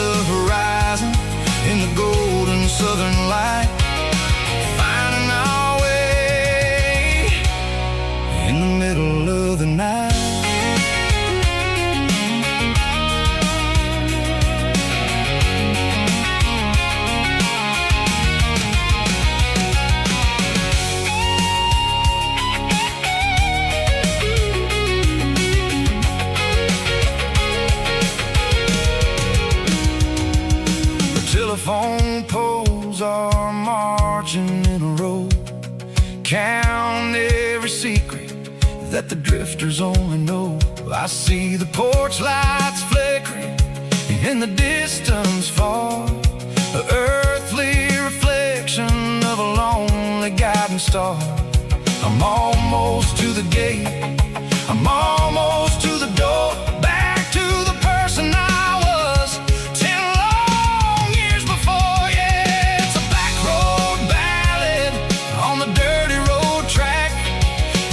the horizon in the golden southern light, finding our way in the middle of the night. Telephone poles are marching in a row, count every secret that the drifters only know. I see the porch lights flickering in the distance far, an earthly reflection of a lonely guiding star. I'm almost to the gate, I'm almost to the door, back to the person I was 10 long years before. Yeah, it's a back road ballad on the dirty road track,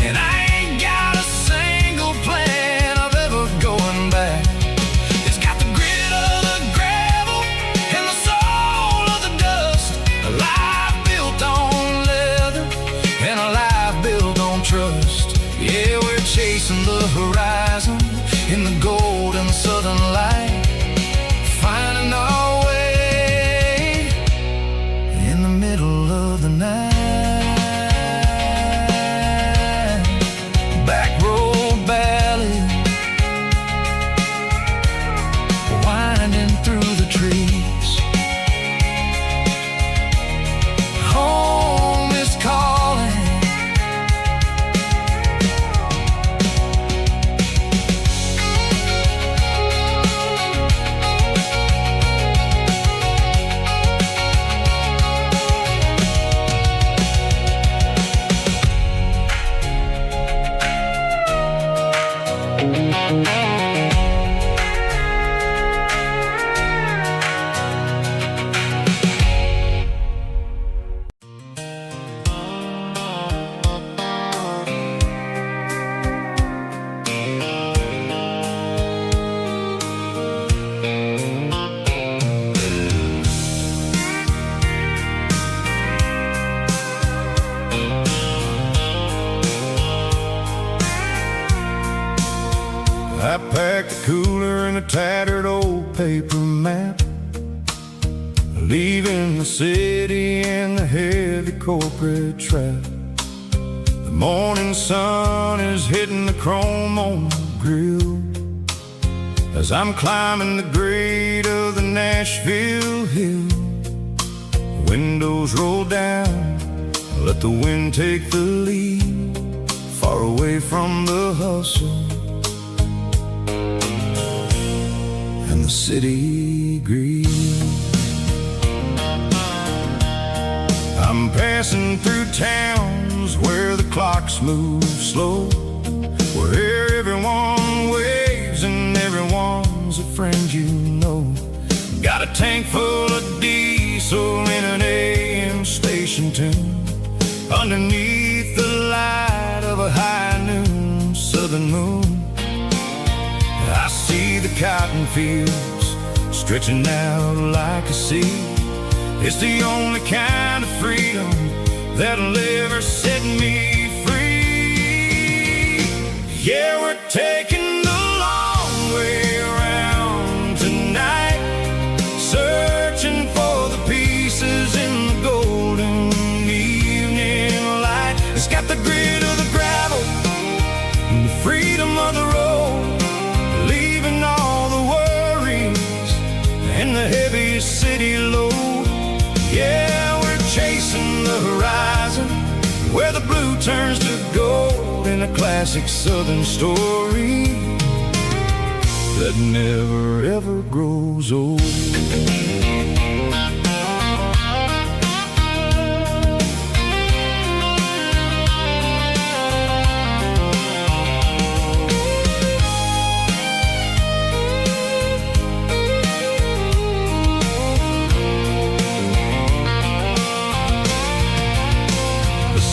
and I ain't got a single plan of ever going back. It's got the grit of the gravel and the soul of the dust, a life built on leather and a life built on trust. Yeah, we're chasing the horizon in the golden southern light, finding our way in the middle of the night. Back road ballad, winding through the trees. Home is calling. I packed a cooler and a tattered old paper map, leaving the city in the heavy corporate trap. The morning sun is hitting the chrome on the grill as I'm climbing the grade of the Nashville hill. Windows roll down, let the wind take the lead, far away from the hustle and the city greed. I'm passing through towns where the clocks move slow, where everyone waves and everyone's a friend you know. Got a tank full of diesel in an AM station tune, underneath the light of a high noon southern moon. I see the cotton fields stretching out like a sea. It's the only kind of freedom that'll ever set me free. Yeah, we're taking the long way around tonight, searching for the pieces in the golden evening light. It's got the grit of the gravel and the freedom of the road, leaving all the worries and the heavy city load. Yeah, we're chasing the horizon where the blue turns to gold, in a classic southern story that never ever grows old.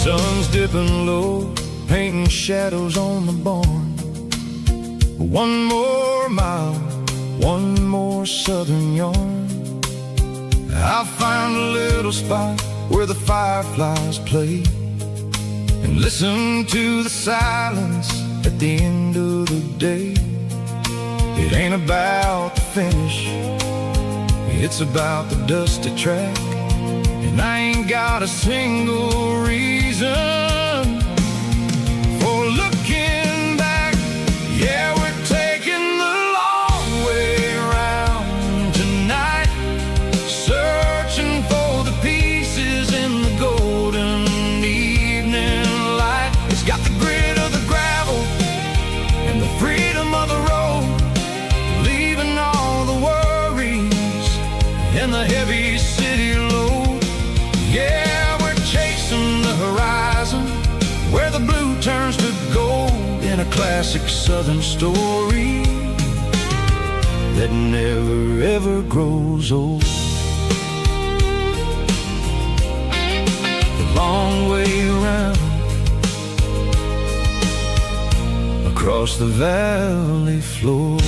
Sun's dipping low, painting shadows on the barn. One more mile one more southern yarn. I'll find a little spot where the fireflies play and listen to the silence at the end of the day. It ain't about the finish, it's about the dusty track. And I ain't got a single reason for looking back. Yeah, we're taking the long way around tonight, searching for the pieces in the golden evening light. It's got the grit of the gravel and the freedom of the road, leaving all the worries and the heavy city load. Yeah, we're chasing the horizon where the blue turns to gold in a classic southern story that never ever grows old. The long way around across the valley floor,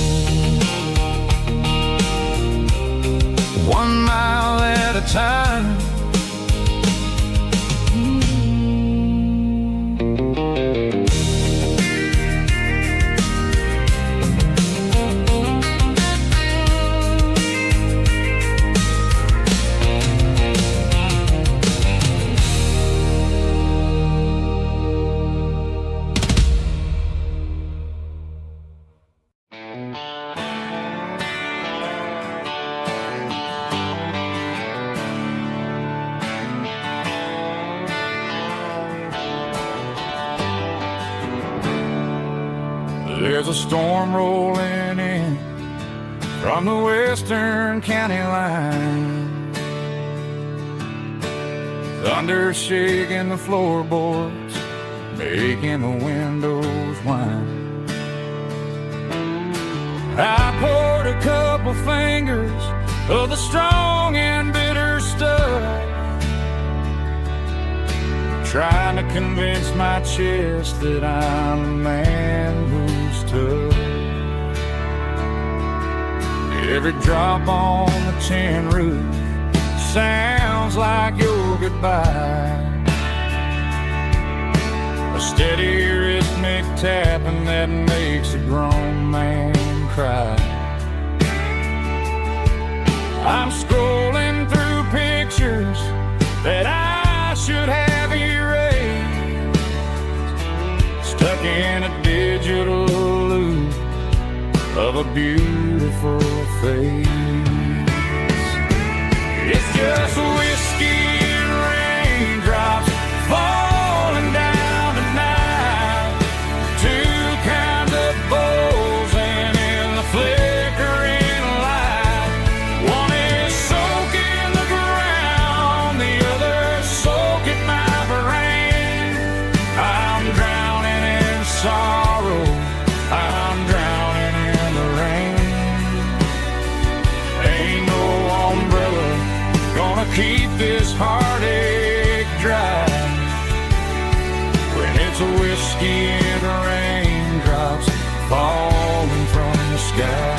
1 mile at a time. There's a storm rolling in from the western county line, thunder shaking the floorboards, making the windows whine. I poured a couple fingers of the strong and bitter stuff, trying to convince my chest that I'm a man who's tough. Every drop on the tin roof sounds like your goodbye, a steady rhythmic tapping that makes a grown man cry. I'm scrolling through pictures that I should have erased, stuck in a digital loop of a beautiful face. It's just whiskey and raindrops falling down tonight, two kinds of bowls and in the flickering light. One is soaking the ground, the other soaking my brain. I'm drowning in sorrow, I'm drowning in the rain. Ain't no umbrella gonna keep this heartache dry when it's a whiskey and raindrops falling from the sky.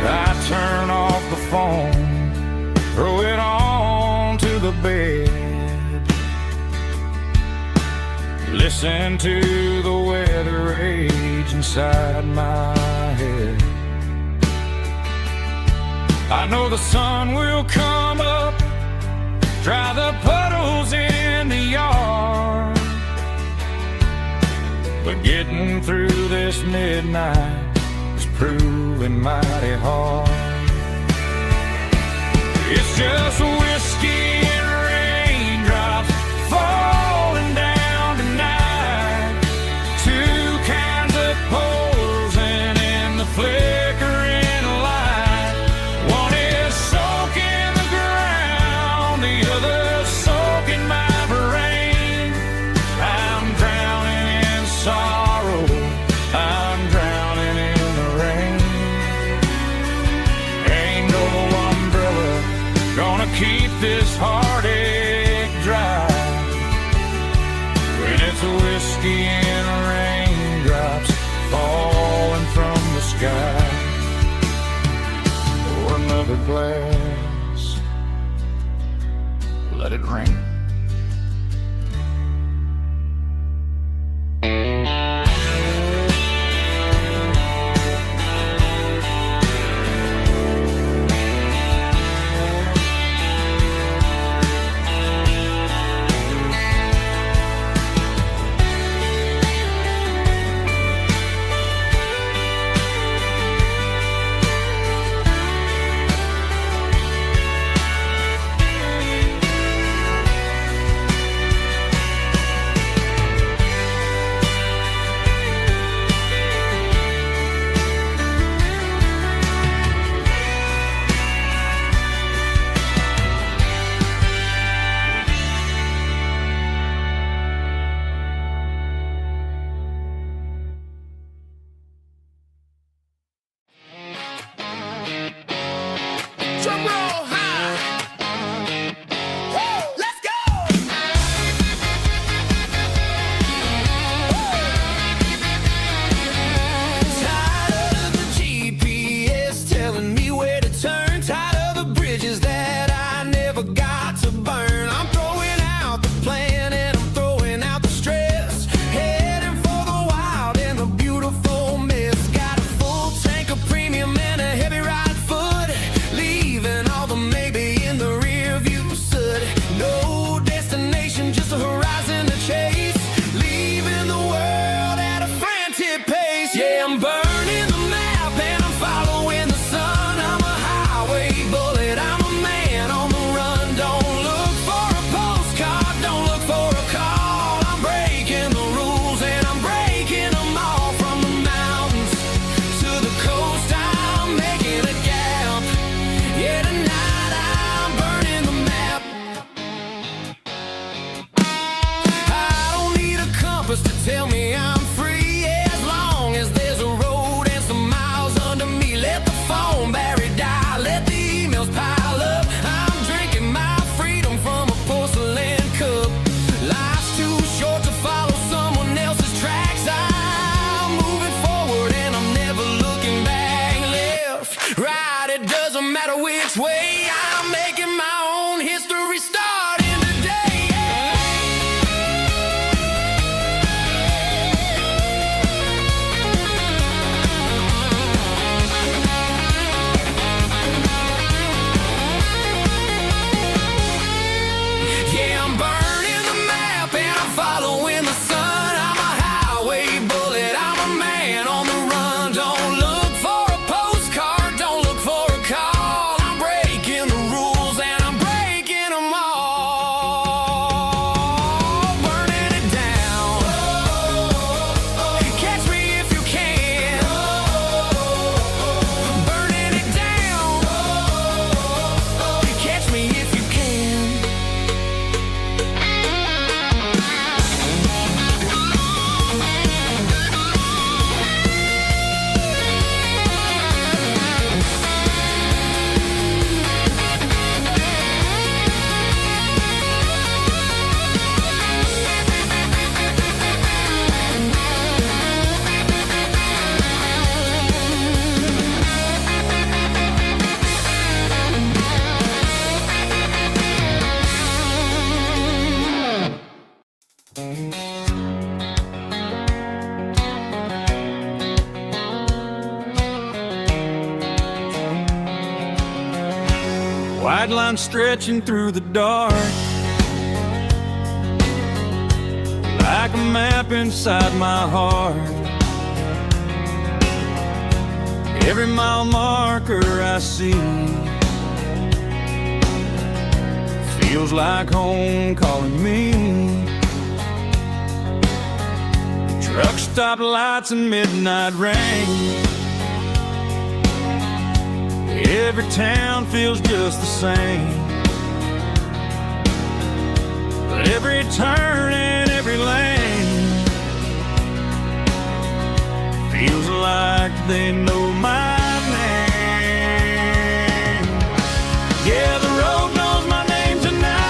I turn off the phone, throw it on to the bed, listen to the weather rage inside my head. I know the sun will come up, dry the puddles in the yard, but getting through this midnight is proving mighty hard. It's just whiskey and raindrops falling down tonight, two kinds of poles and in the flickering light. One is soaking the ground, the other soaking my brain. I'm drowning in sorrow, I'm drowning in the rain. glass. Let it rain. Drum roll high. Woo, let's go. Tired of the GPS telling me where to turn. Tired of the bridges that I never got to burn. I'm throwing out the plan and I'm throwing out the stress. Heading for the wild and the beautiful mist. Got a full tank of premium and a heavy right foot. Leaving all the maybe in the rear view soot. No destination, just a horizon to chase. Leaving the world at a frantic pace. Yeah, I'm burning the map and I'm following the sun. I'm a highway bullet, I'm a man on the run. Don't look for a postcard, don't look for a call. I'm breaking the rules and I'm breaking them all. From the mountains to the coast, I'm making a gap. Yeah, tonight I'm burning the map. I don't need a compass to tell me I'm free. As long as there's a road and some miles under me. Let the phone battery die, let the emails pile up. I'm drinking my freedom from a porcelain cup. Life's too short to follow someone else's tracks. I'm moving forward and I'm never looking back. Left, right, it doesn't matter which way. I'm making my own history starting today. Yeah, I'm burning the map and I'm following the sun. I'm a highway bullet, I'm a man on the run. Don't look for a postcard, don't look for a call. I'm breaking the rules and I'm breaking them all. Burning it down. Catch me if you can. Burning it down. Catch me if you can. White line stretching through the dark, like a map inside my heart. Every mile marker I see feels like home calling me. Truck stop lights and midnight rain. Every town feels just the same, but every turn and every lane feels like they know my name. Yeah, the road knows my name tonight,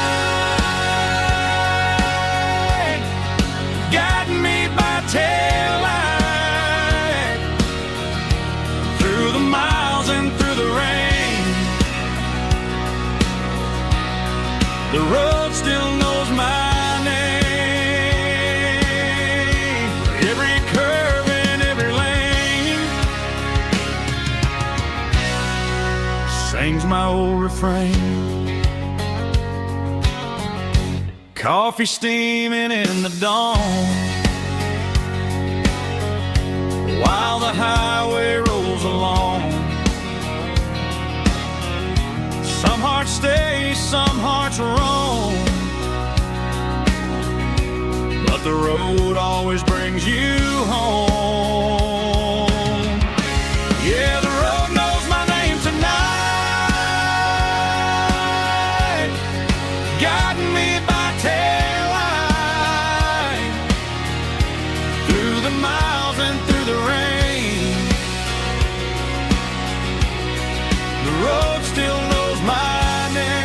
guiding me by taillight through the miles and through the rain. my old refrain. Coffee steaming in the dawn, while the highway rolls along. Some hearts stay, some hearts roam, but the road always brings you home. Yeah, the road knows my name tonight, guiding me by taillight, through the miles and through the rain. The road still knows my name.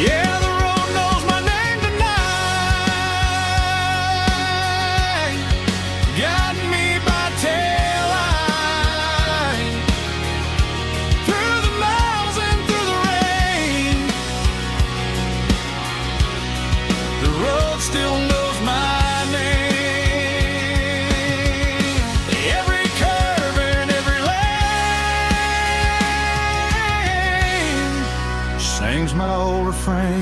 Yeah, the road knows my name tonight, guiding me by taillight, through the miles and through the rain. The road still knows my name. Every curve and every lane sings my old refrain.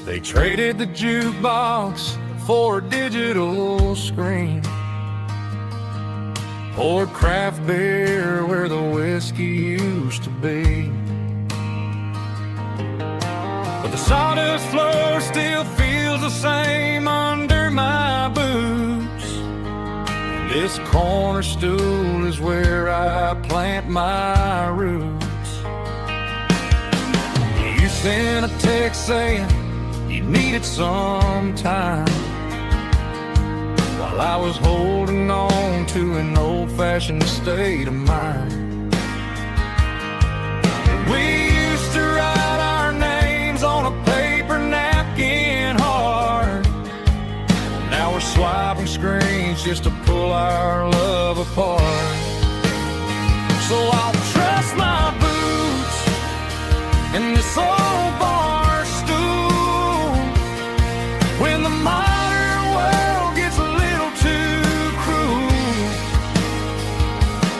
They traded the jukebox for a digital screen, poured craft beer where the whiskey used to be. But the sawdust floor still feels the same under my boots. This corner stool is where I plant my roots. You sent a text saying you needed some time, while I was holding on to an old-fashioned state of mind. We used to write our names on a paper napkin hard. Now we're swiping screens just to pull our love apart. So I'll trust my boots in this old bar stool when the modern world gets a little too cruel.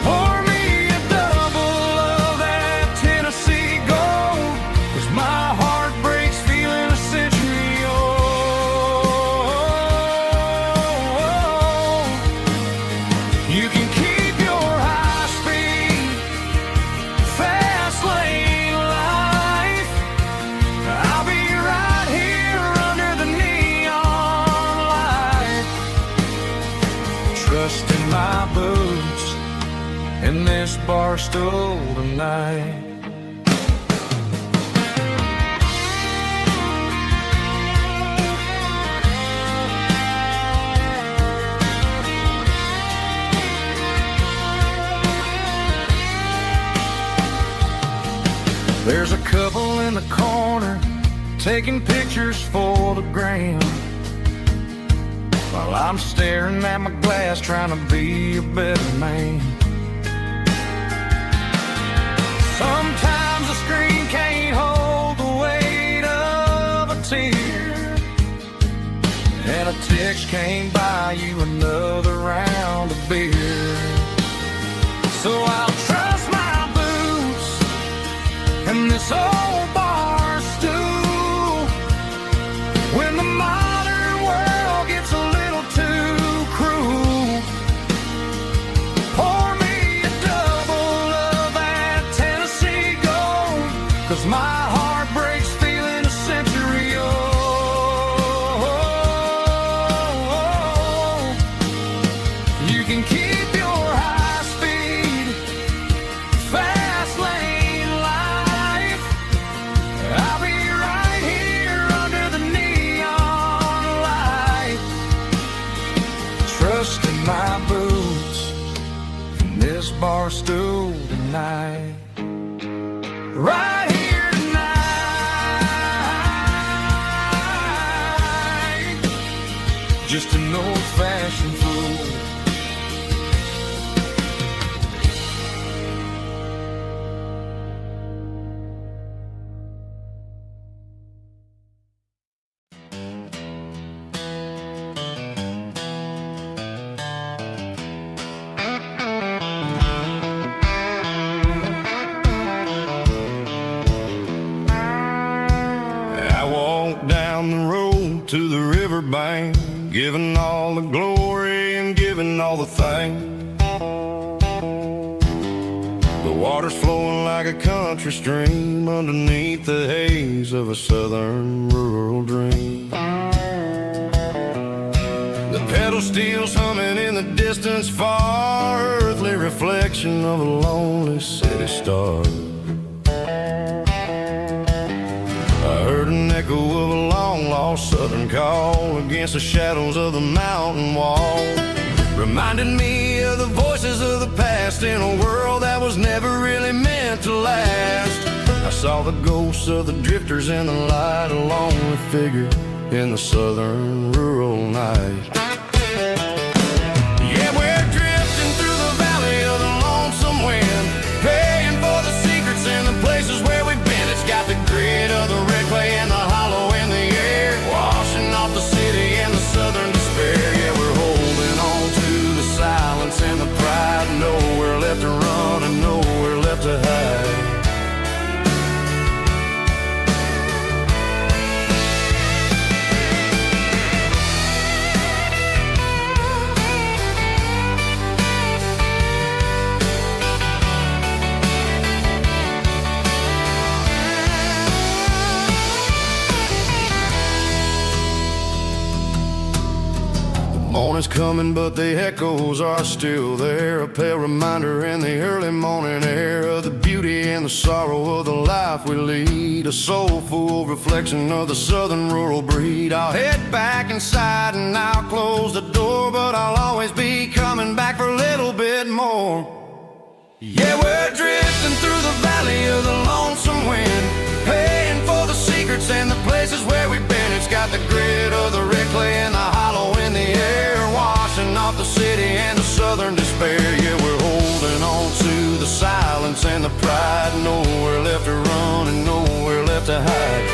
Pour me a double of that Tennessee Gold, 'cause my heart breaks feeling a century old. You can keep your high speed, fast lane life. I'll be right here under the neon light, trusting my boots in this bar stool tonight. There's a couple in the corner taking pictures for the gram, while I'm staring at my glass trying to be a better man. Sometimes the screen can't hold the weight of a tear, and a text can't buy you another round of beer. So I'll trust my boots and this old bar stool when the My heart breaks feeling a century old. You can keep your high-speed, fast-lane life. I'll be right here under the neon light, trusting my boots in this bar stool tonight. Right here tonight, just an old-fashioned fool. Down the road to the riverbank, giving all the glory and giving all the thanks. The water's flowing like a country stream underneath the haze of a southern rural dream. The pedal steel's humming in the distance far, earthly reflection of a lonely city star. I heard an echo of a long-lost southern call against the shadows of the mountain wall, reminding me of the voices of the past in a world that was never really meant to last. I saw the ghosts of the drifters in the light, a lonely figure in the southern rural night. Yeah, we're drifting through the valley of the lonesome wind, paying for the secrets and the places where we've been. It's got the grit of the red clay and the hollow in the air, washing off the city and the southern despair. Yeah, we're holding on to the silence and the pride, nowhere left to run and nowhere left to hide. Morning's coming, but the echoes are still there, a pale reminder in the early morning air of the beauty and the sorrow of the life we lead, a soulful reflection of the southern rural breed. I'll head back inside and I'll close the door, but I'll always be coming back for a little bit more. Yeah, we're drifting through the valley of the lonesome wind, paying for the secrets and the places where we've been. It's got the grit of the red clay and the hollow in the air, washing off the city and the southern despair. Yeah, we're holding on to the silence and the pride, nowhere left to run and nowhere left to hide.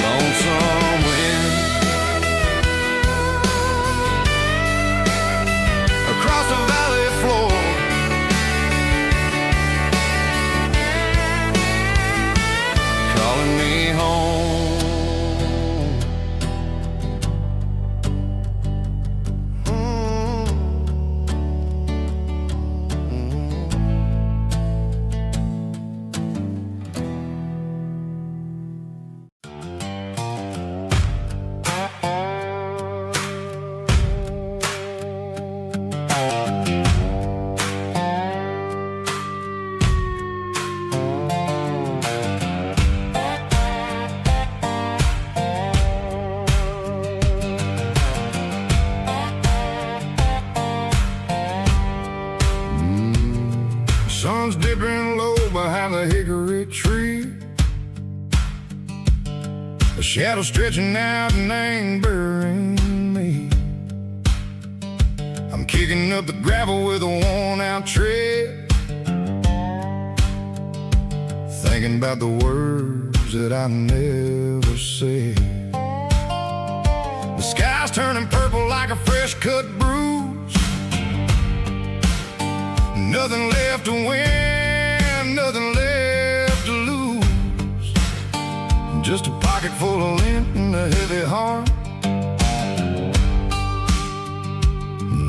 Lonesome wind across the valley floor, calling me home. Sun's dipping low behind the hickory tree, a shadow stretching out and angering me. I'm kicking up the gravel with a worn-out tread, thinking about the words that I never said. The sky's turning purple like a fresh-cut bruise, nothing left to win, nothing left to lose, just a pocket full of lint and a heavy heart,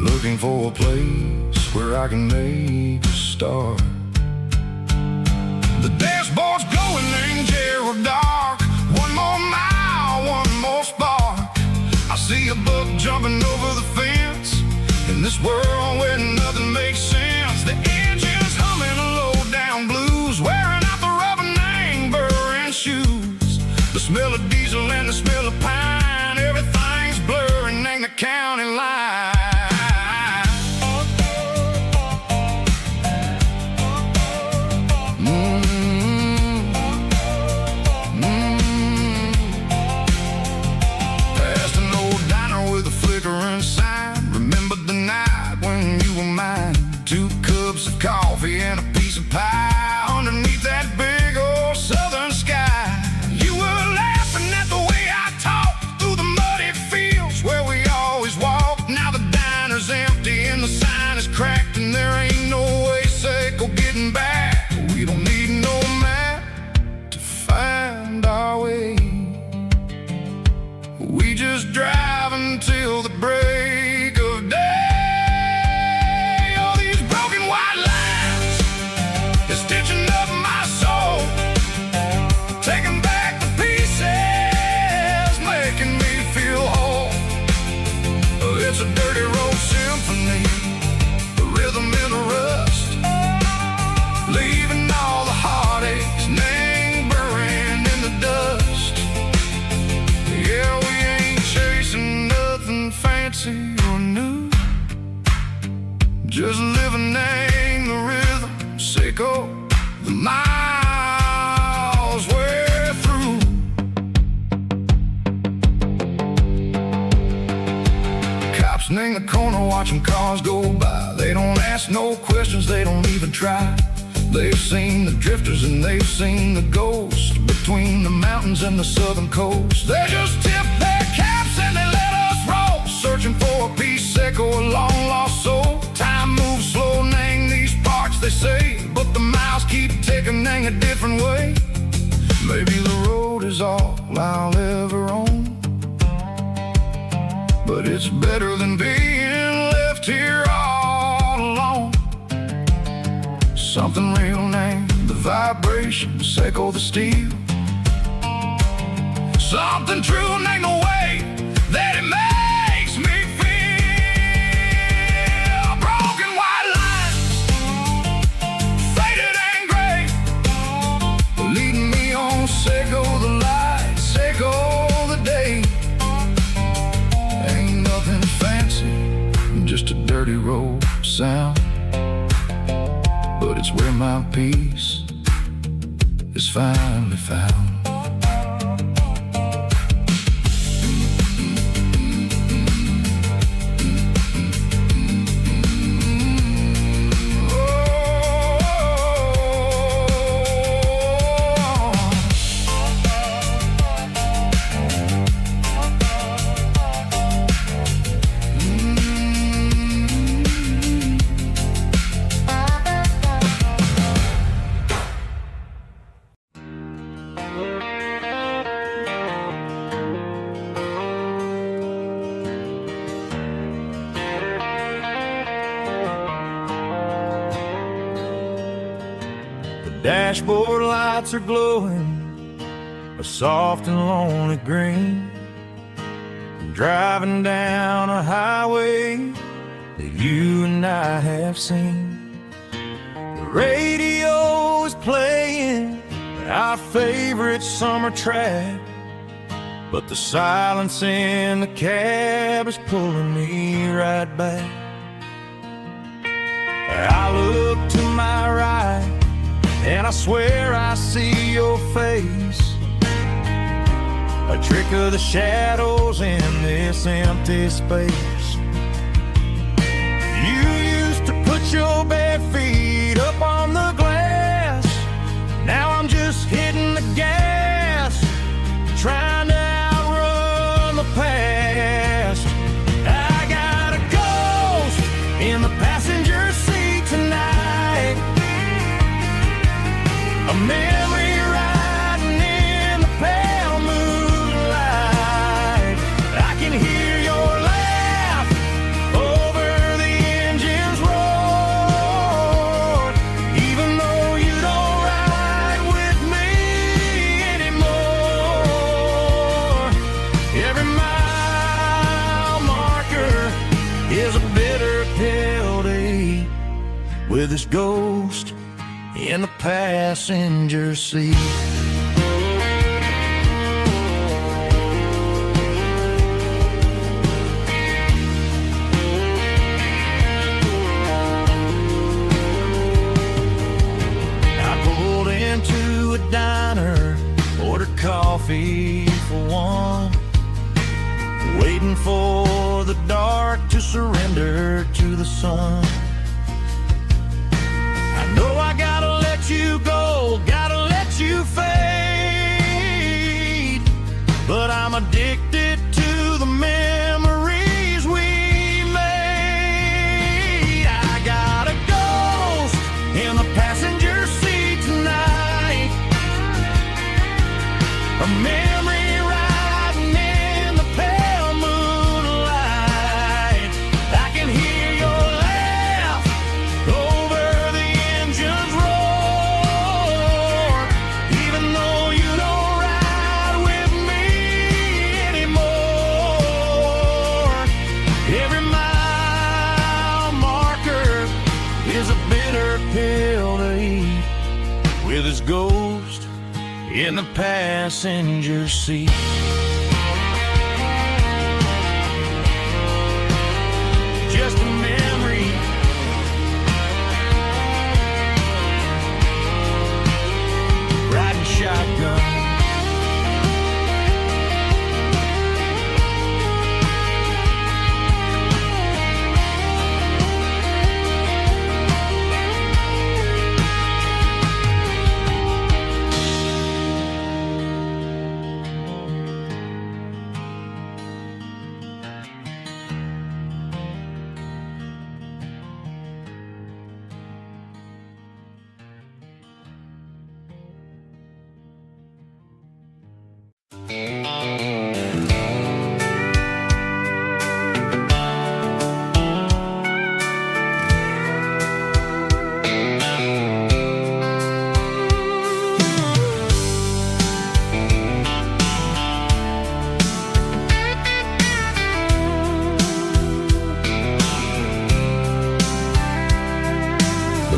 looking for a place where I can make a start. The dashboard's glowing in Gerald dark. One more mile, one more spark. I see a buck jumping over the fence. In this world where nothing makes sense, the engine's humming a low-down blues, wearing out the rubber name, burring shoes. The smell of diesel and the smell of pine, everything's blurring, ain't the county line. Past an old diner with a flickering sign. Remember the night when you were mine. 2 cups of coffee and a piece of pie underneath that big old southern sky. You were laughing at the way I talked through the muddy fields where we always walked. Now the diner's empty and the sign is cracked, and there ain't no way safe or getting back. We don't need no map to find our way. We just drive until the break of day. All these broken white lines is stitching up my soul, taking back the pieces, making me feel whole. It's a dirty road symphony, the rhythm in the rust, leaving all the heartaches lingering in the dust. Yeah, we ain't chasing nothing fancy or new, just living in the rhythm, sicko, the miles we're through. Cops in the corner watching cars go by. They don't ask no questions, they don't even try. They've seen the drifters and they've seen the ghosts between the mountains and the southern coast. They just tip their caps and they let us roll, searching for a piece second or a long lost soul. Time moves slow, nang these parts they say, but the miles keep ticking, nang a different way. Maybe the road is all I'll ever own, but it's better than being left here all alone. Something real named the vibrations echo the steel. Something true named the way that it makes me feel. Broken white lines, faded and gray, leading me on, Seiko the light, Seiko the day. Ain't nothing fancy, just a dirty road sound, but it's where my peace is finally found. Dashboard lights are glowing a soft and lonely green. I'm driving down a highway that you and I have seen. The radio is playing our favorite summer track, but the silence in the cab is pulling me right back. I look to my right and I swear I see your face, a trick of the shadows in this empty space. You used to put your bare feet up on the glass. Now I'm just hitting the gas, trying to outrun the past. I got a ghost in the passenger seat tonight, a memory riding in the pale moonlight. I can hear your laugh over the engine's roar. with his ghost in the passenger seat. Into a diner, ordered coffee for one, waiting for the dark to surrender to the sun. I know I gotta let you go, gotta let you fade, but I'm addicted to the memories we made. I got a ghost in the passenger seat tonight, a memory riding in the pale moonlight. I can hear your laugh over the engine's roar, even though you don't ride with me anymore. Every mile marker is a bitter pill to eat, with his ghost in the passenger seat. Just a memory, riding shotgun.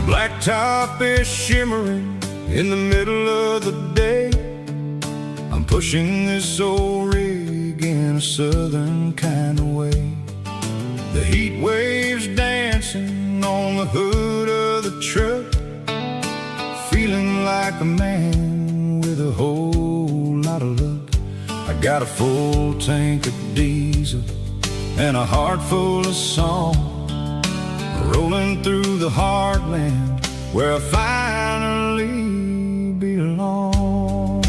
Blacktop is shimmering in the middle of the day. I'm pushing this old rig in a southern kind of way. The heat waves dancing on the hood of the truck, feeling like a man with a whole lot of luck. I got a full tank of diesel and a heart full of song, rolling through the heartland where I finally belong.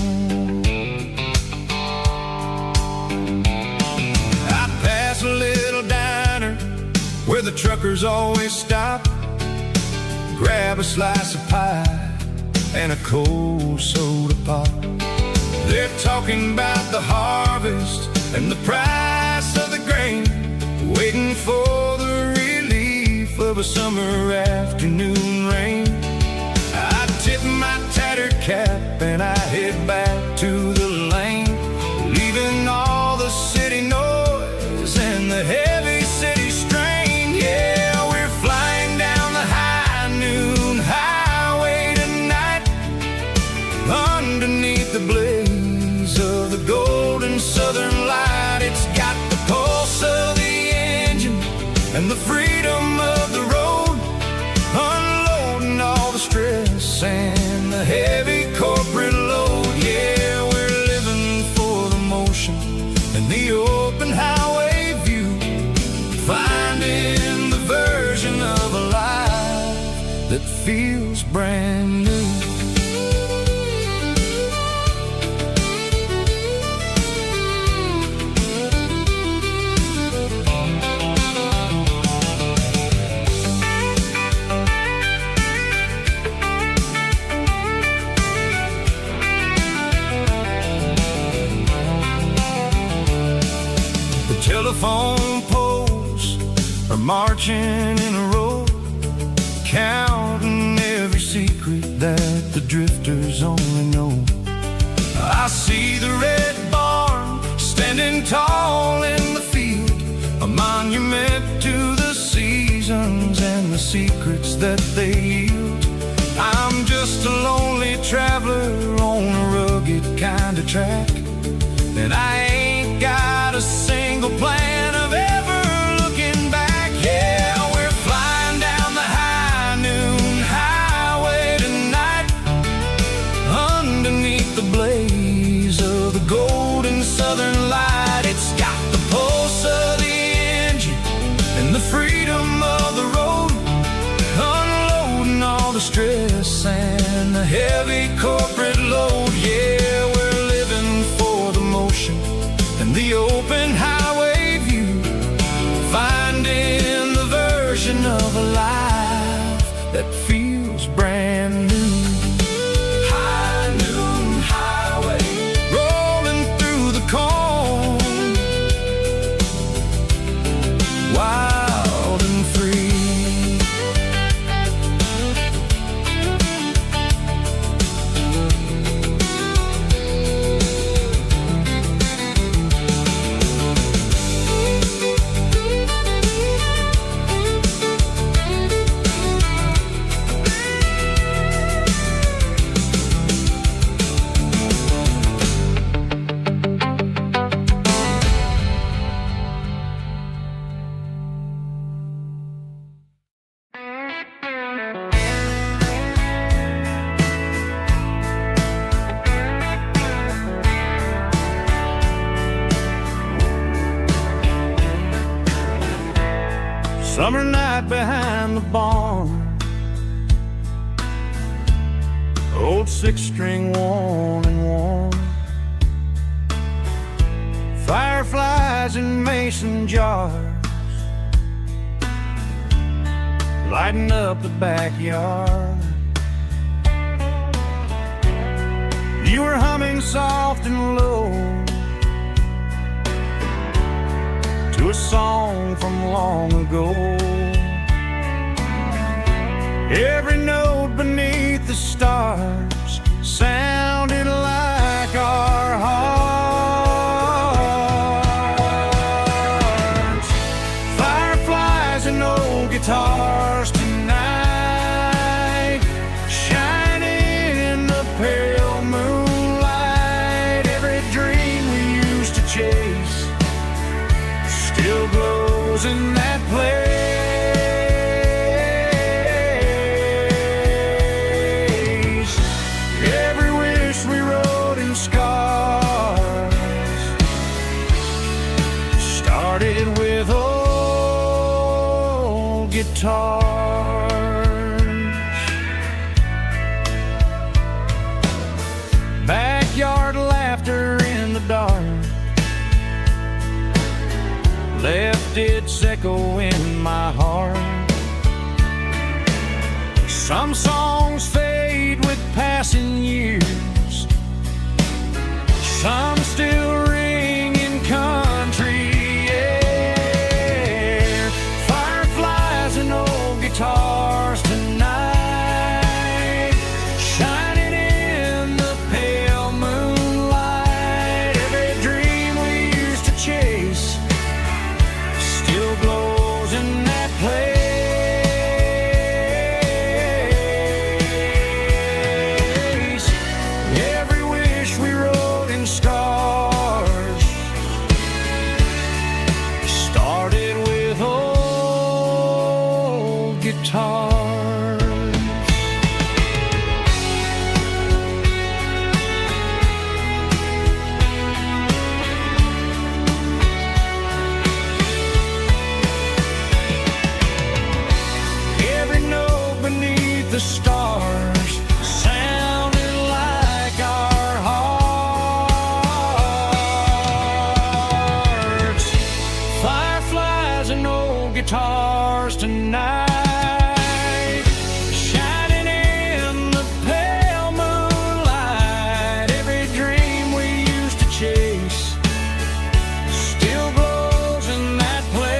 I pass a little diner where the truckers always stop, grab a slice of pie and a cold soda pop. They're talking about the harvest and the price of the grain, waiting for the relief of a summer afternoon rain. I tip my tattered cap and I head back to the lane, leaving all the city noise and the heavy city strain. Yeah, we're flying down the high noon highway tonight, underneath the blaze of the golden southern light. It's got the pulse of the engine and the freedom of the road, unloading all the stress and the heavy corporate load. Yeah, we're living for the motion and the open highway view, finding the version of a life that feels brand new. Telephone poles are marching in a row, counting every secret that the drifters only know. I see the red barn standing tall in the field, a monument to the seasons and and the secrets that they yield. I'm just a lonely traveler on a rugged kind of track, and I ain't got a single plan of ever looking back. Yeah, we're flying down the high noon highway tonight, underneath the blaze of the golden southern light. It's got the pulse of the engine and the freedom of the road, unloading all the stress and the heavy corporate load. Yeah, we're living for the motion and the open highway view, finding the version of a life that feels brand new. High noon highway, rolling through the corn, wild and free. Summer night behind the barn, old six-string worn and worn, fireflies in mason jars, lighting up the backyard. You were humming soft and low to a song from long ago. Every note beneath the stars sounded like our hearts. Fireflies and old guitars tonight, shining in the pale moonlight. Every dream we used to chase still glows in that place. Every wish we wrote in scars started with old guitars. Backyard laughter in the dark left its echo in my heart. Some songs fade with passing years, some still ring in country air. Fireflies and old guitars tonight, shining in the pale moonlight. Every dream we used to chase still glows in that place. Every wish we wrote in scars started with old guitars. Every note beneath the stars sounded like our hearts. Fireflies and old guitars tonight, shining in the pale moonlight. Every dream we used to chase still glows in that place.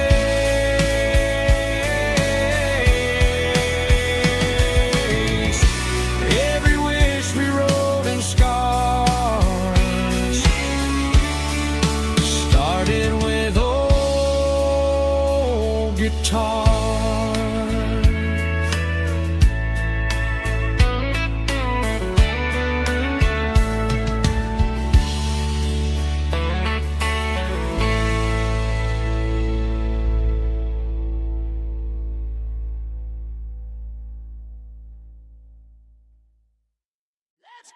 Hear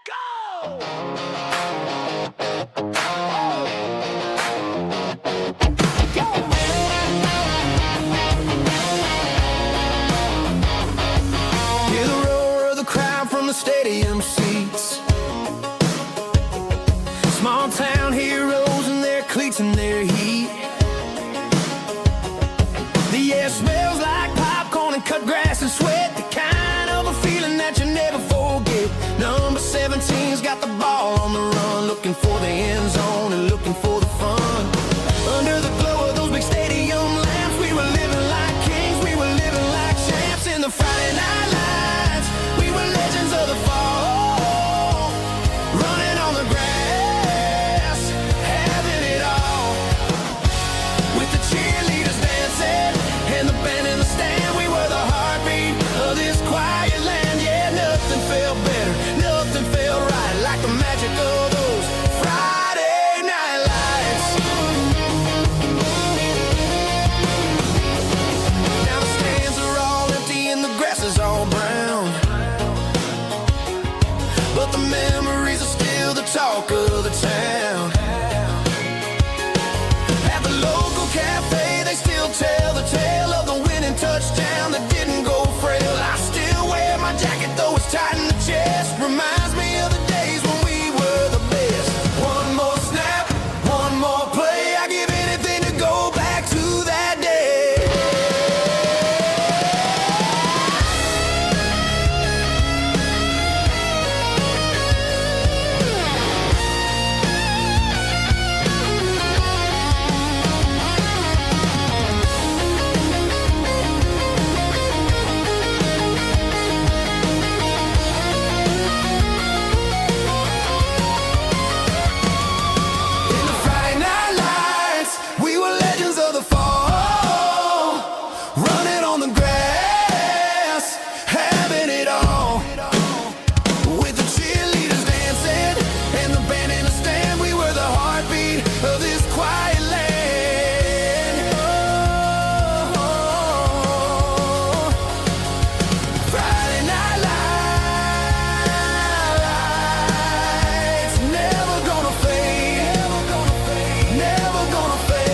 the roar of the crowd from the stadium seats. Small town heroes in their cleats and their heat. The air smells like popcorn and cut grass and sweat. The kind of a feeling that you never forget. Number 17's got the ball on the run, looking for the end zone and looking for the fun. Under the glow of those big stadium lamps, we were living like kings, we were living like champs. In the Friday night lights, we were legends of the fall, running on the grass, having it all. With the cheerleaders dancing and the band in the stand, we were the heartbeat of this quiet land. Yeah, nothing felt better, nothing felt right like the magic of those Friday night lights. Now the stands are all empty and the grass is all brown, but the memories are still the talk of the town. At the local cafe, they still tell the tale of the winning touchdown that didn't go frail. I still wear my jacket though it's tight in the chest. Reminds me of the days when we were the best. One more snap, one more play. I give anything to go back to that day. In the Friday night lights, we were legends of the fall, running on the grass, having it all. With the cheerleaders dancing and the band in the stand, we were the heartbeat of this quiet land. Oh, Friday night lights, never gonna fade, never gonna fade, never gonna fade.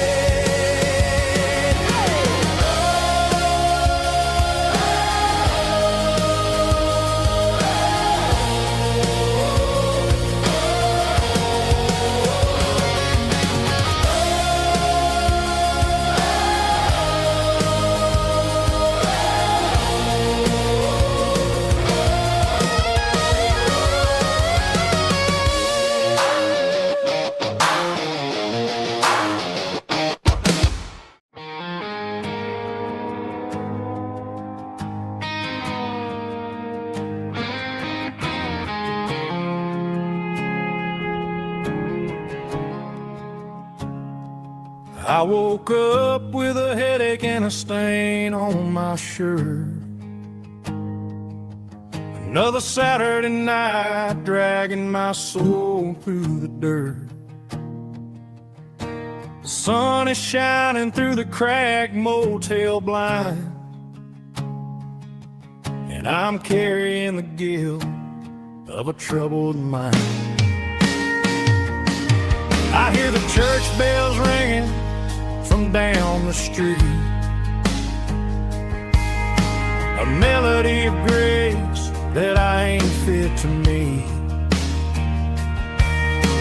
I woke up with a headache and a stain on my shirt. Another Saturday night dragging my soul through the dirt. The sun is shining through the cracked motel blind, and I'm carrying the guilt of a troubled mind. I hear the church bells ringing from down the street, a melody of grace that I ain't fit to meet.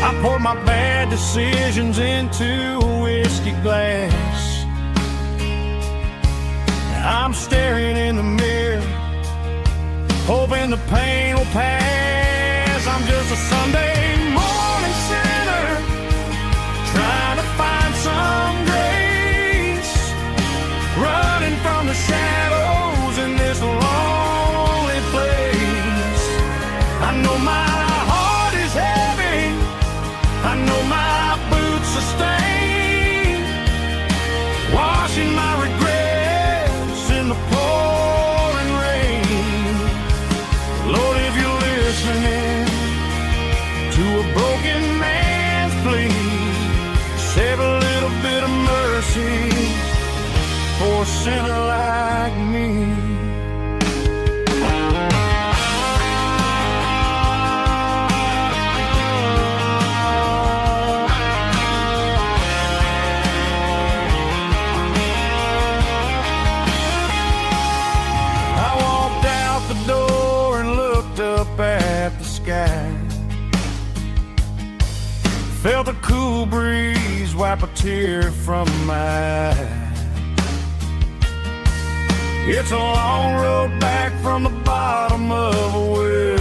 I pour my bad decisions into a whiskey glass. I'm staring in the mirror, hoping the pain will pass. I'm just a Sunday morning sinner, trying to find some grace, running from the shadows in this lonely place. I know my heart is heavy, I know my boots are stained, washing my regrets in the pouring rain. Lord, if you're listening to a broken man's plea, save a little bit of mercy for a sinner like me. Felt a cool breeze wipe a tear from my eye. It's a long road back from the bottom of a well,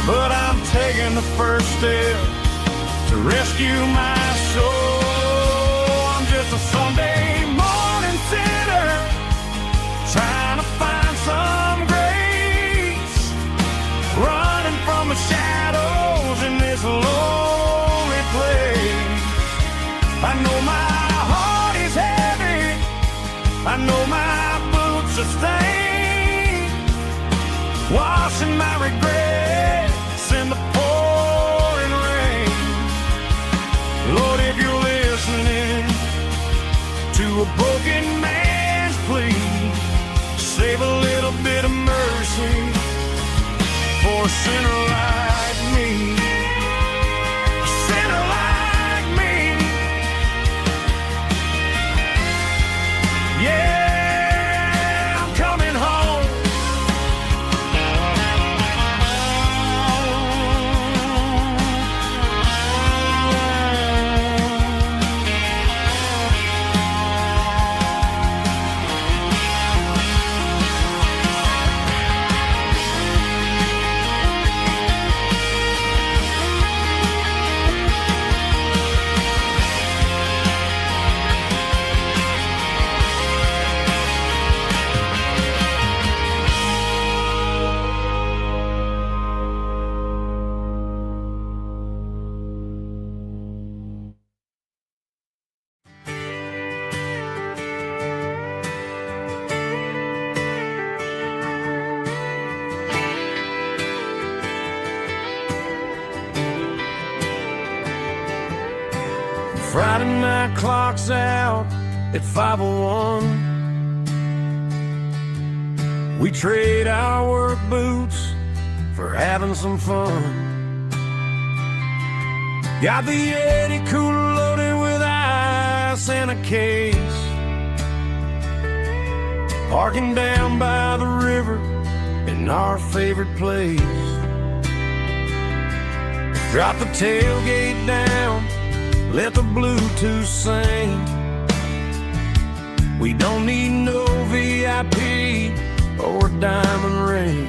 but I'm taking the first step to rescue my soul. I'm just a Sunday morning sinner trying to find some grace, running from the shadows in this lonely place. I know my heart is heavy, I know my boots are stained, washing my regrets in the pouring rain. Lord, if you're listening to a broken man's plea, save a little bit of mercy for a sinner like me. A sinner like me. Yeah, I'm coming home. Friday night clock's out at 5:01. We trade our work boots for having some fun. Got the Yeti cooler loaded with ice and a case, parking down by the river in our favorite place. Drop the tailgate down, let the Bluetooth sing. We don't need no VIP or a diamond ring.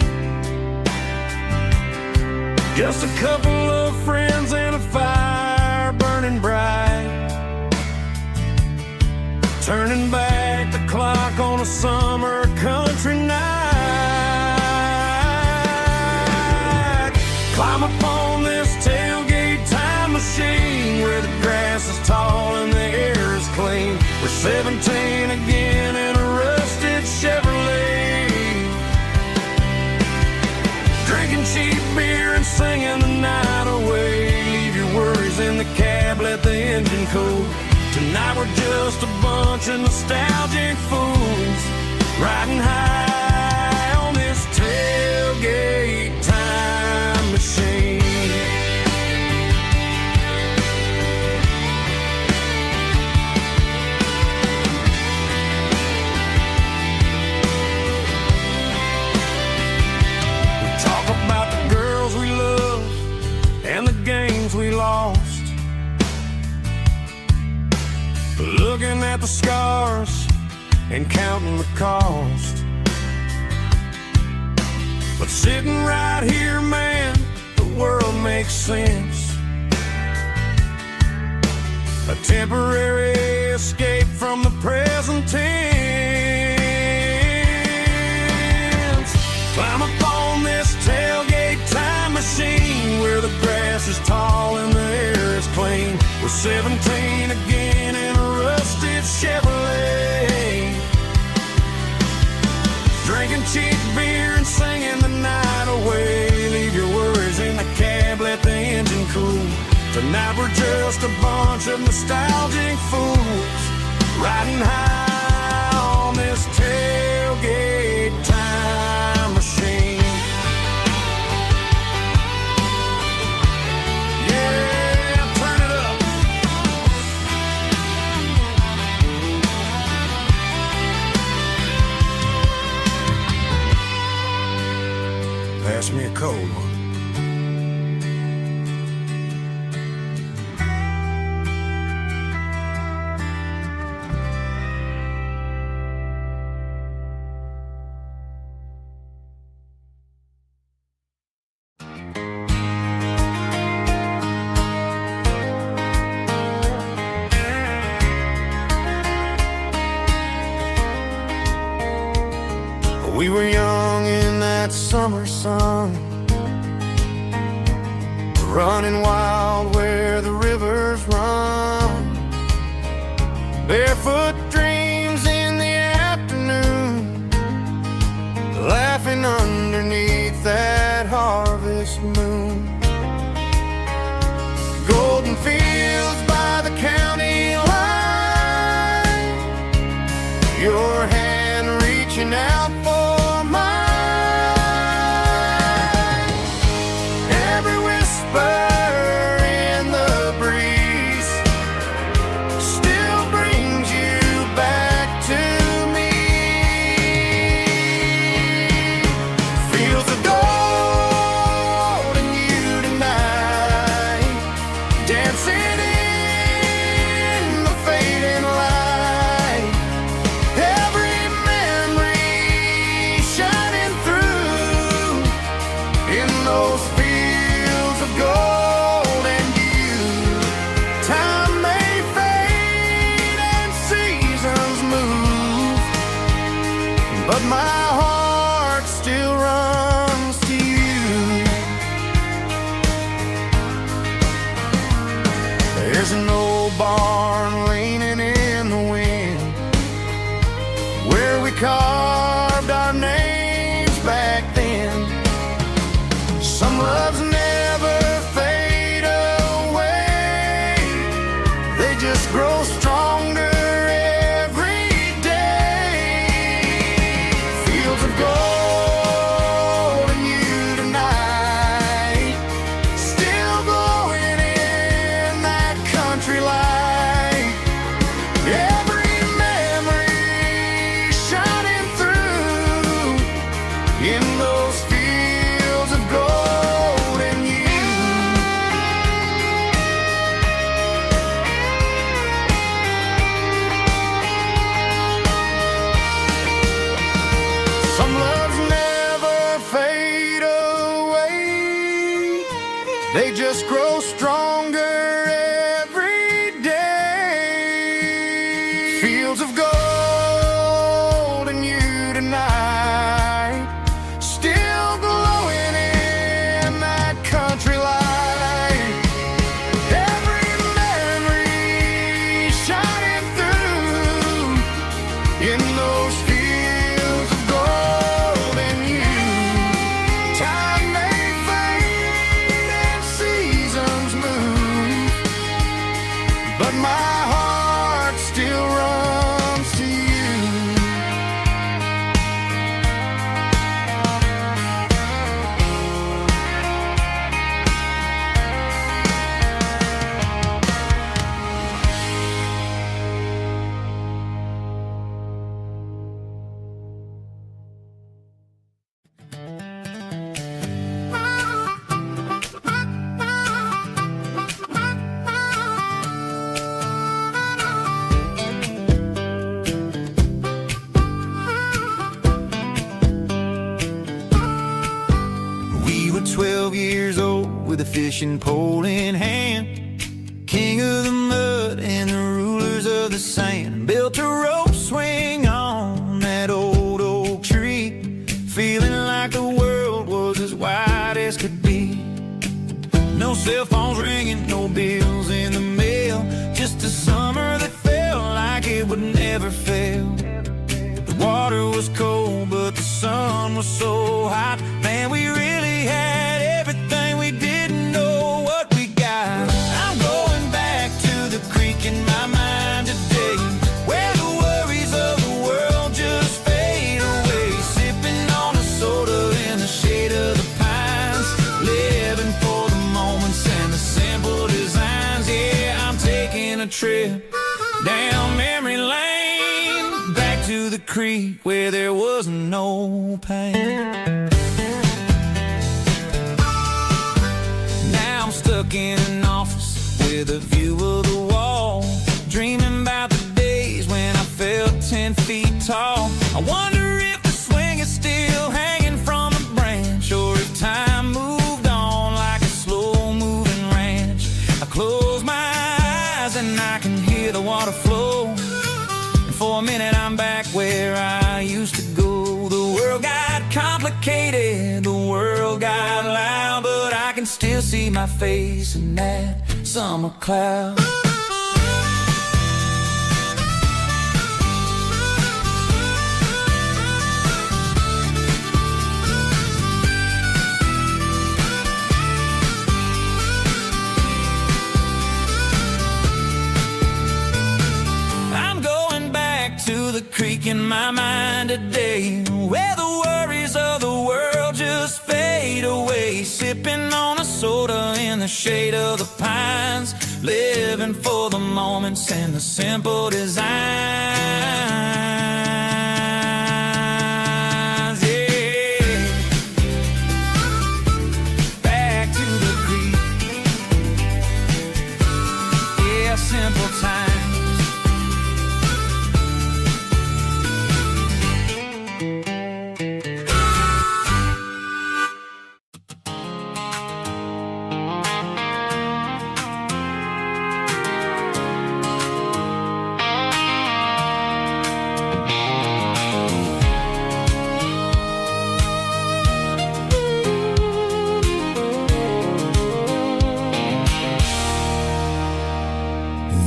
Just a couple of friends and a fire burning bright, turning back the clock on a summer country night. Climb up on this tailgate time machine where the grass is tall and the air is clean. We're 17 again in a rusted Chevrolet, drinking cheap beer and singing the night away. Leave your worries in the cab, let the engine cool. Tonight we're just a bunch of nostalgic fools riding high on this tailgate time machine. We lost, looking at the scars and counting the cost. But sitting right here, man, the world makes sense. A temporary escape from the present tense. Climb up on this tailgate time machine where the grass is tall and the air is clean. We're 17 again in a rusted Chevrolet, drinking cheap beer and singing the night away. Leave your worries in the cab, let the engine cool. Tonight we're just a bunch of nostalgic fools riding high on this tailgate time machine. Pass me a cold one. We were young in that summer sun, running wild where the rivers run. Barefoot dreams in the afternoon, laughing underneath that harvest moon. Golden fields by the county line, your hand reaching out for mine. Every whisper in the breeze still brings you back to me. Fields of gold and you tonight, dancing in the fading light. Every memory shining through in those fields of gold and you. Time may fade and seasons move, but my heart still runs to you. There's an old barn leaning in the wind, where we carved our names back then. Some loves never fade away, they just grow stronger every day. Fields of gold and you tonight, still glowing in that country light. Every memory shining through in those fields of gold and you. Some loves never fade away, they just grow stronger every day. Fields of gold and you tonight, still glowing in that country light. Every memory shining through in those fields of gold and you. Time may fade and seasons move, but my heart still runs to you. We were 12 years old with a fishing pole in hand, king of the mud and the rulers of the sand. Built a rope swing on that old oak tree, feeling like the world was as wide as could be. No cell phones ringing, no bills in the mail, just a summer that felt like it would never fail. The water was cold, but the sun was so hot. Man, we really had everything, we didn't know what we got. I'm going back to the creek in my mind today, where the worries of the world just fade away. Sipping on a soda in the shade of the pines, living for the moments and the simple designs. Yeah, I'm taking a trip down memory lane, back to the creek where there was no pain. Now I'm stuck in an office with a view of the wall, dreaming about the days when I felt 10 feet tall. I wonder if the swing is still hanging from a branch, or if time moved on like a slow-moving ranch. I close my eyes and I can hear the water flow, and for a minute I'm back where I used to go. The world got see my face in that summer cloud. The creek in my mind today, where the worries of the world just fade away, sipping on a soda in the shade of the pines, living for the moments and the simple designs. Yeah, back to the creek. Yeah, simple times.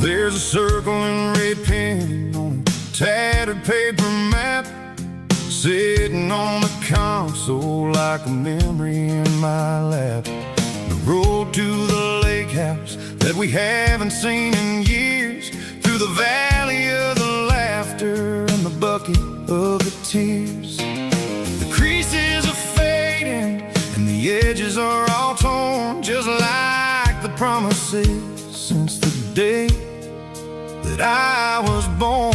There's a circling red pen on a tattered paper map, sitting on the console like a memory in my lap. The road to the lake house that we haven't seen in years, through the valley of the laughter and the bucket of the tears. The creases are fading and the edges are all torn, just like the promises since the day that I was born.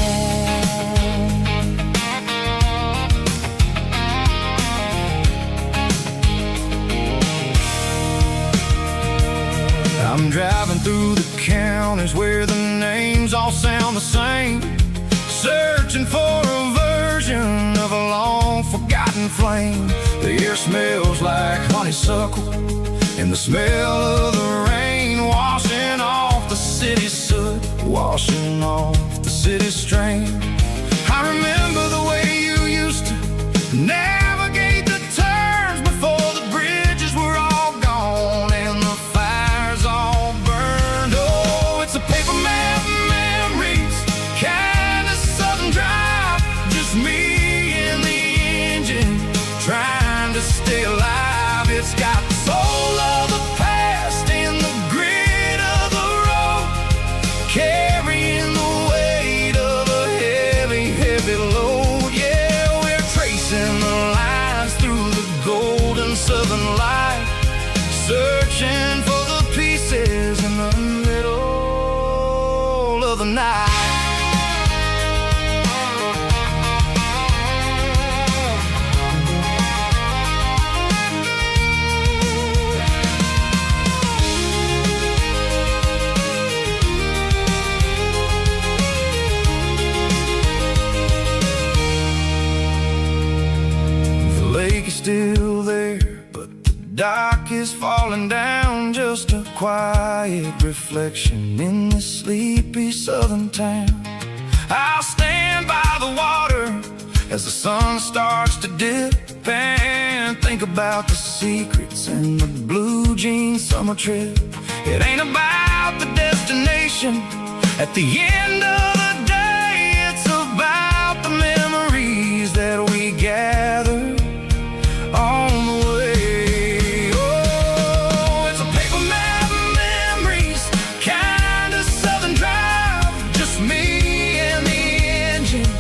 I'm driving through the counties where the names all sound the same, searching for a version of a long forgotten flame. The air smells like honeysuckle and the smell of the rain washing off the city's soot, washing off the city's strain. I remember the way you used to navigate the turns before the bridges were all gone and the fires all burned. Oh, it's a paper map memories, kind of southern drive, just me and the engine trying to stay alive. It's got the soul of the past and the grit of the road, carrying the weight of a heavy, heavy load. Yeah, we're tracing the lines through the golden southern light, searching for the pieces in the middle of the night. Still there, but the dock is falling down, just a quiet reflection in this sleepy southern town. I'll stand by the water as the sun starts to dip and think about the secrets in the blue jean summer trip. It ain't about the destination at the end of the day, it's about the memories that we gather on the way. Oh, it's a paper map memories, kind of southern drive, just me and the engine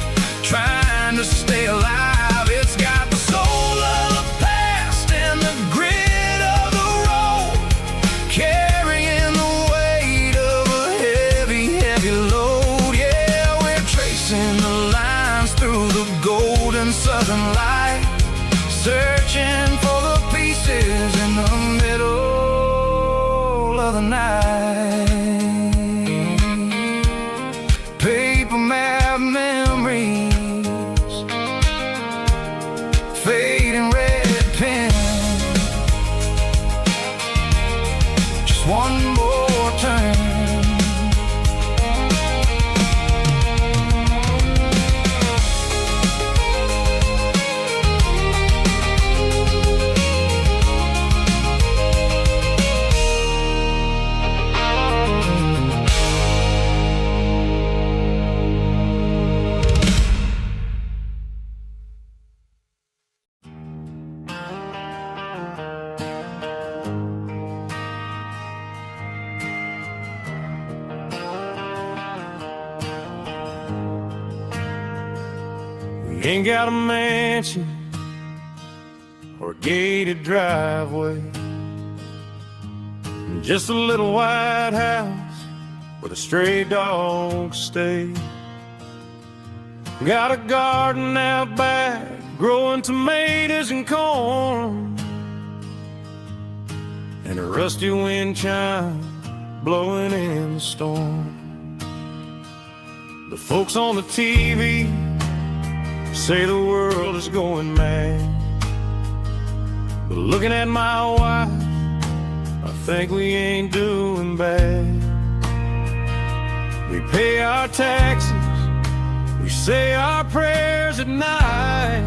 trying to stay alive. It's got the soul of the past and the grit of the road, carrying the weight of a heavy, heavy load. Yeah, we're tracing the lines through the golden southern light, searching for the pieces in the middle of the night. Paper map memories, fading red pen, just one more turn. ain't got a mansion or a gated driveway, just a little white house where the stray dogs stay. Got a garden out back, growing tomatoes and corn, and a rusty wind chime blowing in the storm. The folks on the TV say the world is going mad, but looking at my wife, I think we ain't doing bad. We pay our taxes, we say our prayers at night,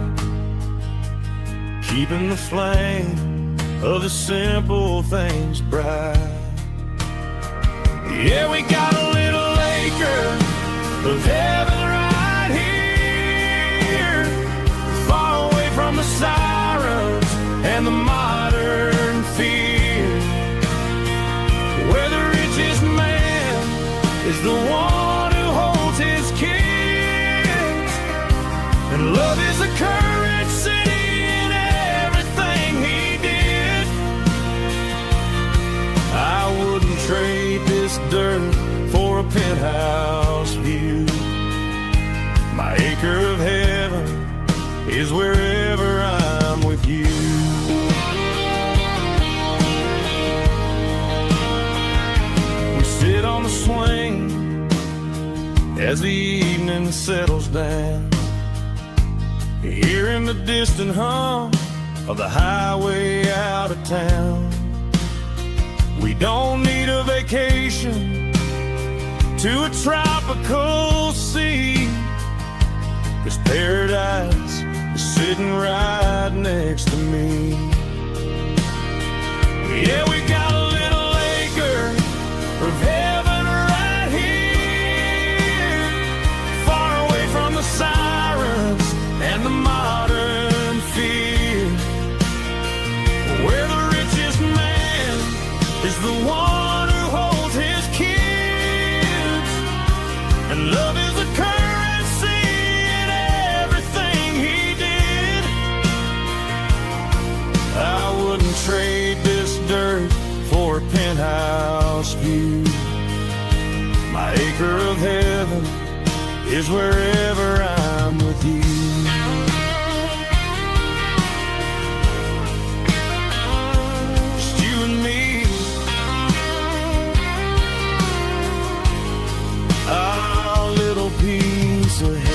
keeping the flame of the simple things bright. Yeah, we got a little acre of heaven right here, far away from the sirens and the modern fear, where the richest man is the one who holds his kids, and love is the currency in everything he did. I wouldn't trade this dirt for a penthouse view. My acre of heaven is wherever I'm with you. We sit on the swing as the evening settles down, hearing the distant hum of the highway out of town. We don't need a vacation to a tropical sea, 'cause paradise is sitting right next to me. Yeah, we got a little acre of heaven right here, far away from the sirens and the modern fear, where the richest man is the one who holds his kids, and love is the currency in everything he did. I wouldn't trade this dirt for a penthouse view. My acre of heaven is wherever I'm with you. Just you and me, our little piece of heaven.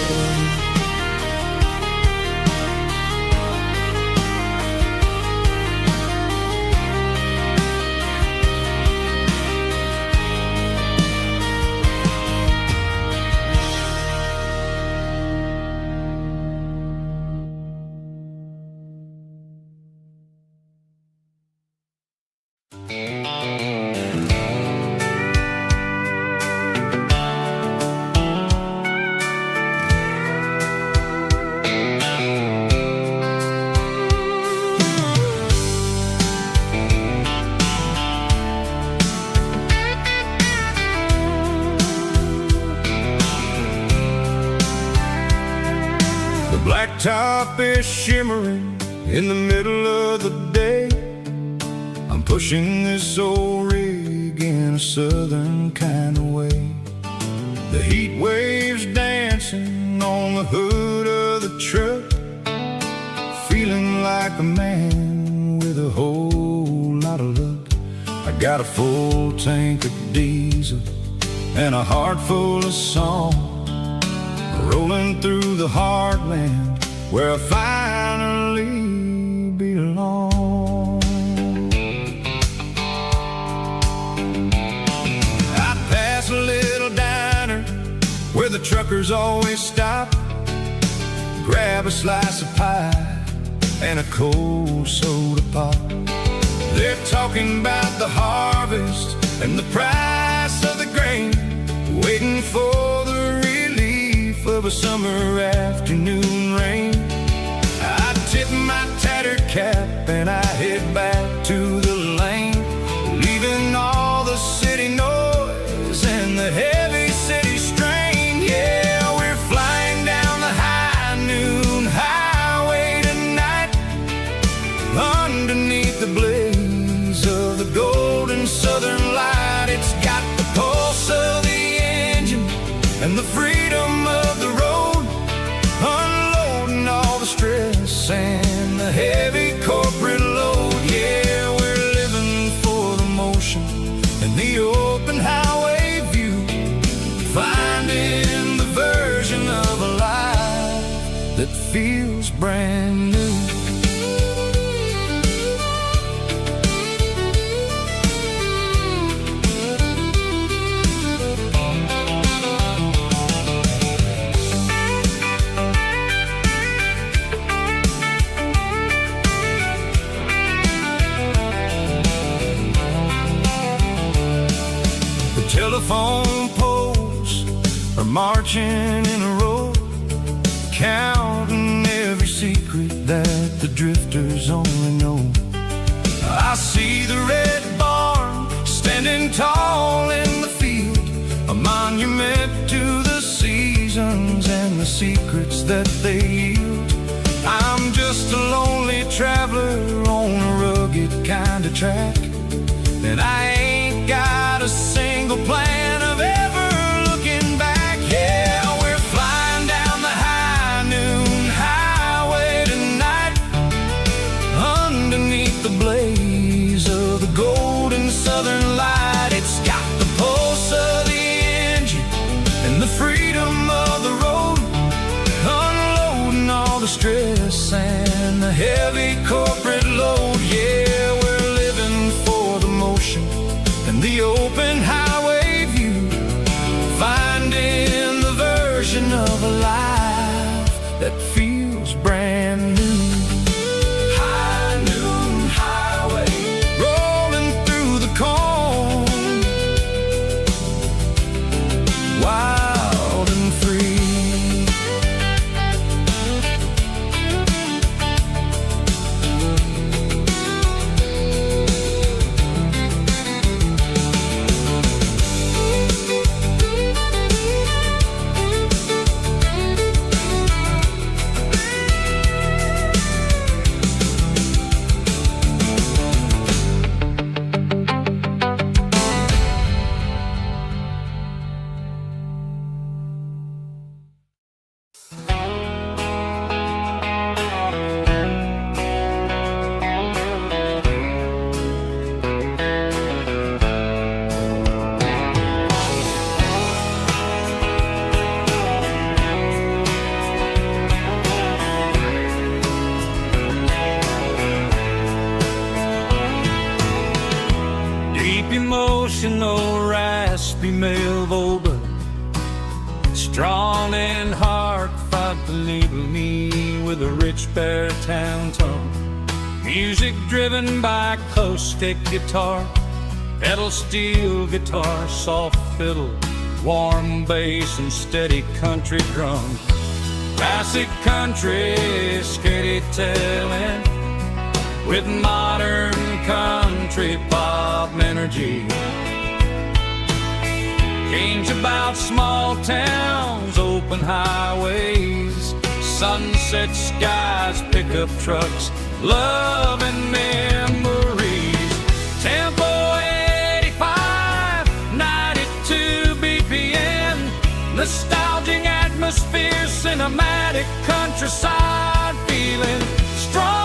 Blacktop is shimmering in the middle of the day. I'm pushing this old rig in a southern kind of way. The heat waves dancing on the hood of the truck, feeling like a man with a whole lot of luck. I got a full tank of diesel and a heart full of song, rolling through the heartland where I finally belong. I pass a little diner where the truckers always stop, grab a slice of pie and a cold soda pop. They're talking about the harvest and the price of the grain, waiting for the relief of a summer afternoon rain. I tip my tattered cap and I head back to the lane, leaving all the city noise and the heavy city strain. Yeah, we're flying down the high noon the heavy corporate load. Yeah, we're living for the motion and the open highway view, finding the version of a life that feels brand new. Telephone poles are marching in a row, counting every secret that the drifters only know. I see the red barn standing tall in the field, a monument to the seasons and the secrets that they yield. I'm just a lonely traveler on a rugged kind of track, and I ain't got a single plan of ever looking back. Yeah, we're flying down the high noon highway tonight, underneath the blaze of the golden southern light. It's got the pulse of the engine and the freedom of the road, unloading all the stress and the heavy corporate load. Yeah, we're living for the motion and the open highway view, finding the version of a life that feels brand new. High noon highway, rolling through the corn, wild and free. Emotional, raspy male vulva, strong in heart, fight to label me with a rich baritone tone. Music driven by acoustic guitar, pedal steel guitar, soft fiddle, warm bass and steady country drum. Classic country, skitty telling, with modern country pop energy. Games about small towns, open highways, sunset skies, pickup trucks, love and memories. Tempo 85, 92 BPM, nostalgic atmosphere, cinematic countryside feeling, strong.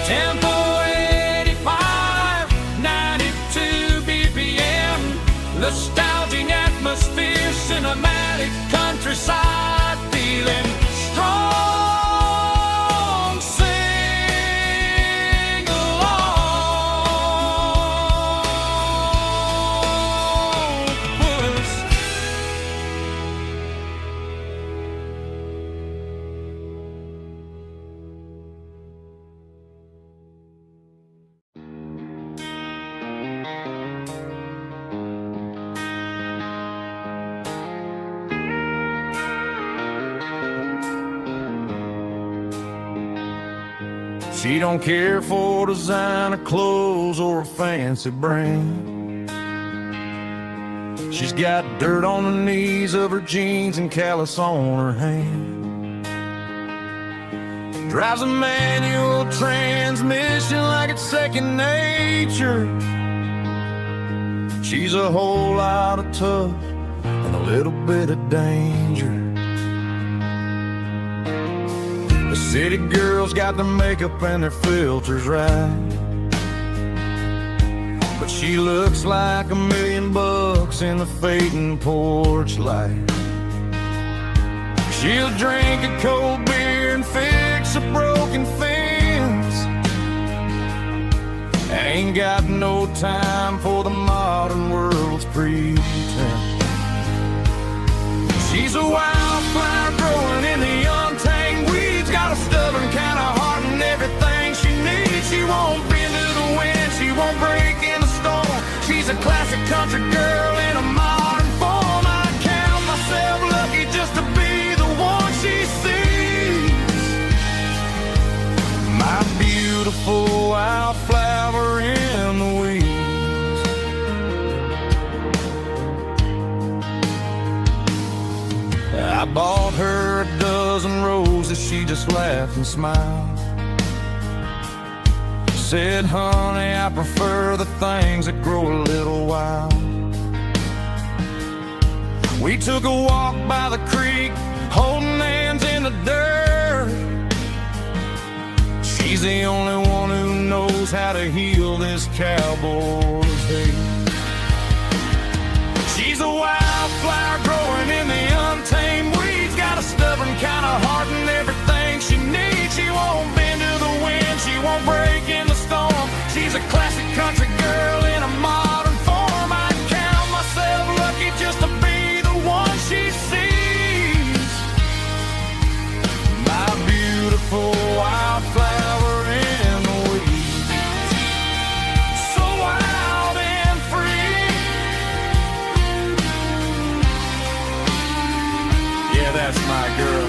Tempo 85, 92 BPM, nostalgic atmosphere, cinematic countryside feeling, strong, sing along with us. She don't care for designer clothes or a fancy brand. She's got dirt on the knees of her jeans and callus on her hand. Drives a manual transmission like it's second nature. She's a whole lot of tough and a little bit of danger. The city girls got their makeup and their filters right, but she looks like $1,000,000 in the fading porch light. She'll drink a cold beer and fix a broken fence. Ain't got no time for the modern world's pretense. She's a wildflower growing in the untamed weeds. Got a stubborn kind of heart and everything she needs. She won't bend to the wind, she won't break in the storm. She's a classic country girl in a modern form. I count myself lucky just to be the one she sees. My beautiful wildflower in the weeds. I bought her a dozen roses, she just laughed and smiled. Said, honey, I prefer the things that grow a little wild. We took a walk by the creek, holding hands in the dirt. She's the only one who knows how to heal this cowboy's hate. She's a wildflower growing in the untamed weeds. Got a stubborn kind of heart and everything she needs. She won't bend to the wind, she won't break in the storm. She's a classic country girl in a modern form. I count myself lucky just to be the one she sees. My beautiful wildflower in the weeds. So wild and free. Yeah, that's my girl.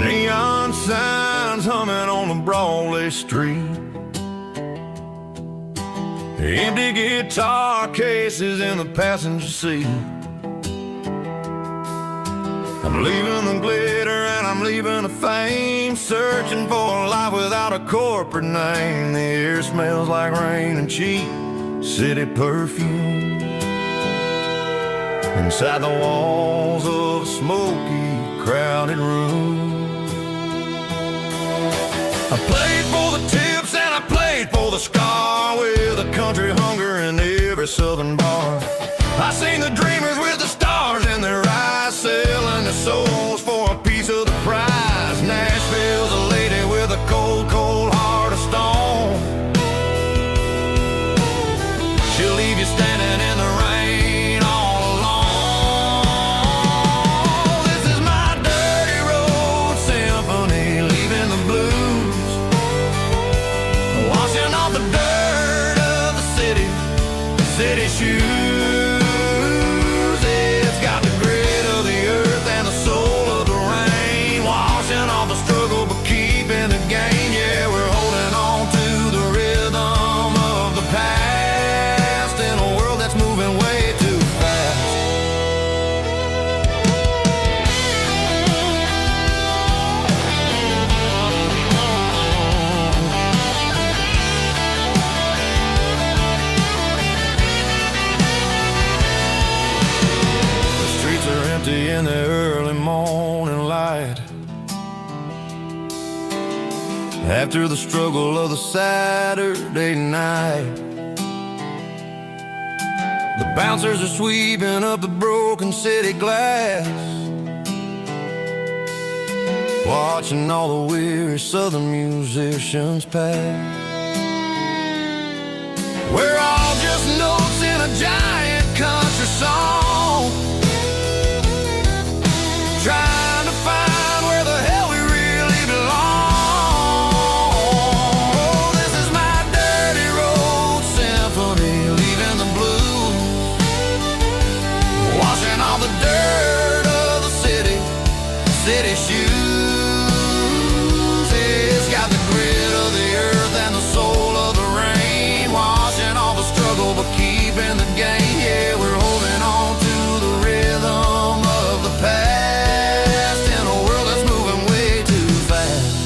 Neon signs humming on the Broadway street. Empty guitar cases in the passenger seat. I'm leaving the glitter and I'm leaving the fame, searching for a life without a corporate name. The air smells like rain and cheap city perfume. Inside the walls of a smoky, crowded room. I played for the tips and I played for the scar, with a country hunger in every southern bar. I seen the dreamers with the stars in their eyes, selling their souls for a piece of the prize. Nashville's a lady with a cold, cold heart of stone. She'll leave you standing in the rain all alone. This is my dirty road symphony, leaving the blues, washing off the dirt of the city shoes. It's got the grit of the earth and the soul of the rain, washing off the struggle but keeping the gain. Yeah, we're holding on to the rhythm of the past in a world that's moving way too fast. The streets are empty in the early morning light, after the struggle of the Saturday night. The bouncers are sweeping up the broken city glass, watching all the weary southern musicians pass. We're all just notes in a giant country song, trying to find where the hell we really belong. Oh, this is my dirty road symphony, leaving the blues, washing all the dirt of the city shoes. It's got the grit of the earth and the soul of the rain, washing all the struggle but keeping the game. Yeah, we're holding on to the rhythm of the past in a world that's moving way too fast.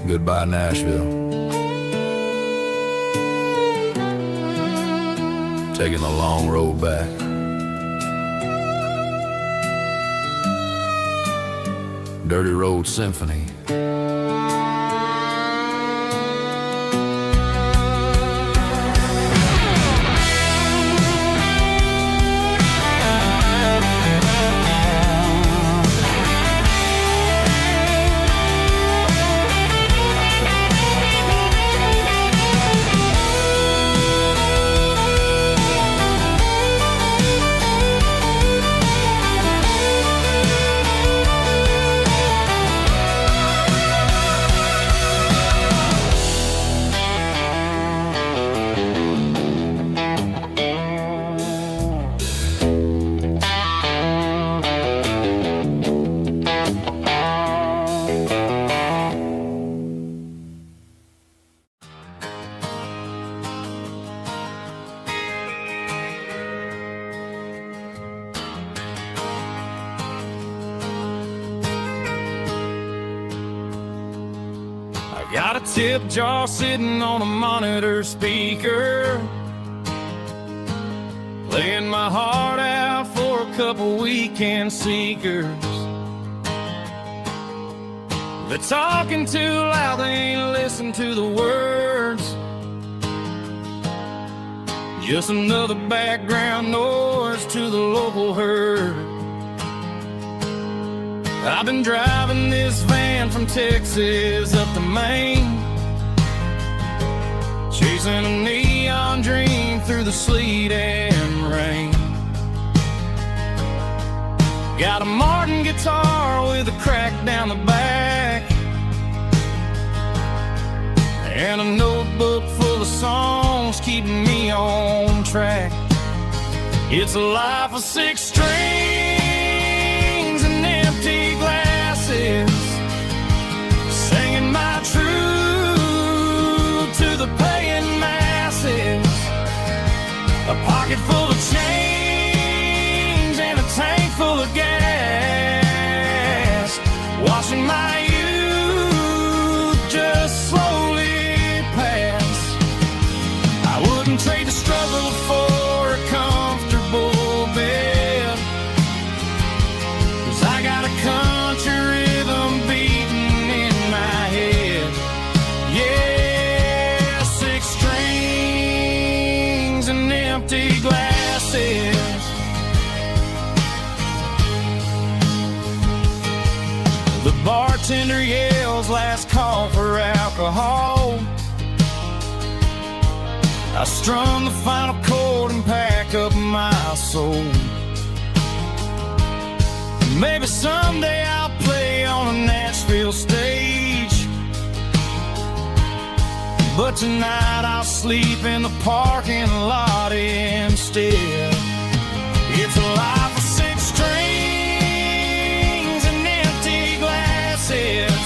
Goodbye, Nashville. Taking the long road back. Dirty Road Symphony. Got a tip jar sitting on a monitor speaker, playing my heart out for a couple weekend seekers. They're talking too loud, they ain't listen to the words. Just another background noise to the local herd. I've been driving this van from Texas up to Maine, chasing a neon dream through the sleet and rain. Got a Martin guitar with a crack down the back, and a notebook full of songs keeping me on track. It's a life of 6 strings and empty glasses, singing my truth to the paying masses. A pocket full of change and a tank full of gas, watching my youth just slowly pass. I wouldn't trade the struggle for a comfortable bed, 'cause I got a country rhythm beating in my head. Yeah, 6 strings and empty glasses. The bartender yells last call for alcohol. I strum the final chord and pack up my soul. Maybe someday I'll play on a Nashville stage, but tonight I'll sleep in the parking lot instead. It's a life of 6 strings and empty glasses,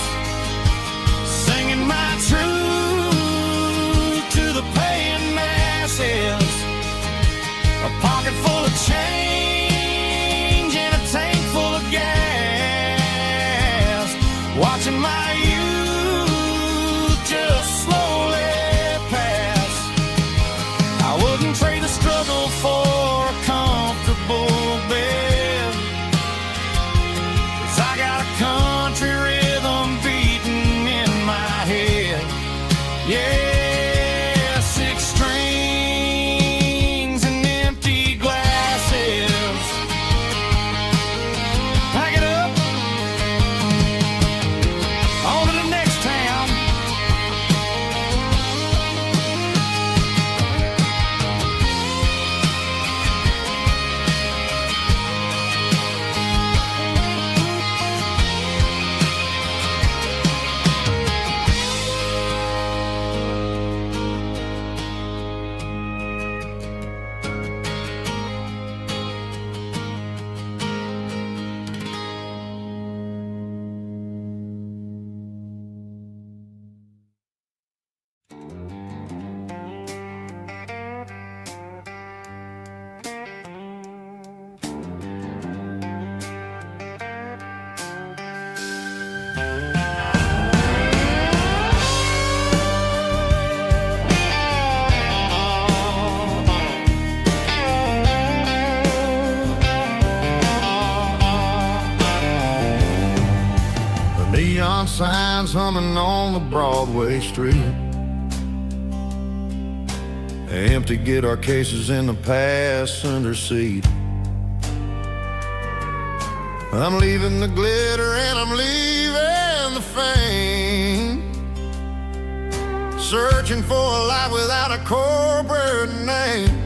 singing my truth to the paying masses. A pocket full of change and a tank full of gas, watching my youth just slowly pass. I wouldn't trade the struggle for a comfortable bed, 'cause I got a country rhythm beating in my head. Yeah, signs humming on the Broadway street. Empty guitar cases in the passenger seat. I'm leaving the glitter and I'm leaving the fame, searching for a life without a corporate name.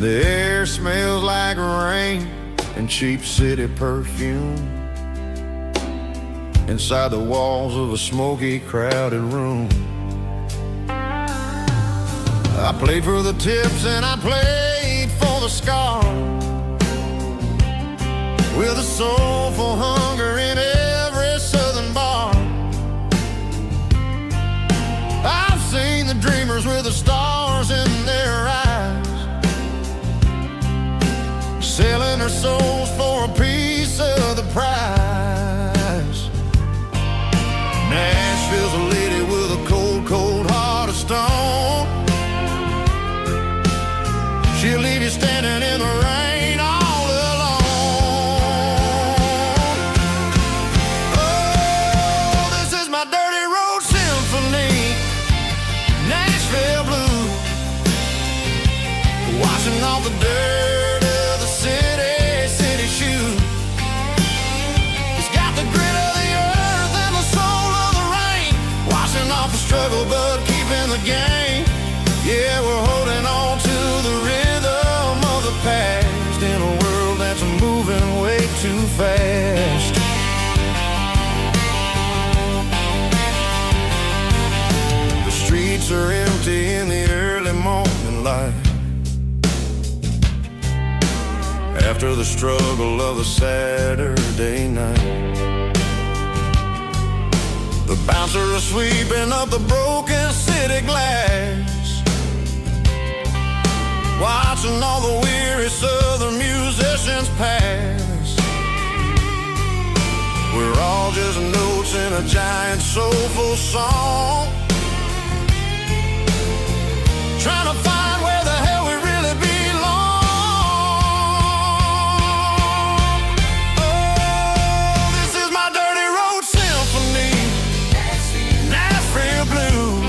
The air smells like rain and cheap city perfume inside the walls of a smoky, crowded room. I played for the tips and I played for the scars, with a soulful hunger in every southern bar. I've seen the dreamers with the stars in their eyes, selling their souls for a piece of the prize. Nashville's a lady with a cold, cold heart of stone. She'll leave you standing in the rain all alone. Oh, this is my dirty road symphony, Nashville blues, washing off the dirt of the city shoes. It's got the grit of the earth and the soul of the rain, washing off the struggle but keeping the game. Yeah, we're holding on to the rhythm of the past in a world that's moving way too fast. The streets are empty in the early morning light, after the struggle of the Saturday night. The bouncers are sweeping up the broken city glass, watching all the weary southern musicians pass. We're all just notes in a giant soulful song, trying to find where the hell we really belong. Oh, this is my dirty road symphony, Nashville blues,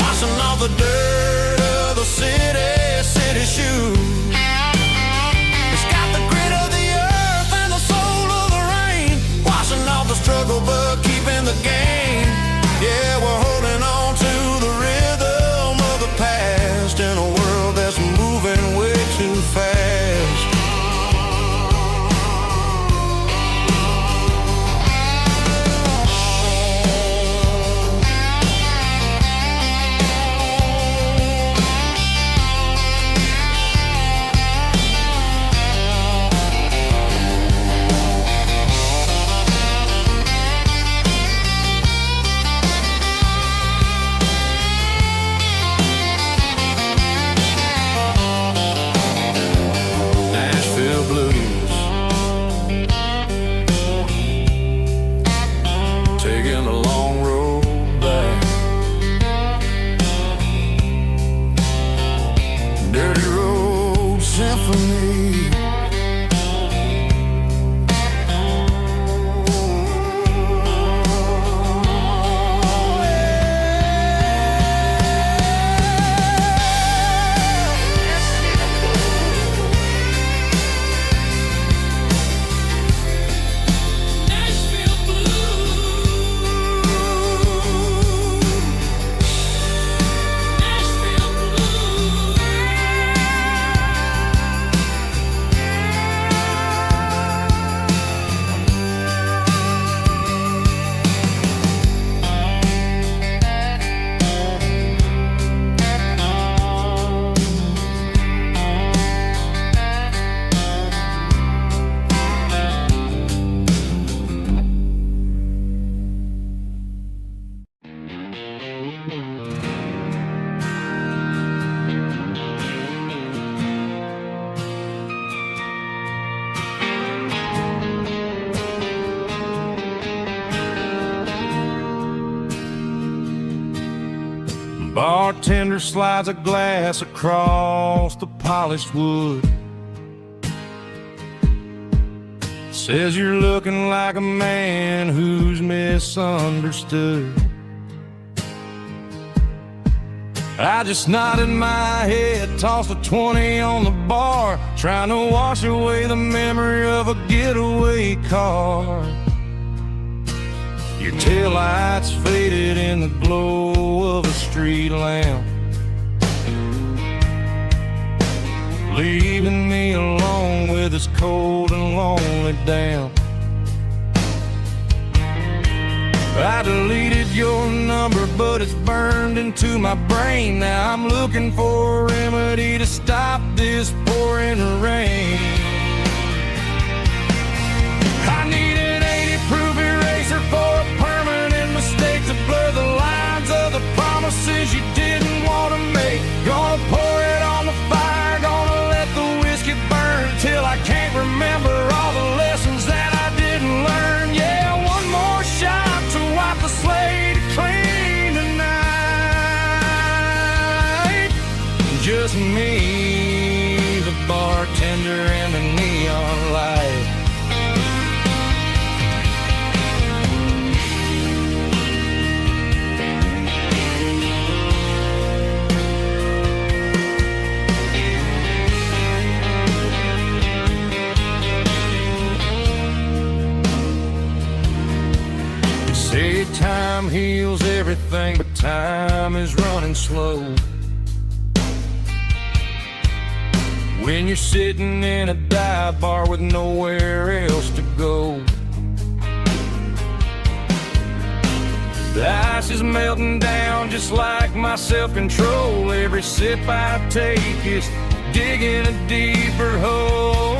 washing off the dirt of the city shoes. It's got the grit of the earth and the soul of the rain, washing off the struggle but keeping the game. Yeah, we're holding on to the rhythm of the past in a world that's moving way too fast. Nashville blues, taking a long road back. Dirty road symphony. Bartender slides a glass across the polished wood. Says you're looking like a man who's misunderstood. I just nodded my head, tossed a 20 on the bar, trying to wash away the memory of a getaway car. Your taillights faded in the glow of a street lamp, leaving me alone with this cold and lonely damp. I deleted your number, but it's burned into my brain. Now I'm looking for a remedy to stop this pouring rain. I need an 80-proof eraser for a permanent mistake to blur the lines of the promises you didn't want to make. Gonna pour it on the fire, gonna let the whiskey burn till I can't remember all the lessons that I didn't learn. Yeah, one more shot to wipe the slate clean tonight. Just me, the bartender, and the neon light. Say time heals everything, but time is running slow. When you're sitting in a dive bar with nowhere else to go, the ice is melting down just like my self-control. Every sip I take is digging a deeper hole.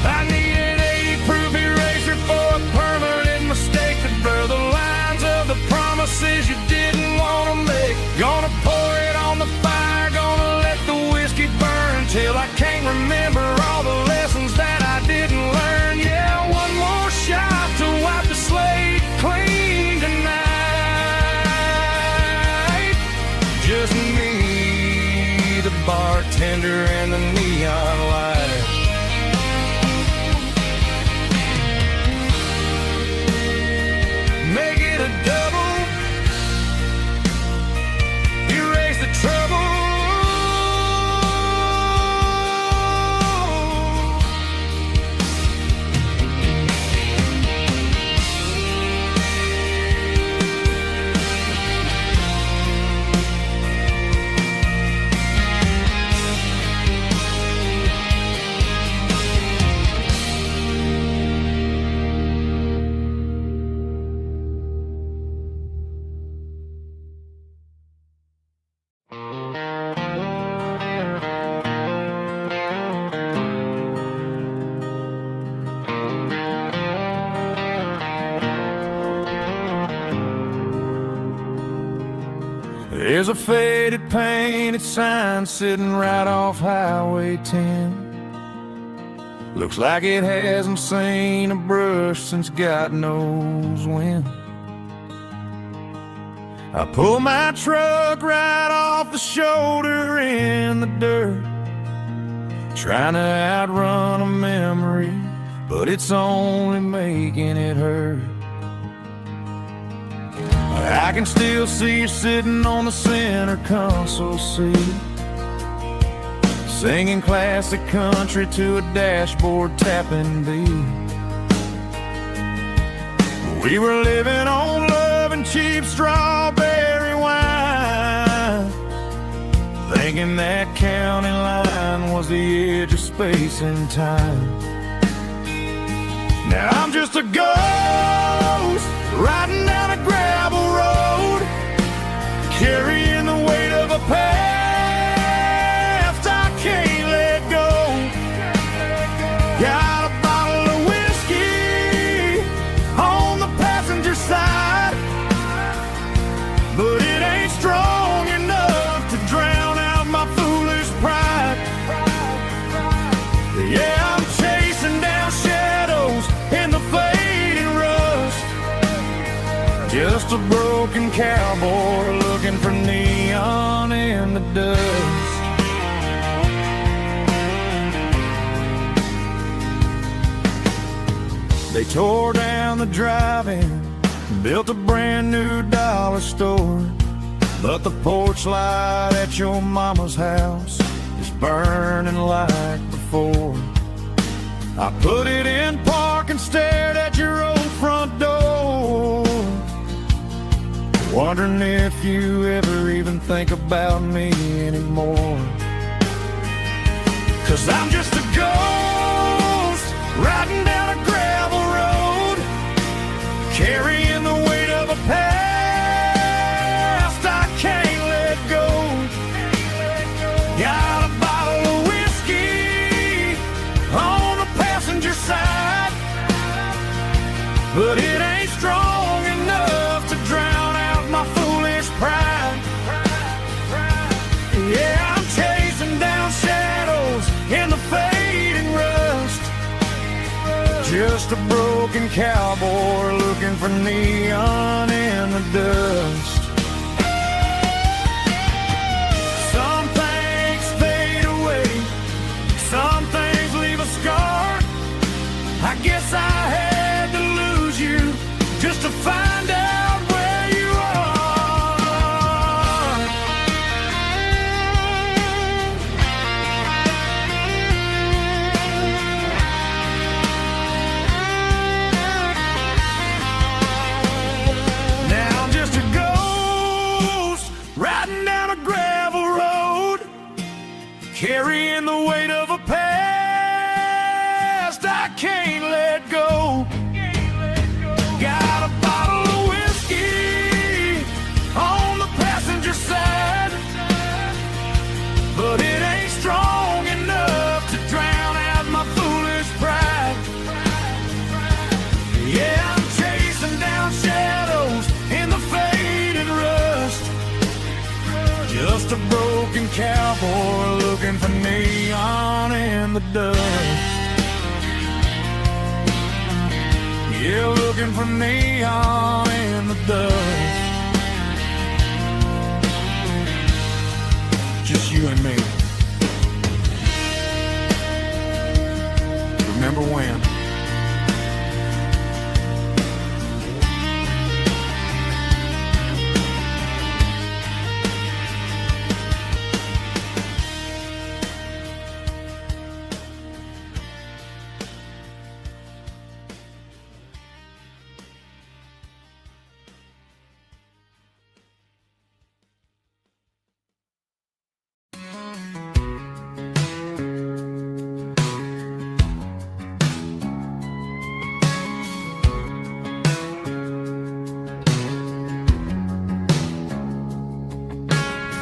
I need an 80-proof eraser for a permanent mistake to blur the lines of the promises you didn't want to make. Gonna pour it on the fire, gonna let the whiskey burn till I can't remember all the lessons that I didn't learn. Yeah, one more shot to wipe the slate clean tonight. Just me, the bartender, and the neon light. Make it a double, erase the trouble. There's a faded painted sign sitting right off Highway 10. Looks like it hasn't seen a brush since God knows when. I pull my truck right off the shoulder in the dirt, trying to outrun a memory, but it's only making it hurt. I can still see you sitting on the center console seat, singing classic country to a dashboard tapping beat. We were living on love and cheap strawberry wine, thinking that county line was the edge of space and time. Now I'm just a ghost riding down a gravel road, carrying the weight of a past I can't let go. Got a bottle of whiskey on the passenger side, but it ain't strong enough to drown out my foolish pride. Yeah, I'm chasing down shadows in the fading rust, just a broken cowboy looking for neon in the dust. They tore down the drive-in, built a brand new dollar store. But the porch light at your mama's house is burning like before. I put it in park and stared at your old front door, wondering if you ever even think about me anymore. 'Cause I'm just a ghost riding down a gravel road, carrying the weight of a past I can't let go. Got a bottle of whiskey on the passenger side, but it ain't strong enough to drown out my foolish pride. Yeah, I'm chasing down shadows in the fading rust, just a broken cowboy looking for neon in the dust. Some things fade away, some things leave a scar. I guess I had to lose you just to find out where you are. Now I'm just a ghost riding down a gravel road, carrying the weight of a past I can't let go. Got a bottle of whiskey on the passenger side, but it ain't strong enough to drown out my foolish pride. Yeah, I'm chasing down shadows in the faded rust, just a broken cowboy looking for neon in the dust. Yeah, looking for neon in the dust. Just you and me. Remember when?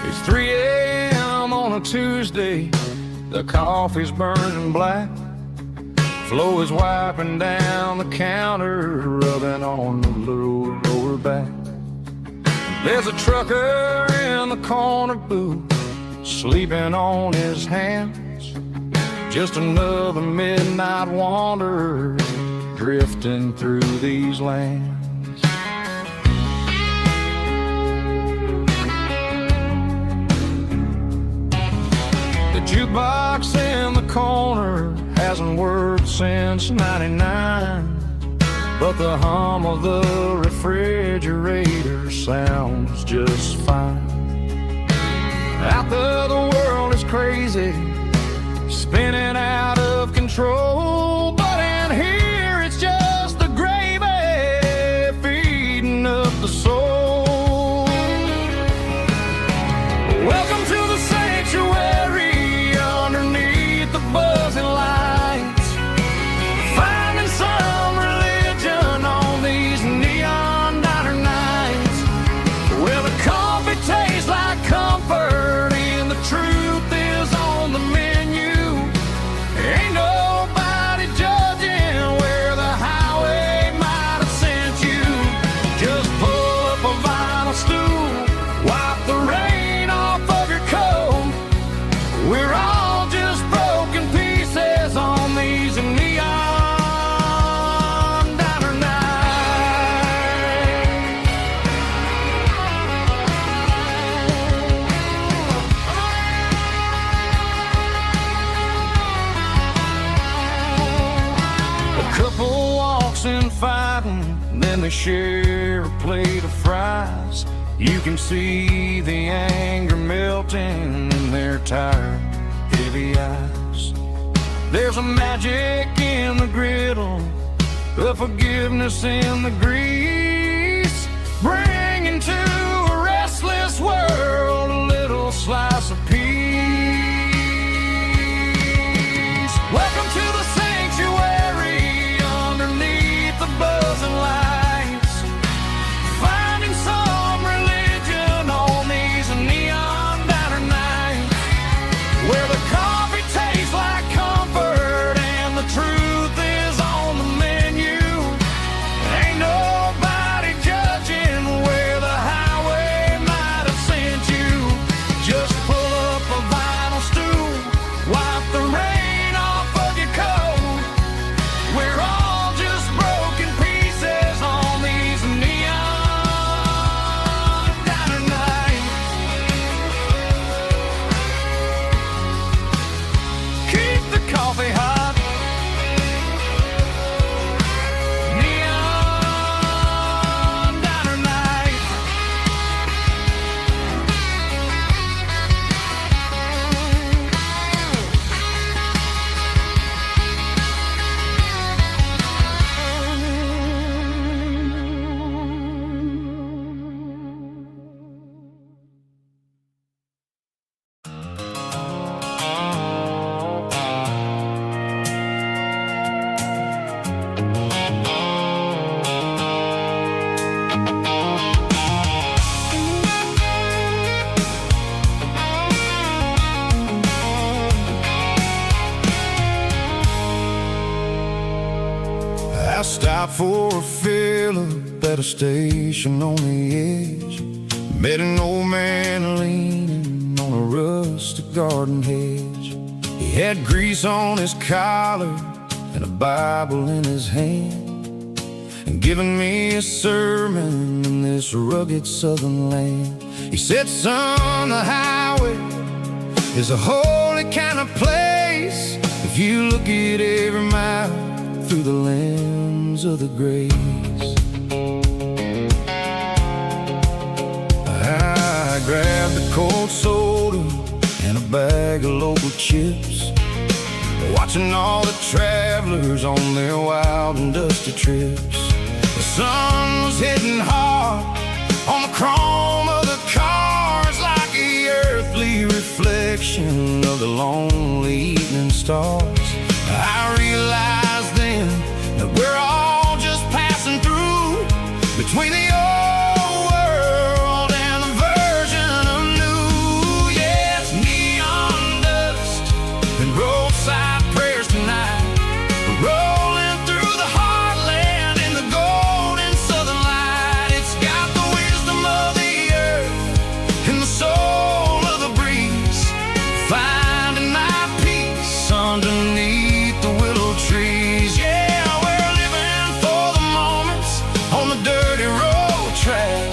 It's 3 a.m. on a Tuesday, the coffee's burning black. Flo is wiping down the counter, rubbing on the little lower back. There's a trucker in the corner booth, sleeping on his hands. Just another midnight wanderer, drifting through these lands. The jukebox in the corner hasn't worked since '99, but the hum of the refrigerator sounds just fine. Out there the world is crazy, spinning out of control, but in here it's just the gravy feeding up the soul. Welcome to the sanctuary underneath the buzzing lights, finding some religion on these neon diner nights. Well, the coffee tastes like comfort and the truth is on the menu. when they share a plate of fries. You can see the anger melting in their tired, heavy eyes. There's a magic in the griddle, a forgiveness in the grease, bringing to a restless world a little slice of peace. Welcome to the sanctuary underneath the buzzing lights, finding some religion on these neon diner nights, where the coffee tastes like comfort and the truth is on the menu. Ain't nobody judging where the highway might have sent you. Just pull up a vinyl stool, wipe the rain off of your coat. We're all just broken pieces on these neon diner nights. Keep the coffee hot. Neon diner night. I stopped for a fill-up at a station on the edge. Met an old man leaning on a rustic garden hedge. He had grease on his collar and a Bible in his hand, and giving me a sermon in this rugged southern land. He said, son, the highway is a holy kind of place if you look at every mile through the lens of the grace. I grabbed a cold soda and a bag of local chips, watching all the travelers on their wild and dusty trips. The sun was hitting hard on the chrome of the cars, like the earthly reflection of the lonely evening stars. I realized then that we're all just passing through between the old world and the version of new. Yeah, it's neon dust and roadside prayers tonight, rolling through the heartland in the golden southern light. It's got the wisdom of the earth and the soul of the breeze, finding my peace underneath the willow trees. Yeah, we're living for the moments on the dirty road track,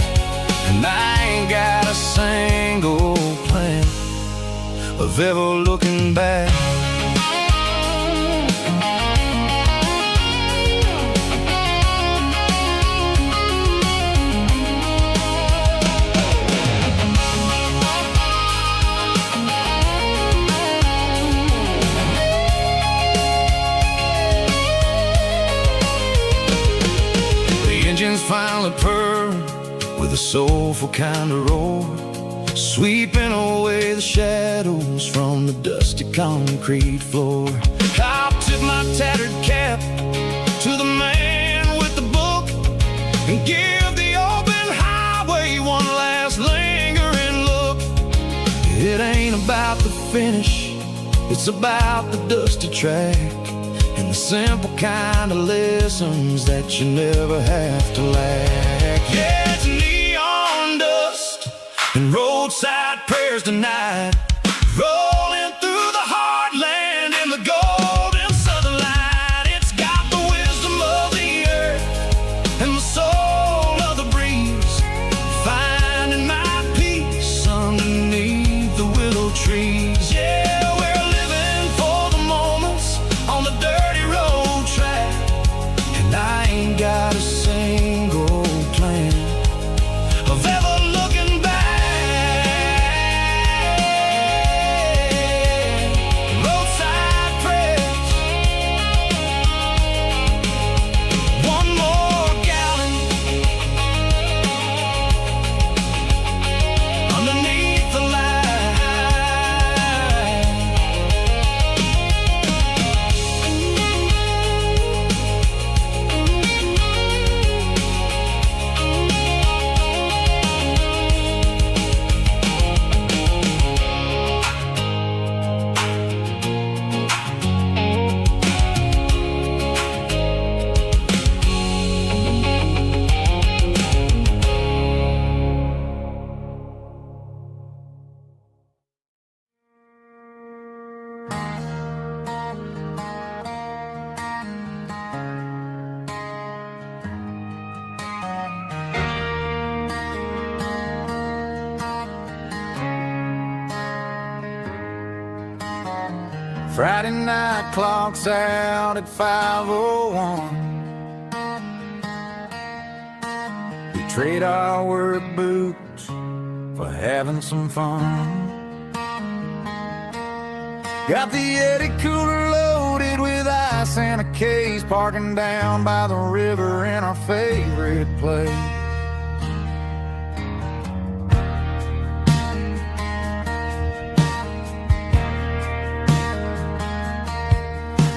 and I ain't got a single plan of ever looking back. Engines finally purr with a soulful kind of roar, sweeping away the shadows from the dusty concrete floor. I'll tip my tattered cap to the man with the book and give the open highway one last lingering look. It ain't about the finish, it's about the dusty track and the simple kind of lessons that you never have to lack. Yeah, it's neon dust and roadside prayers tonight, rolling through the heartland in the golden southern light. It's got the wisdom of the earth and the soul of the breeze, finding my peace underneath the willow trees. Yeah, we're living for the moments on the dirty road track, and I ain't got a single Friday night clocks out at 5:01. We trade our work boots for having some fun. Got the Eddie cooler loaded with ice and a case, parking down by the river in our favorite place.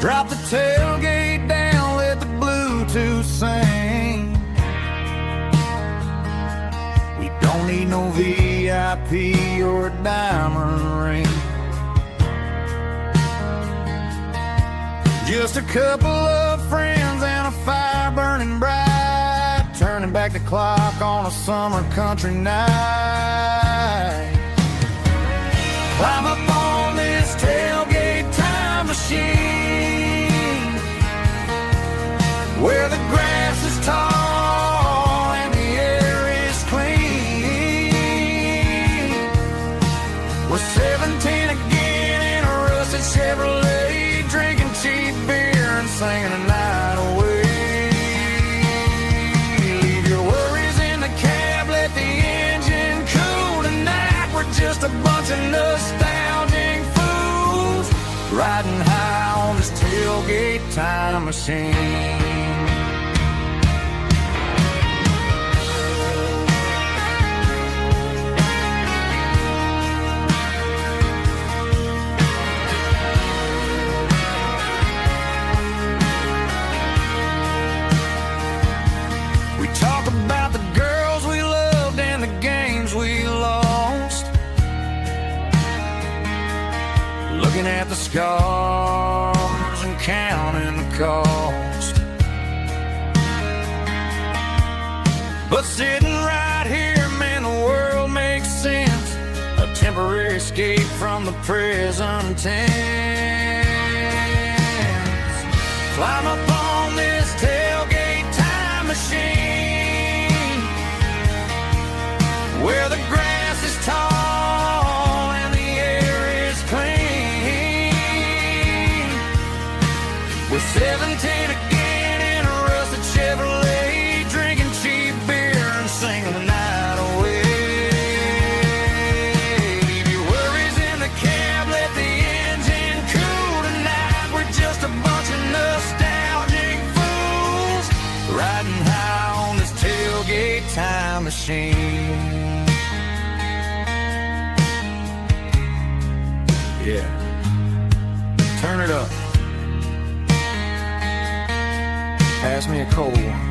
Drop the tailgate down, let the Bluetooth sing. We don't need no VIP or a diamond ring. Just a couple of friends and a fire burning bright, turning back the clock on a summer country night. Climb up on this tailgate time machine, where the grass is tall and the air is clean. We're 17 again in a rusted Chevrolet, drinking cheap beer and singing the night away. Leave your worries in the cab, let the engine cool tonight. We're just a bunch of nostalgic fools, riding high on this tailgate time machine. About the girls we loved and the games we lost, looking at the scars and counting the cost. But sitting right here, man, the world makes sense, a temporary escape from the present tense. Climb up on this tailgate time machine, where the grass is tall and the air is clean. We're 17 again in a rusted Chevrolet, drinking cheap beer and singing the night away. Leave your worries in the cab, let the engine cool tonight. We're just a bunch of nostalgic fools, riding high on this tailgate time machine. Yeah, turn it up. Pass me a cold one.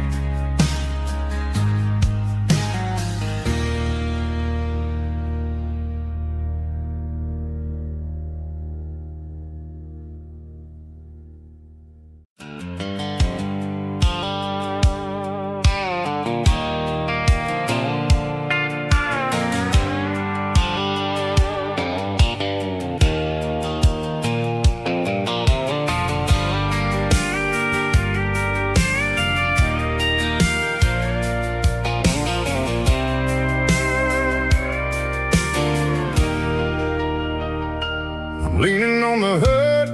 Leaning on the hood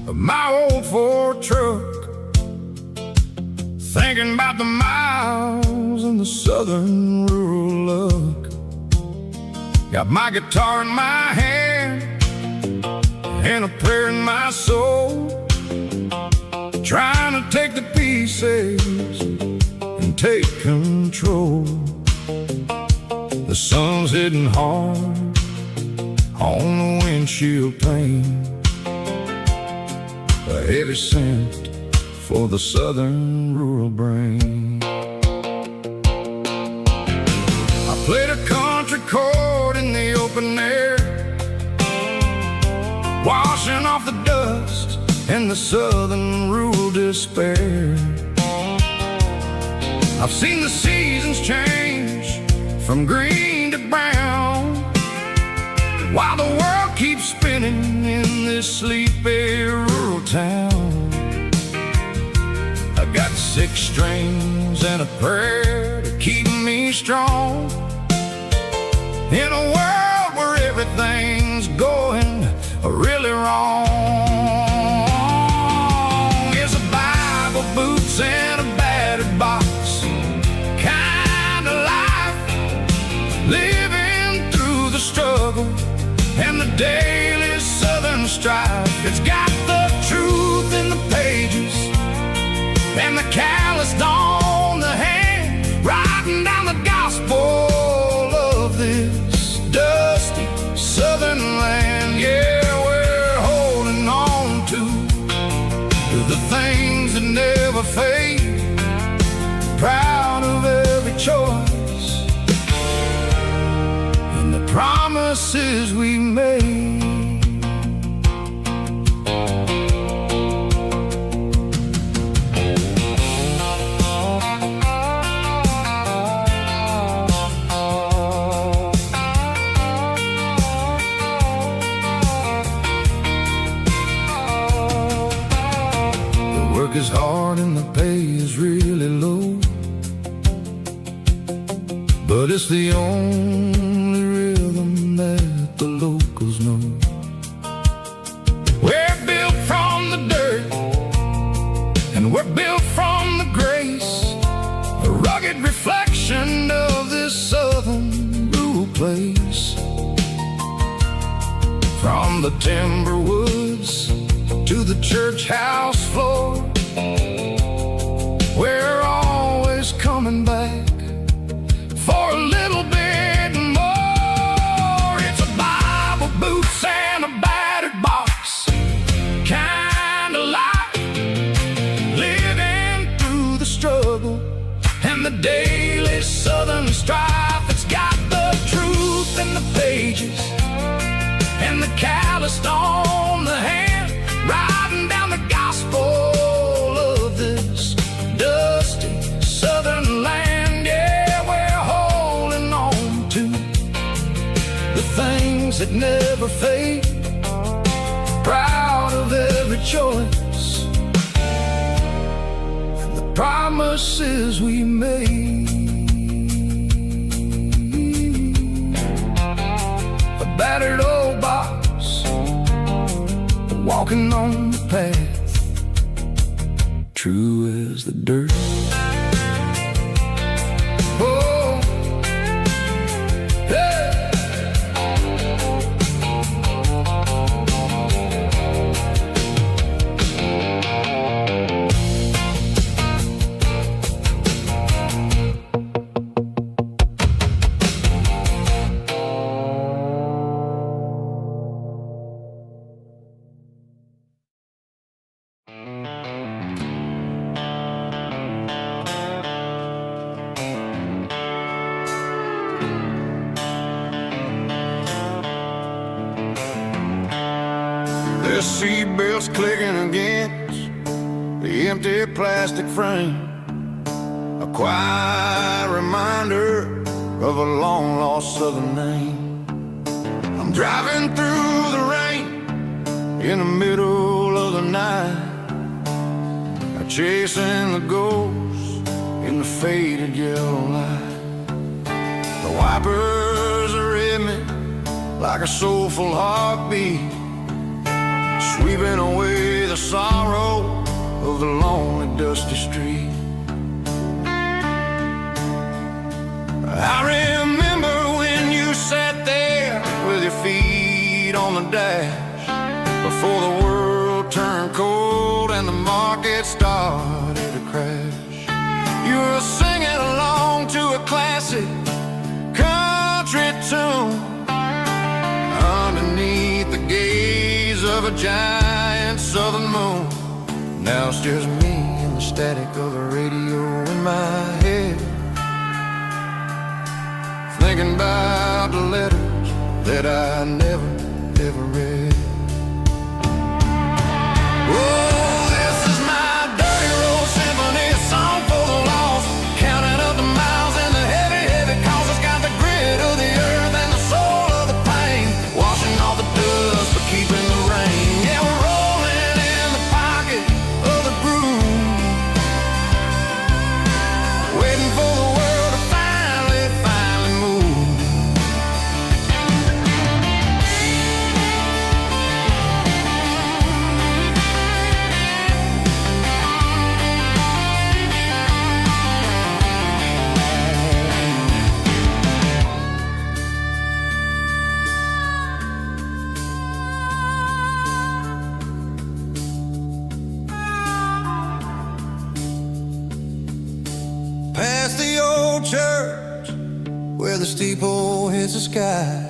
of my old Ford truck, thinking about the miles and the southern rural look. Got my guitar in my hand and a prayer in my soul, trying to take the pieces and take control. The sun's hitting hard on the windshield pane, a heavy scent for the southern rural brain. I played a country chord in the open air, washing off the dust and the southern rural despair. I've seen the seasons change from green to brown, while the world keeps spinning in this sleepy rural town. I got 6 strings and a prayer to keep me strong, in a world where everything's going really wrong. living through the struggle and the daily southern strife. It's got the truth in the pages and the calloused on the hand, writing down the gospel of this dusty southern land. Yeah, we're holding on to the things that never fade, proud of every choice and the promises we made. Is hard and the pay is really low, but it's the only rhythm that the locals know. We're built from the dirt and we're built from the grace, a rugged reflection of this southern rural place. From the timber woods to the church house floor, we're always coming back for a little bit more. It's a Bible, boots, and a battered box kind of life, living through the struggle and the daily southern strife. It's got the truth in the pages and the calloused on the hand, writing down the gospel of this dusty southern land. Yeah, we're holding on to the things that never fade, proud of every choice and the promises we made. A battered old box, walking on the path, true as the dirt. Oh, hey. The seatbelt's clicking against the empty plastic frame, a quiet reminder of a long-lost southern name. I'm driving through the rain in the middle of the night, chasing the ghosts in the faded yellow light. The wipers are in me like a soulful heartbeat, sweeping away the sorrow of the lonely, dusty street. I remember when you sat there with your feet on the dash, before the world turned cold and the market started to crash. You were singing along to a classic country tune underneath the gaze of a giant southern moon. Now it's just me and the static of the radio in my head, thinking about the letters that I never, ever read. Oh, this is my dirty road symphony, a song for the lost, counting up the miles and the heavy, heavy calls. It's got the grit of the earth and the soul of the pain, washing off the dust but keeping the rain. Yeah, we're rolling in the pocket of the groove, waiting for the world to finally move. steeple hits the sky,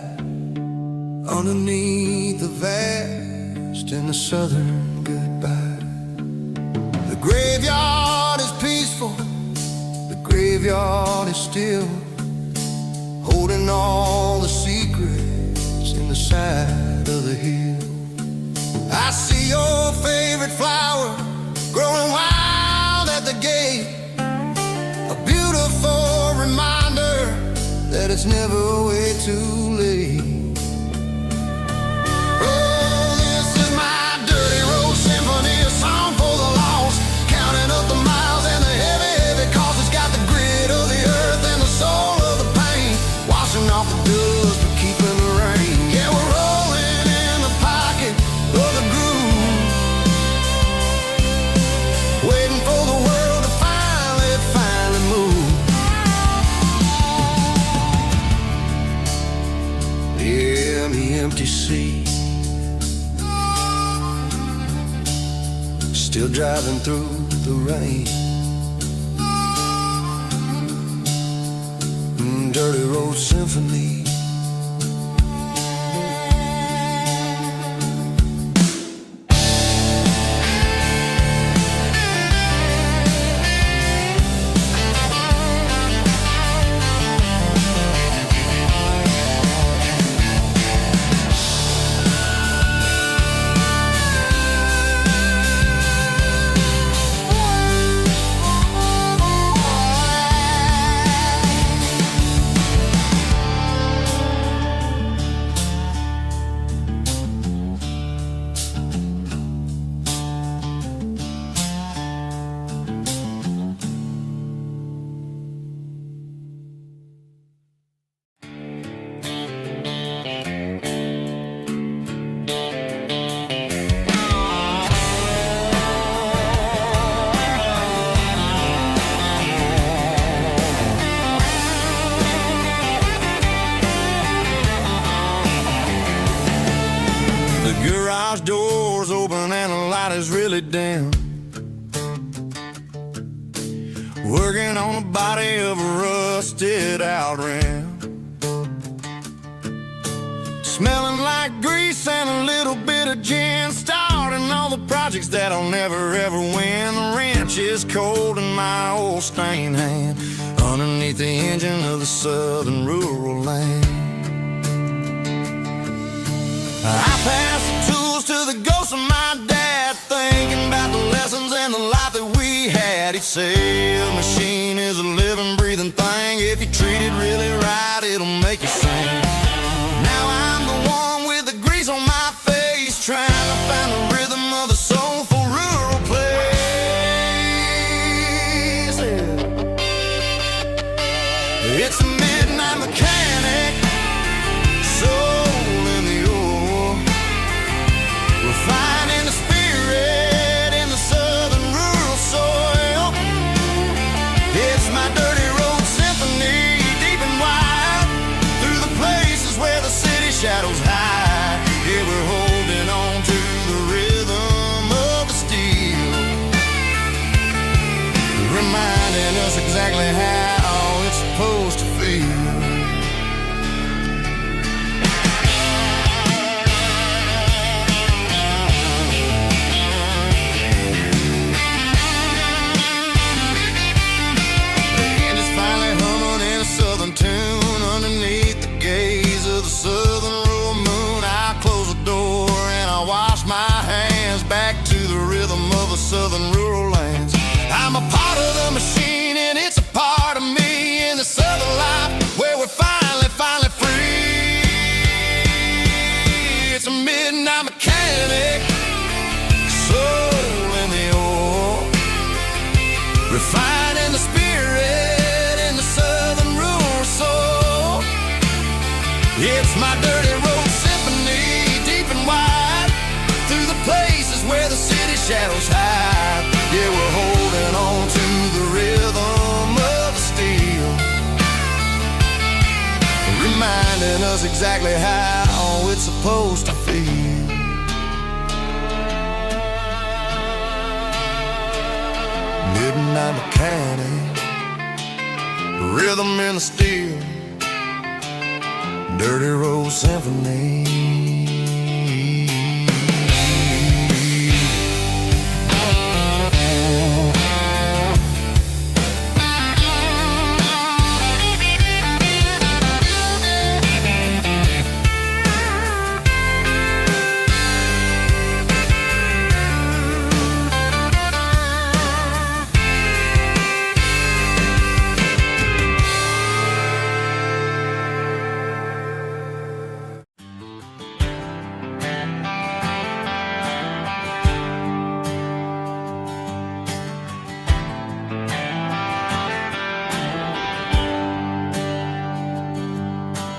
underneath the vast and the southern goodbye. The graveyard is peaceful, the graveyard is still, holding all the secrets in the side of the hill. I see your favorite flower growing wild at the gate, a beautiful reminder that it's never way too late. Oh, this is my dirty road symphony, a song for the lost, counting up the miles and the heavy, heavy cost. It's got the grit of the earth and the soul of the pain, washing off the dust but keeping the rain. Yeah, we're rolling in the pocket of the groove, waiting for the world to finally move. Yeah, the empty sea, still driving through the rain. Dirty road symphony. Garage doors open and the light is really dim, working on the body of a rusted out rim, smelling like grease and a little bit of gin, starting all the projects that'll never ever win. The wrench is cold in my old stained hand, underneath the engine of the southern rural land. I pass the tools to the ghost of my dad, thinking about the lessons and the life that we had. He'd say a machine is a living, breathing thing. If you treat it really right, it'll make you sing. Now I'm the one with the grease on my face, trying to find the rhythm of the soulful rural place. It's a midnight mechanic, soul in the ore, refining the spirit in the southern rural soil. It's my dirty road symphony, deep and wide, through the places where the city shadows hide. Yeah, we're holding on to the rhythm of the steel, reminding us exactly how it's supposed to feel. Tune underneath the gaze of the southern rural moon. I close the door and I wash my hands, back to the rhythm of the southern rural lands. I'm a part of the machine and it's a part of me in the southern life where we're finally free. It's a midnight mechanic, soul in the ore, refining the spirit in the southern rural soul. It's my dirty road symphony, deep and wide, through the places where the city shadows hide. Yeah, we're holding on to the rhythm of the steel, reminding us exactly how it's supposed to feel. Midnight mechanic, rhythm in the steel, Dirty Road Symphony.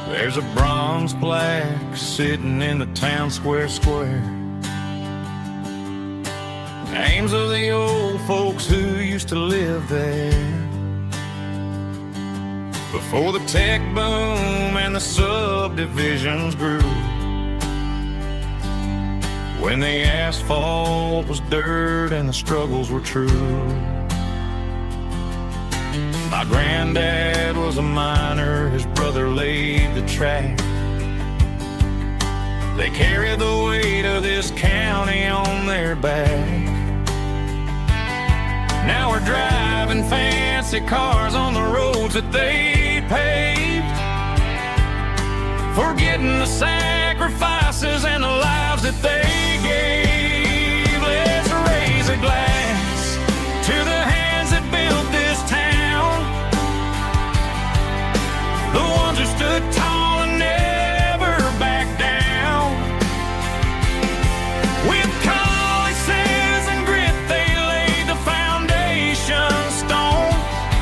There's a bronze plaque sitting in the town square. Names of the old folks who used to live there before the tech boom and the subdivisions grew, when the asphalt was dirt and the struggles were true. My granddad was a miner, his brother laid the track. They carried the weight of this county on their back. Now we're driving fancy cars on the roads that they paved, forgetting the sacrifices and the lives that they gave. Let's raise a glass to the hands that built this town, the ones who stood tall and never backed down. With calluses and grit, they laid the foundation stone,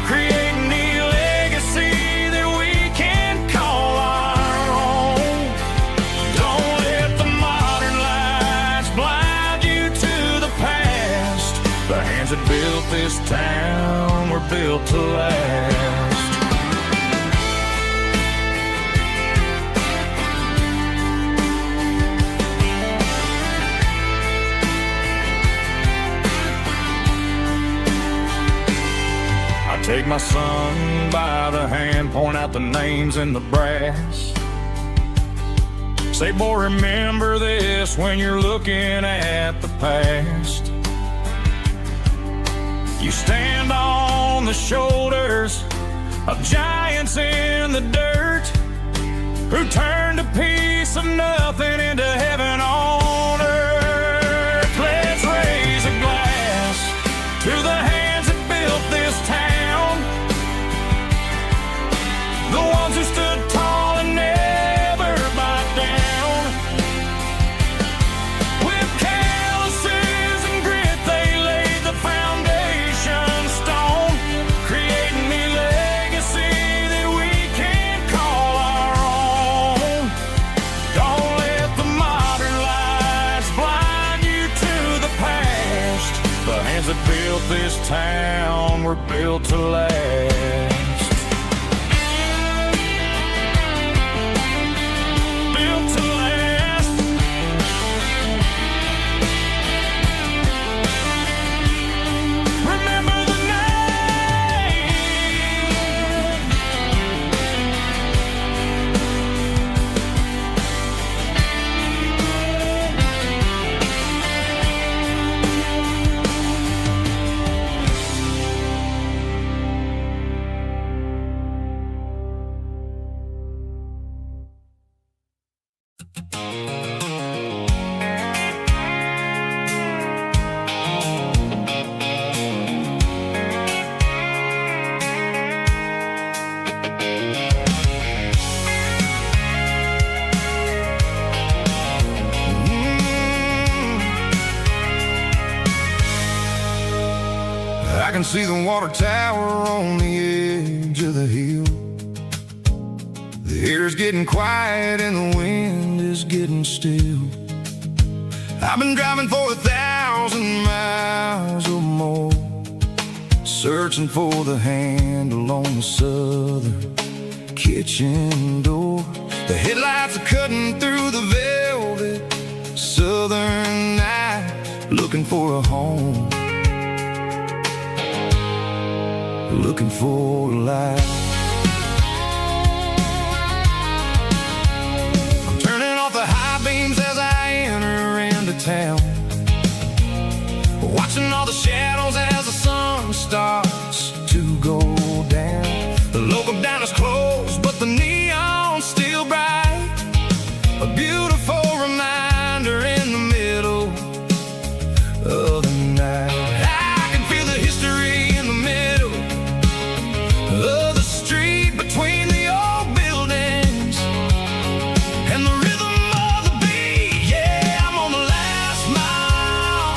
creating a legacy that we can call our own. Don't let the modern lights blind you to the past. The hands that built this town were built to last. Take my son by the hand, point out the names in the brass. Say, boy, remember this when you're looking at the past. You stand on the shoulders of giants in the dirt, who turned a piece of nothing into heaven on earth. Let's raise a glass to the hands that built this town, the ones who stood tall and never backed down. With calluses and grit, they laid the foundation stone, creating a legacy that we can call our own. Don't let the modern lights blind you to the past. The hands that built this town were built to last. I can see the water tower on the edge of the hill. The air's getting quiet and the wind is getting still. I've been driving for 1,000 miles or more, searching for the handle on the southern kitchen door. The headlights are cutting through the velvet southern night, looking for a home, looking for a life. all the shadows as the sun starts to go down. The local diners closed, but the neon's still bright. A beautiful reminder in the middle of the night. I can feel the history in the middle of the street between the old buildings and the rhythm of the beat. Yeah, I'm on the last mile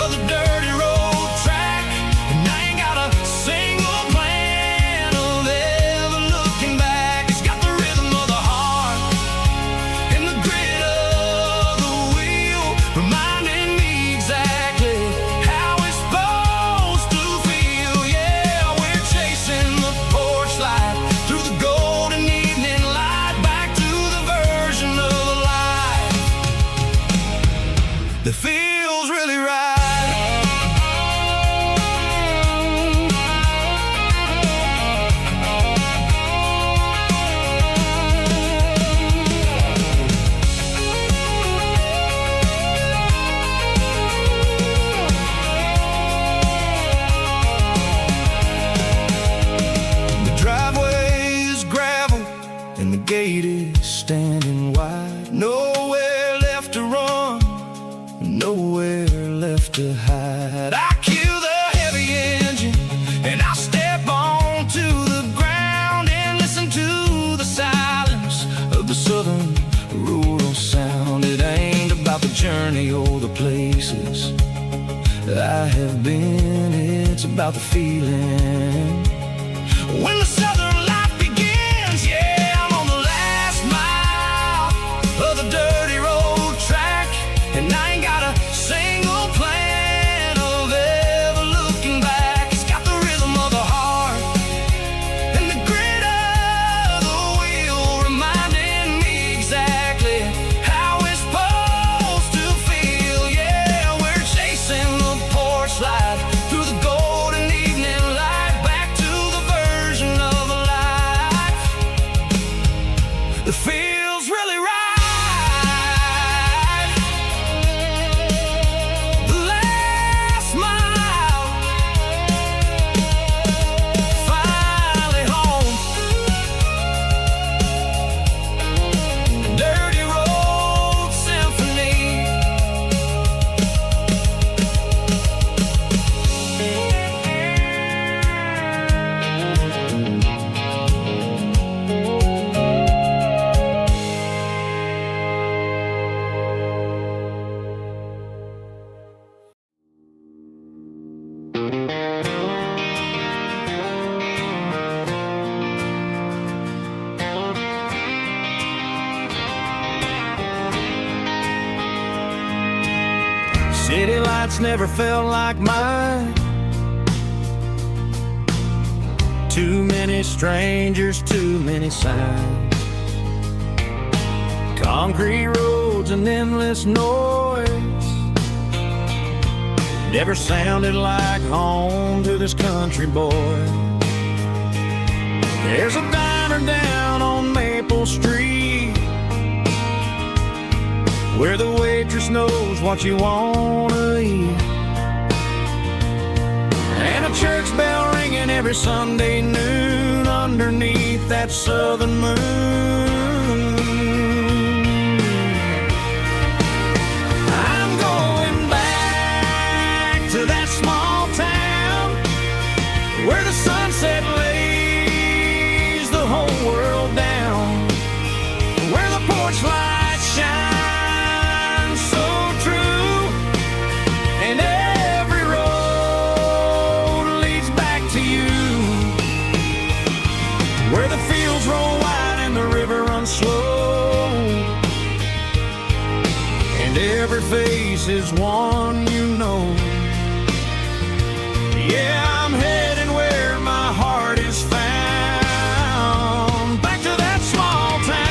of the dirty road track, and I ain't got a single plan of ever looking back. It's got the rhythm of the heart and the grit of the wheel, reminding me exactly how it's supposed to feel. Yeah, we're chasing the porch light through the golden evening light, back to the version of life that feels really right. The driveway is gravel and the gate is standing wide. Nowhere left to run, nowhere left to hide. I kill the heavy engine and I step onto the ground and listen to the silence of the southern rural sound. It ain't about the journey or the places I have been, it's about the feeling when the southern life begins. Yeah, I'm on the last mile of the dirty road track, and I ain't got a single plan of ever looking back. It's got the rhythm of the heart and the grit of the wheel, reminding me exactly how it's supposed to feel. Yeah, we're chasing the porch light through the golden evening light, back to the version of life that feels really right. The last mile, finally home. Dirty road symphony. City lights never felt like mine. Too many strangers, too many signs. Concrete roads and endless noise never sounded like home to this country boy. There's a diner down on Maple Street where the waitress knows what you wanna eat, and a church bell ringing every Sunday noon underneath that southern moon. I'm going back to that small town where the sunset lays the whole world down, where the porch lights shine so true, and every road leads back to you, where the fields roll wide and the river runs slow, and every face is one you know. Yeah, I'm heading where my heart is found, back to that small town.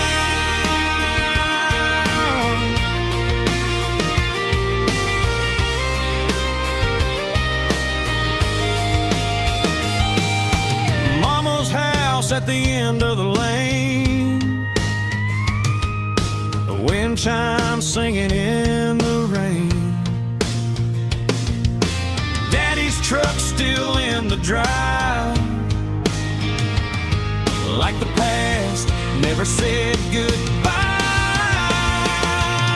Mama's house at the end of the lane, the wind chimes singing in the rain. truck still in the drive, like the past never said goodbye.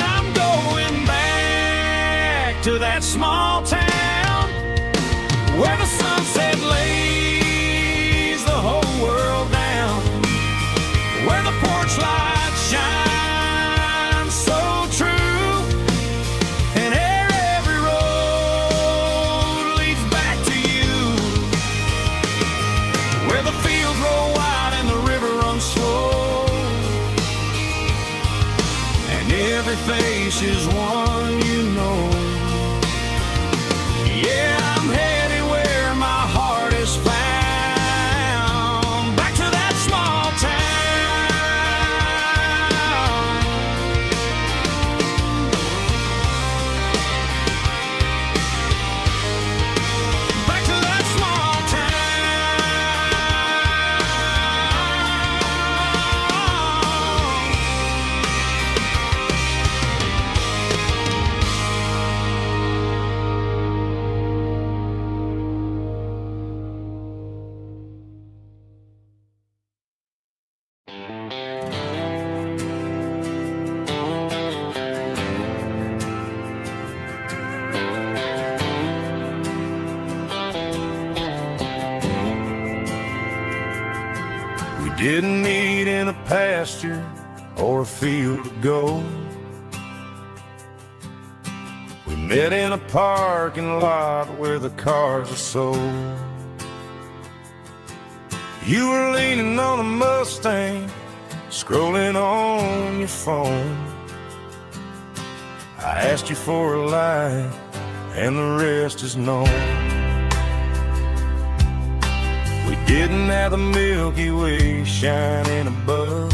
I'm going back to that small town where the sunset lays the whole world down, where the porch lights shine so true, and every road leads back to you, where the fields roll wide and the river runs slow, and every face is one you know. Yeah, I'm headed where my heart is found, back to that small town, back to that small We didn't meet in a pasture or a field to go. We met in a parking lot where the cars are sold. You were leaning on a Mustang, scrolling on your phone. I asked you for a light, and the rest is known. We didn't have the Milky Way shining above,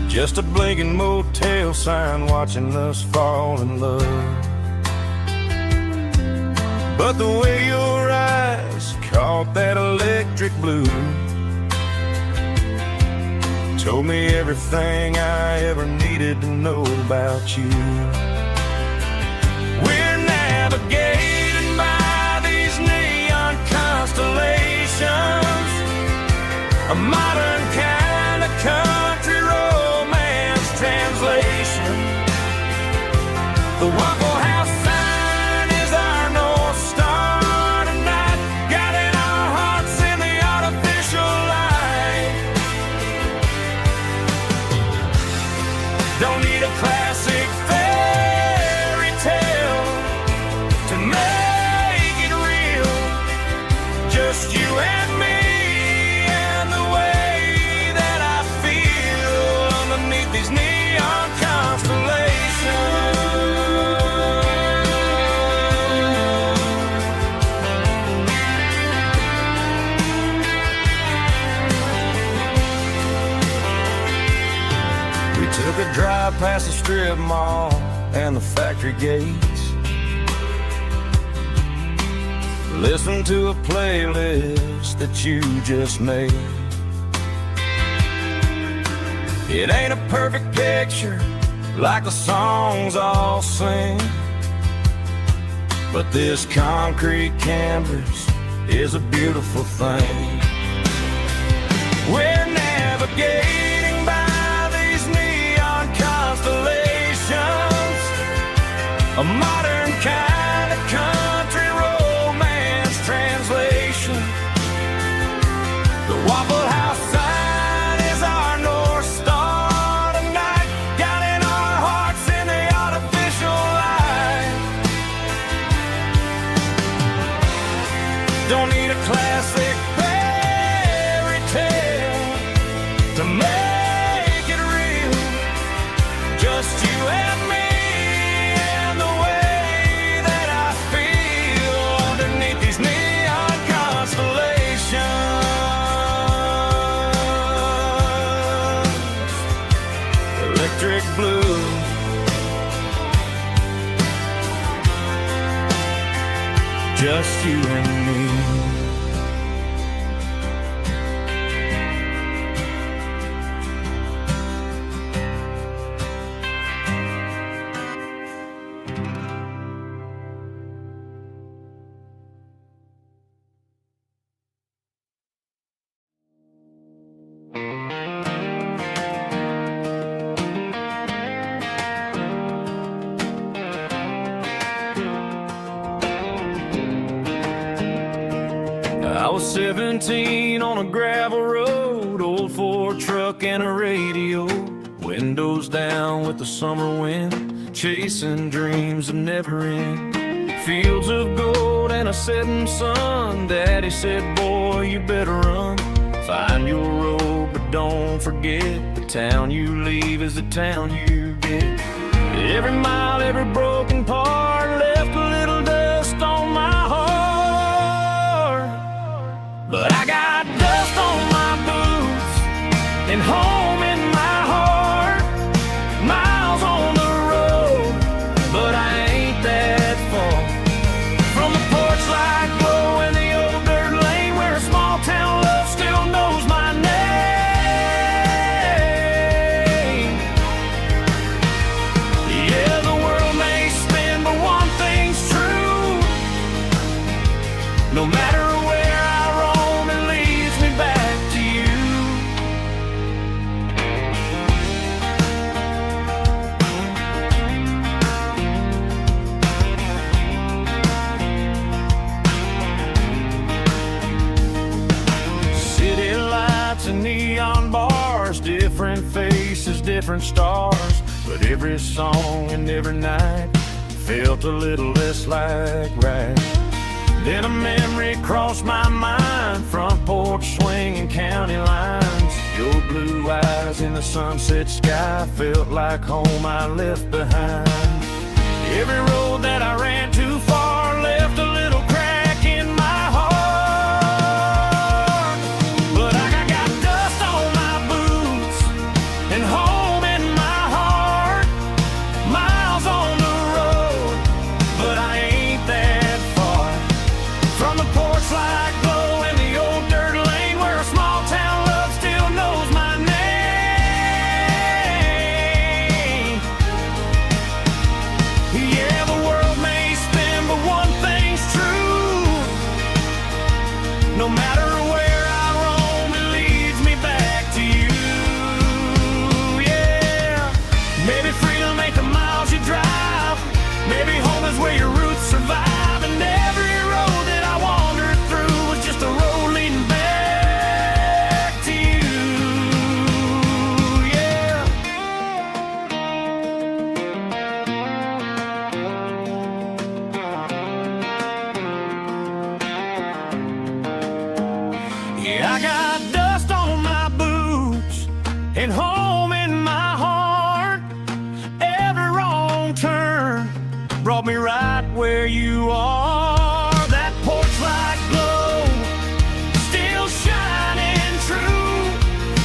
just a blinking motel sign watching us fall in love. But the way your eyes caught that electric blue told me everything I ever needed to know about you. We're navigating by these neon constellations, a modern kind of country romance translation. The Waffle House sign is our North Star tonight, guiding our hearts in the artificial light. Don't need a classic fairy tale to make it real, just you and me and the way that I feel underneath these neon constellations. We took a drive past the strip mall and the factory gates, listened to a playlist that you just made. It ain't a perfect picture like the songs all sing, but this concrete canvas is a beautiful thing. We're navigating by these neon constellations, a modern kind of country romance translation. The Waffle House sign is our North Star tonight, guiding our hearts in the artificial light. Don't need a classic fairy tale to make it real, just you and me and the way that I feel underneath these neon constellations. Electric blue, just you and me. 17 on a gravel road, old Ford truck and a radio, windows down with the summer wind, chasing dreams that never end. Fields of gold and a setting sun. Daddy said, boy, you better run. Find your road, but don't forget, the town you leave is the town you get. Every mile, every broken part left a little dust on my heart. But I got dust on my boots and home in my heart. Miles on the road, but I ain't that far from the porch light glow and the old dirt lane where a small town love still knows my name. Yeah, the world may spin, but one thing's true. No matter where I roam, it leads me back to you. City lights and neon bars, different faces, different stars, but every song and every night felt a little less like right. Then a memory crossed my mind, front porch swinging county lines. Your blue eyes in the sunset sky felt like home I left behind. Every road that I ran too far left a little crack in my heart. But I got dust on my boots and home in my heart. Miles on the road, but I ain't that far from the porch light glow and the old dirt lane where a small town love still knows my name. Yeah, the world may spin, but one thing's true. No matter where I roam, it leads me back to you. Yeah, maybe freedom ain't the miles you drive. Maybe home is where your roots survive. And every road that I wandered through was just a road leading back to you. Yeah. Yeah, I got dust on my boots and home in my heart. Every wrong turn brought me right where you are. That porch light glow still shining true,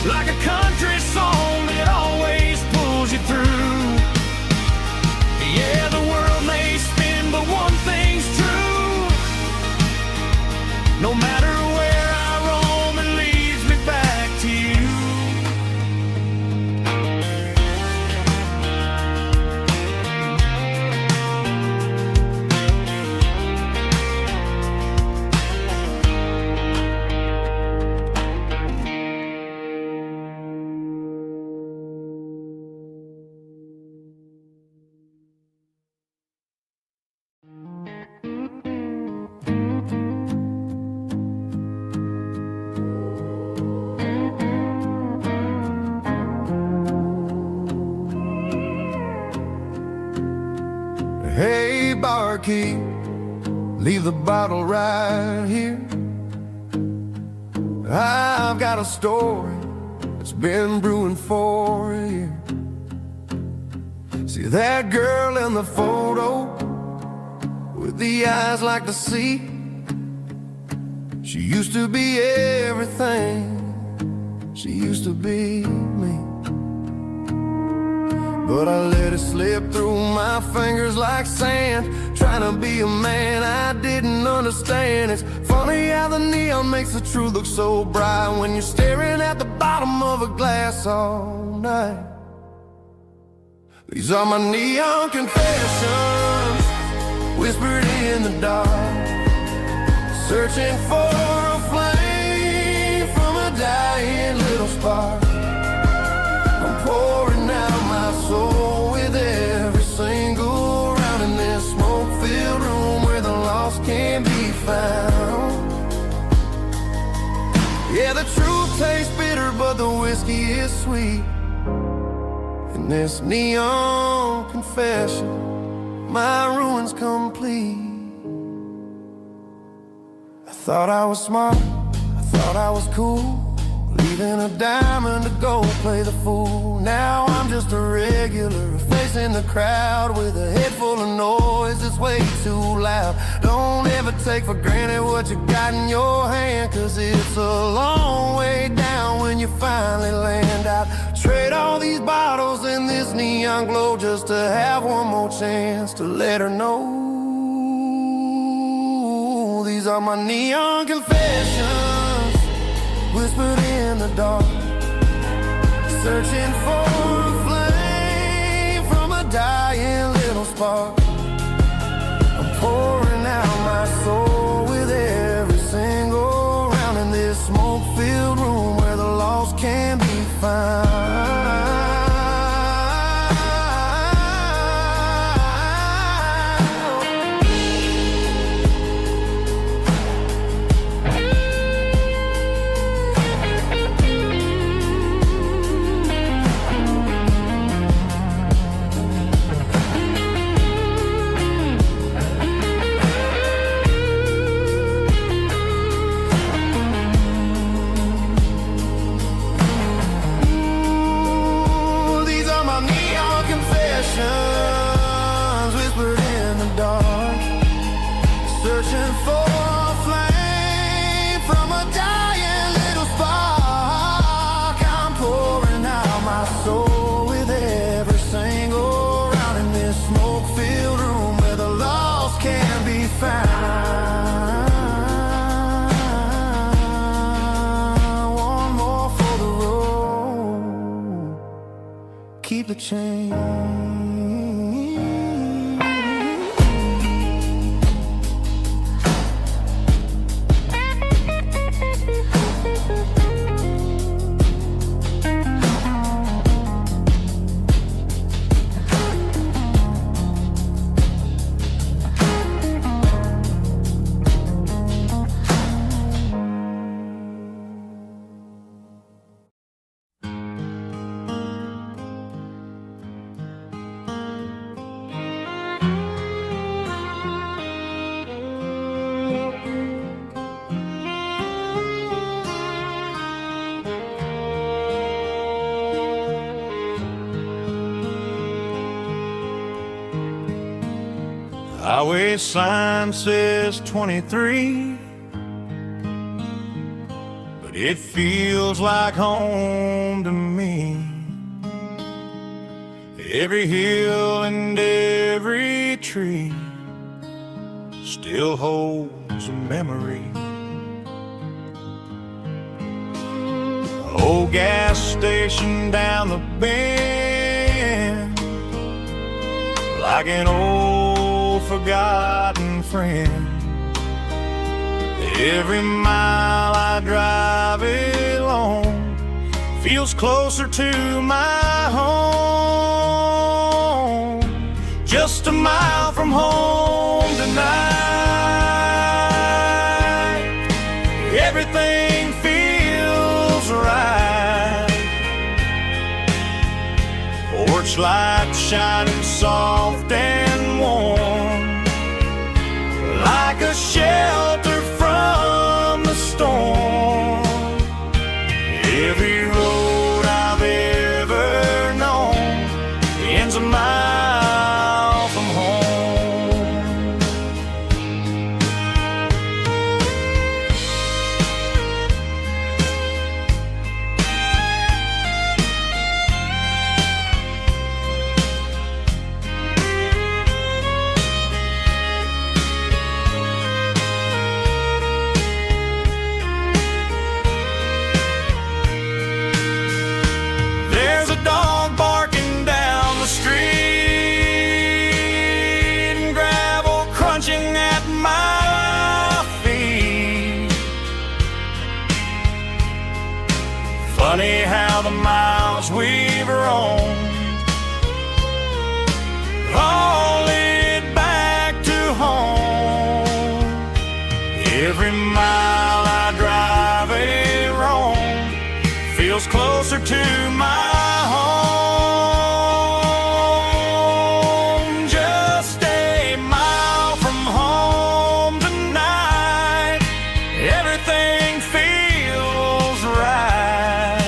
like a country song that always pulls you through. Yeah, the world may spin, but one thing's true. No matter where I roam, it leads me back to you. Hey, barkeep, leave the bottle right here. I've got a story that's been brewing for a year. See that girl in the photo with the eyes like the sea? She used to be everything. She used to be me. But I let it slip through my fingers like sand, trying to be a man I didn't understand. It's funny how the neon makes the truth look so bright when you're staring at the bottom of a glass all night. These are my neon confessions, whispered in the dark, searching for a flame from a dying little spark. I'm pouring out my soul with every single round in this smoke-filled room where the lost can be found. whiskey is sweet. In this neon confession, my ruin's complete. I thought I was smart, I thought I was cool, leaving a diamond to go play the fool. Now I'm just a regular, facing the crowd with a head full of noise that's way too loud. Don't ever take for granted what you got in your hand, 'cause it's a long way down when you finally land out. Trade all these bottles and this neon glow just to have one more chance to let her know. These are my neon confessions, whispered in the dark, searching for a flame from a dying little spark. I'm pouring out my soul with every single round in this smoke-filled room where the lost can be found. Whispered in the dark, searching for a flame from a dying little spark. I'm pouring out my soul with every single round in this smoke-filled room where the lost can be found. One more for the road, keep the change. Highway sign says 23, but it feels like home to me. Every hill and every tree still holds a memory. Old gas station down the bend, like an old forgotten friend. Every mile I drive it along feels closer to my home. Just a mile from home tonight, everything feels right. Porch light shining soft and warm, like a shelter from the storm. Every road I've ever known ends a mile from home. to my home, just a mile from home tonight. Everything feels right.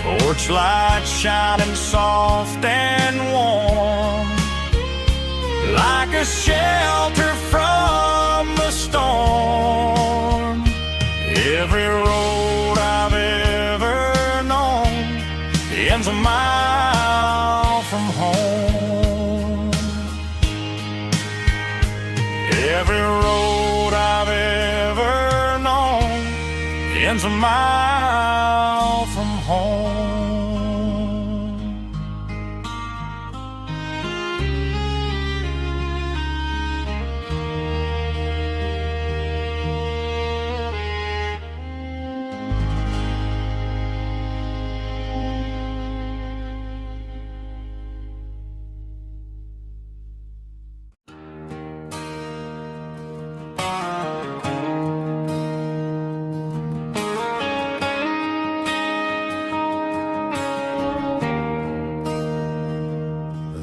Porch light shining soft and warm, like a shelter from the storm. Every road I've ever known ends a mile from home. Every road I've ever known ends a mile from home.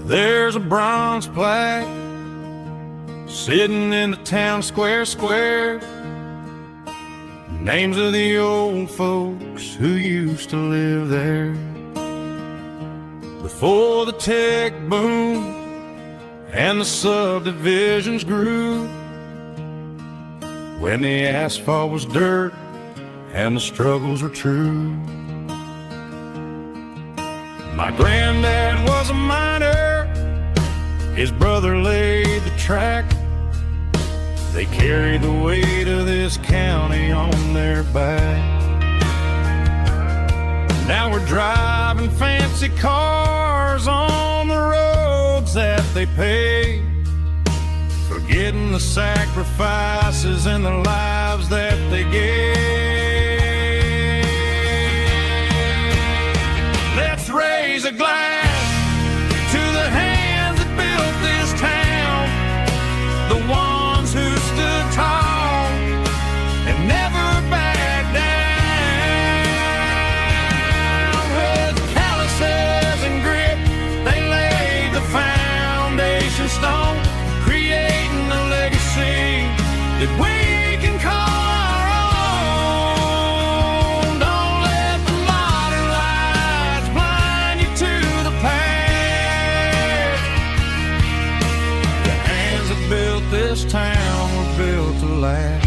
There's a bronze plaque sitting in the town square. Names of the old folks who used to live there before the tech boom and the subdivisions grew, when the asphalt was dirt and the struggles were true. My granddad was a miner, his brother laid the track. They carried the weight of this county on their back. Now we're driving fancy cars on the roads that they paved, forgetting the sacrifices and the lives that they gave. Let's raise a glass to the hands that built this town, the ones who stood tall and never backed down. With calluses and grit, they laid the foundation stone, creating a legacy that we can call our own. Don't let the modern lights blind you to the past. The hands that built this town were built to last.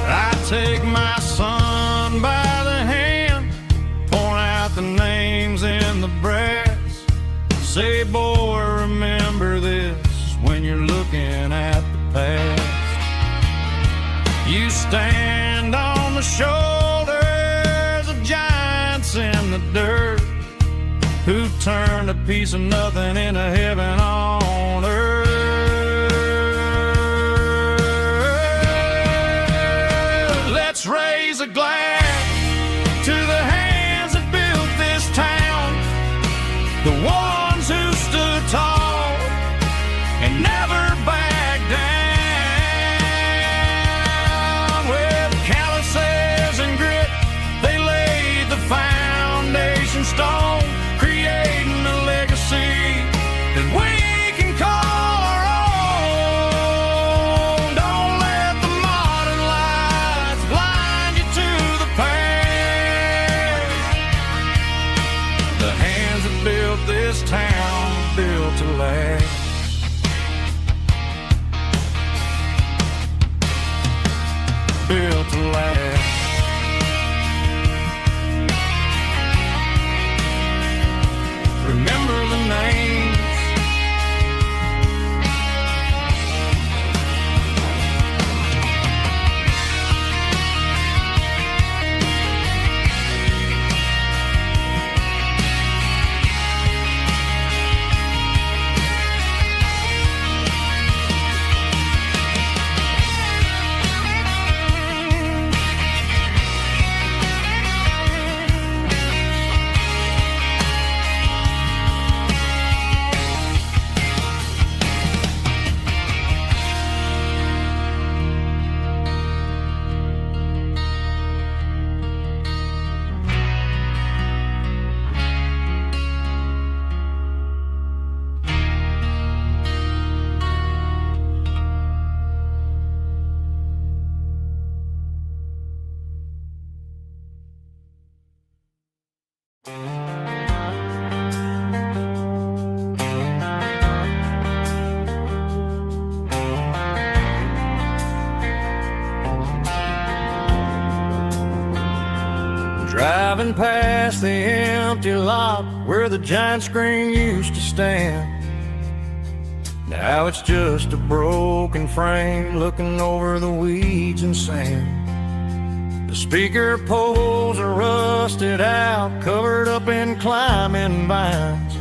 I take my son by the hand, point out the names in the brass. Say, boy, remember this when you're looking at the past. You stand on the shoulders of giants in the dirt, who turned a piece of nothing into heaven on earth. Let's raise a glass to the hands that built this town, the ones who stood tall and never backed down. With calluses and grit, they laid the foundation stone, creating a legacy that we can call our own. Don't let the modern lights blind you to the past. Driving past the empty lot where the giant screen used to stand. Now it's just a broken frame looking over the weeds and sand. The speaker poles are rusted out, covered up in climbing vines.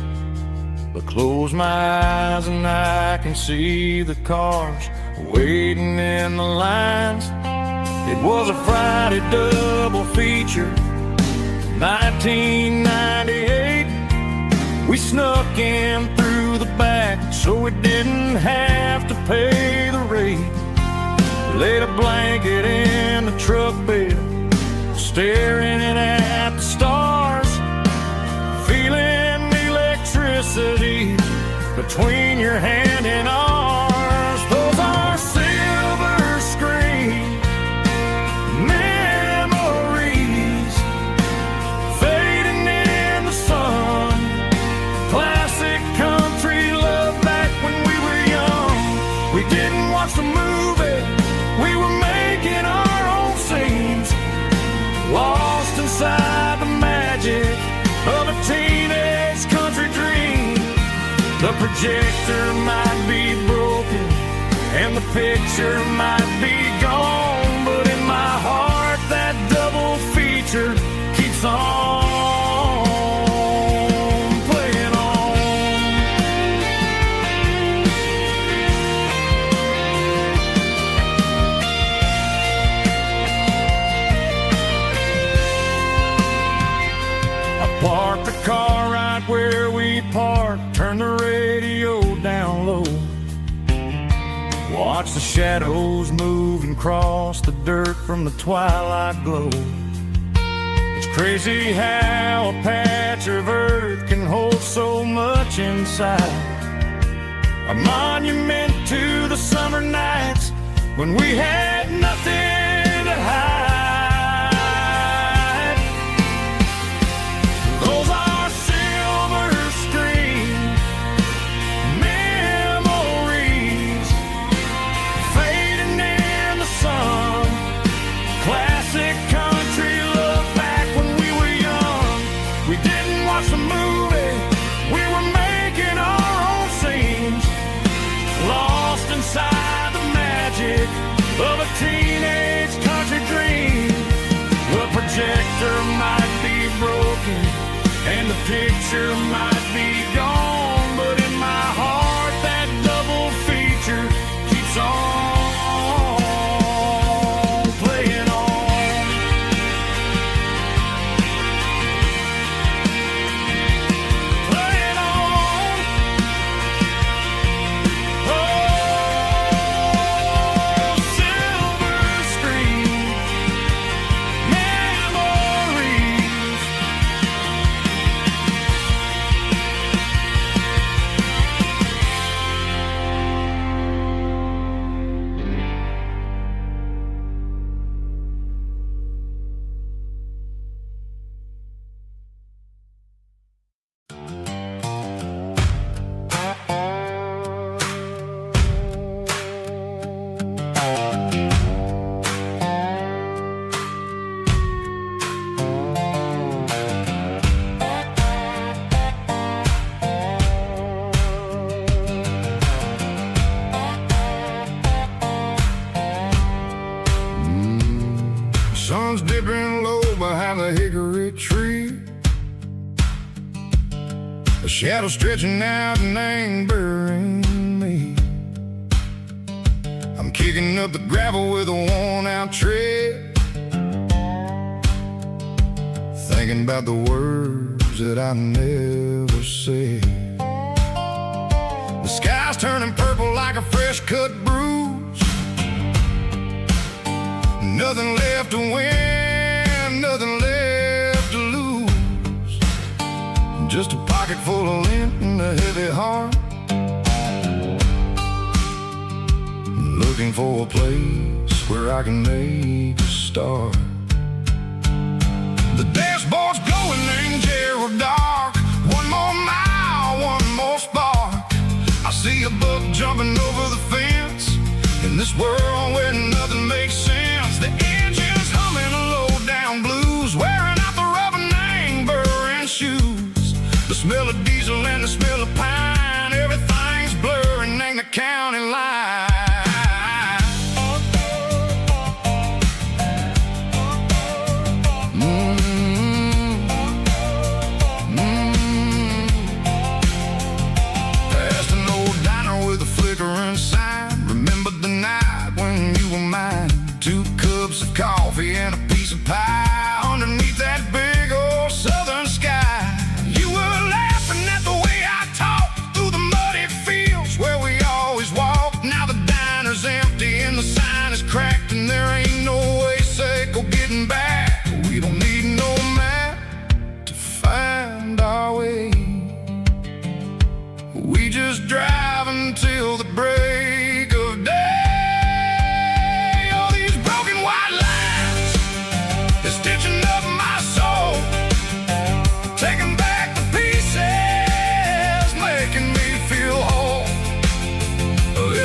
But close my eyes and I can see the cars waiting in the lines. It was a Friday double feature, 1998. We snuck in through the back so we didn't have to pay the rate. Laid a blanket in the truck bed, staring at the stars, feeling the electricity between your hand and ours. Those are silver screen memories fading in the sun. Classic country love back when we were young. We didn't watch the movie, we were making our own scenes, lost inside the magic of a teenage country dream. The projector might be broken and the picture might be gone, but in my heart that double feature keeps on playing on. I parked the car right where we parked, turned the radio down low, watch the shadows move and cross the dirt from the twilight glow. It's crazy how a patch of earth can hold so much inside. A monument to the summer nights when we had nothing to hide. Those are silver screen memories fading in the sun. Classic country love back when we were young. We didn't watch the movie, we were making our own scenes, lost inside the magic of a teenage country dream. The projector might be broken and the picture might be gone, but in my heart that double feature keeps on playing on. Playing on. Oh, silver screen memories. Sun's dipping low behind the hickory tree. A shadow stretching out and angering me. I'm kicking up the gravel with a worn-out tread, thinking about the words that I never said. The sky's turning purple like a fresh-cut bruise. Nothing left to win, nothing left to lose. Just a pocket full of lint and a heavy heart, looking for a place where I can make a start. The dashboard's glowing in Gerald dark. One more mile, one more spark. I see a buck jumping over the fence in this world where nothing makes sense. The engine's humming a low down blues, wearing out the rubber smell of diesel and the smell of pine. Everything's blurring in the county line. Past an old diner with a flickering sign. Remember the night when you were mine. 2 cups of coffee and a piece of pie underneath that big old southern sky. You were laughing at the way I talked through the muddy fields where we always walked. Now the diner's empty and the sign is cracked, and there ain't no way safe or getting back. We don't need no map to find our way. We just drive until the break of day.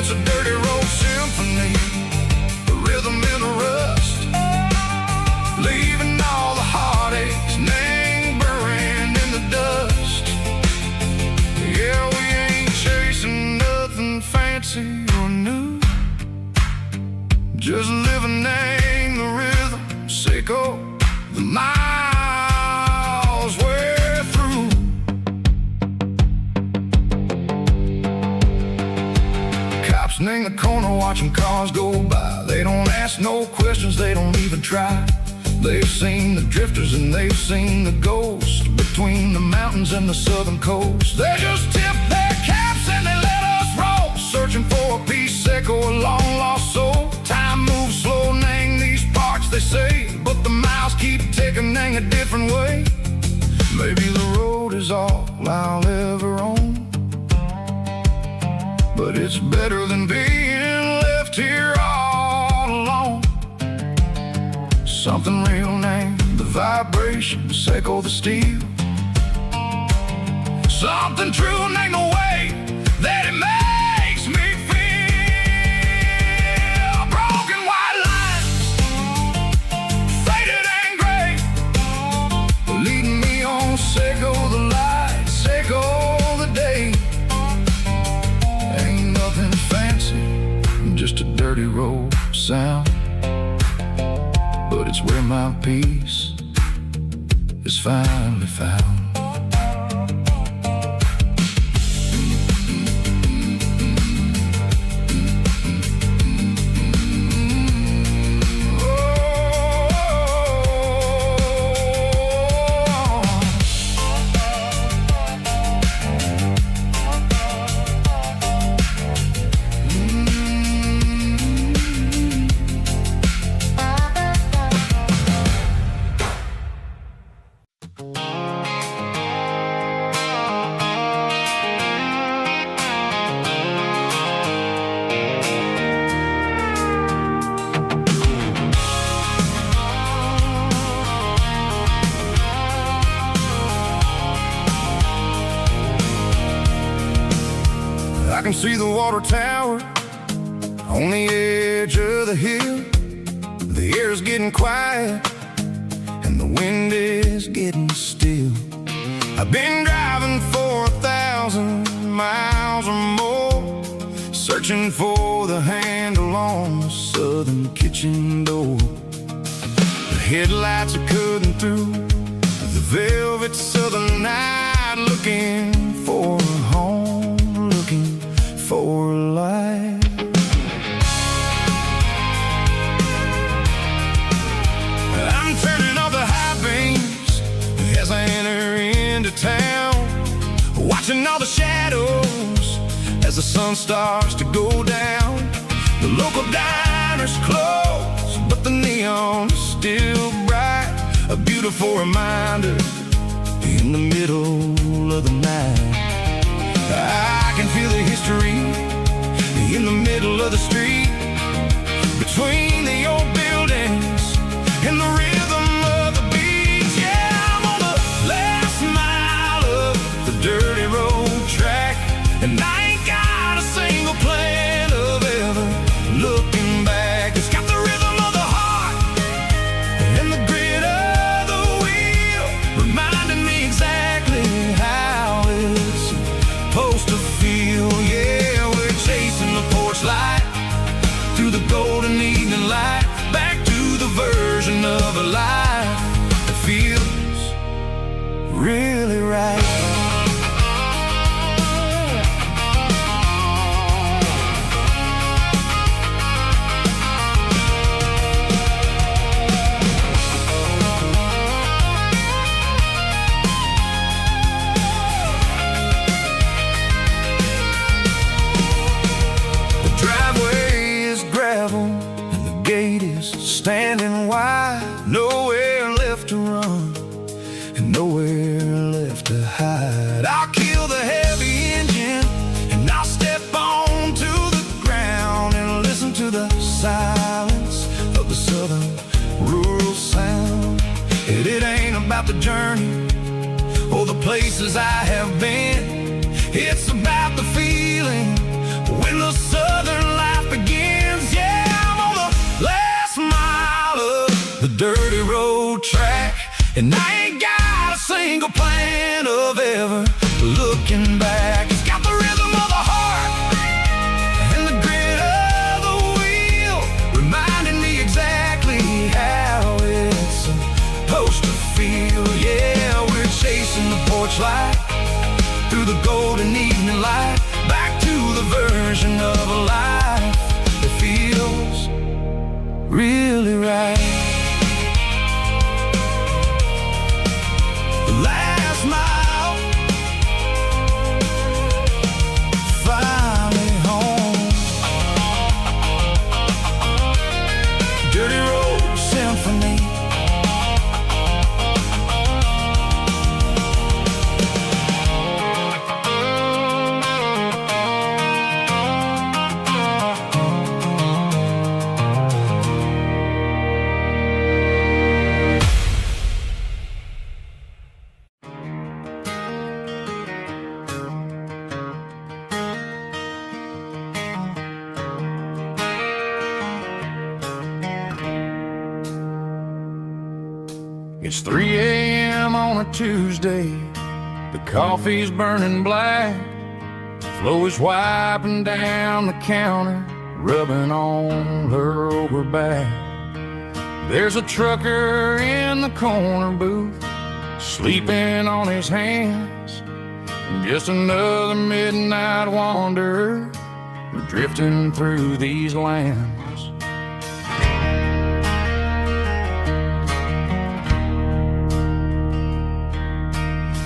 It's a dirty road symphony, a rhythm in the rust, leaving all the heartaches lingering in the dust. Yeah, we ain't chasing nothing fancy or new, just living in the rhythm, sick of the miles we're through. In the corner watching cars go by. They don't ask no questions, they don't even try. They've seen the drifters and they've seen the ghosts between the mountains and the southern coast. They just tip their caps and they let us roll, searching for a piece or a long lost soul. Time moves slow in these parts, they say, but the miles keep ticking in a different way. Maybe the road is all I'll ever own, but it's better than being left here all alone. Something real named the vibrations echo the steel. Something true named the way that it makes me feel. Broken white lines, faded and gray, leading me on, Seco the light, Seco the day. Just a dirty road sound, but it's where my peace is finally found. I can see the water tower on the edge of the hill. The air's getting quiet and the wind is getting still. I've been driving for 1,000 miles or more, searching for the handle on the southern kitchen door. The headlights are cutting through the velvet southern night, looking for a home, looking for a life. I'm turning off the high beams as I enter into town, watching all the shadows as the sun starts to go down. The local diner's closed, but the neon is still bright, a beautiful reminder in the middle of the night. I can feel the history in the middle of the street, between the old buildings and the rhythm of the beat. Yeah, I'm on the last mile of the dirty road track, and I ain't got a single plan of ever looking back. It's got the rhythm of the heart and the grit of the wheel, reminding me exactly how version of a life that feels really right. Standing wide, nowhere left to run and nowhere left to hide. I'll kill the heavy engine and I'll step onto the ground and listen to the silence of the southern rural sound. And it ain't about the journey or the places I have been. It's about the feeling when the southern life begins. Yeah, I'm on the last mile of the dirty road track, and I ain't got a single plan of ever looking back. It's got the rhythm of the heart and the grit of the wheel, reminding me exactly how it's supposed to feel. Yeah, we're chasing the porch light through the golden evening light, back to the version of a life that feels really right. The last mile, finally home. Dirty Road Symphony. It's 3 a.m. on a Tuesday. The coffee's burning black. Flo is wiping down the counter, rubbing on her over back. There's a trucker in the corner booth, sleeping on his hands. Just another midnight wanderer, drifting through these lands.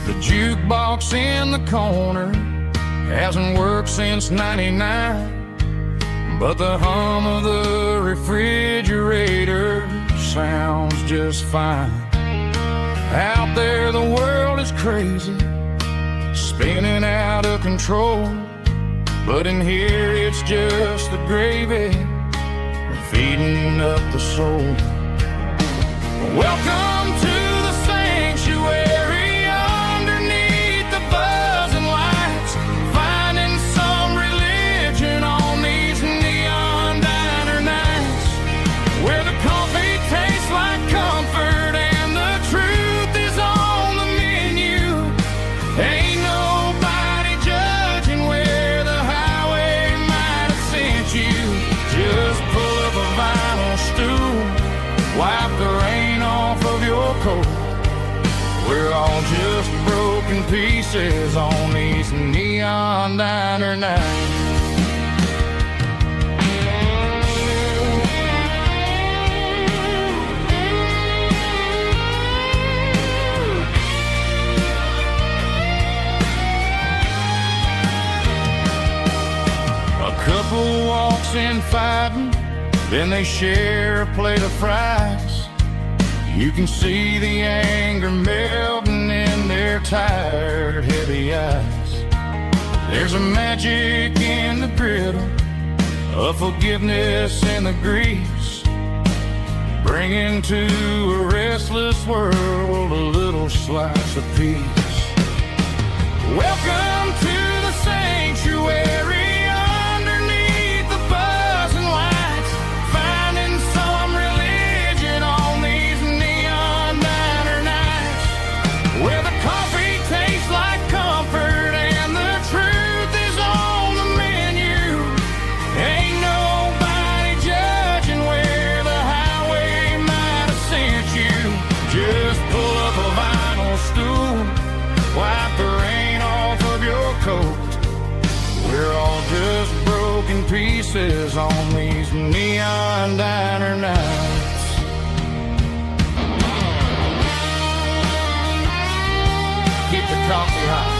The jukebox in the corner hasn't worked since '99, but the hum of the refrigerator sounds just fine. Out there the world is crazy, spinning out of control, but in here it's just the gravy feeding up the soul. Welcome to the sanctuary underneath the buzzing lights, finding some religion on these neon diner nights, where the coffee tastes like comfort and the truth is on the menu. Ain't nobody judging where the highway might have sent you. Just pull up a vinyl stool, wipe the rain off of your coat. We're all just broken pieces on these neon diner nights. A couple walks in fighting, then they share a plate of fries. You can see the anger melting in their tired, heavy eyes. There's a magic in the griddle, a forgiveness in the grease, bringing to a restless world a little slice of peace. Welcome to the sanctuary. tears on these neon diner nights. Keep the coffee hot.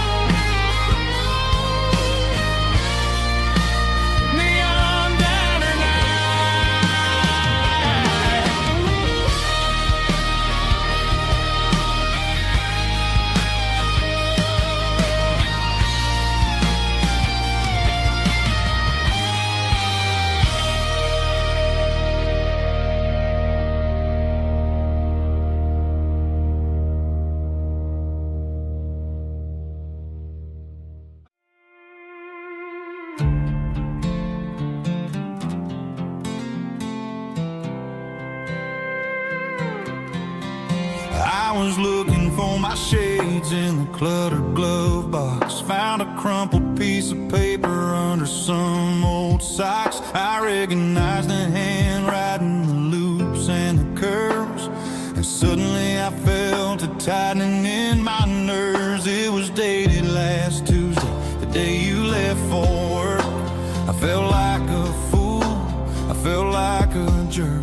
I was looking for my shades in the cluttered glove box. Found a crumpled piece of paper under some old socks. I recognized the handwriting, the loops and the curves, and suddenly I felt a tightening in my nerves. It was dated last Tuesday, the day you left for work. I felt like a fool, I felt like a jerk.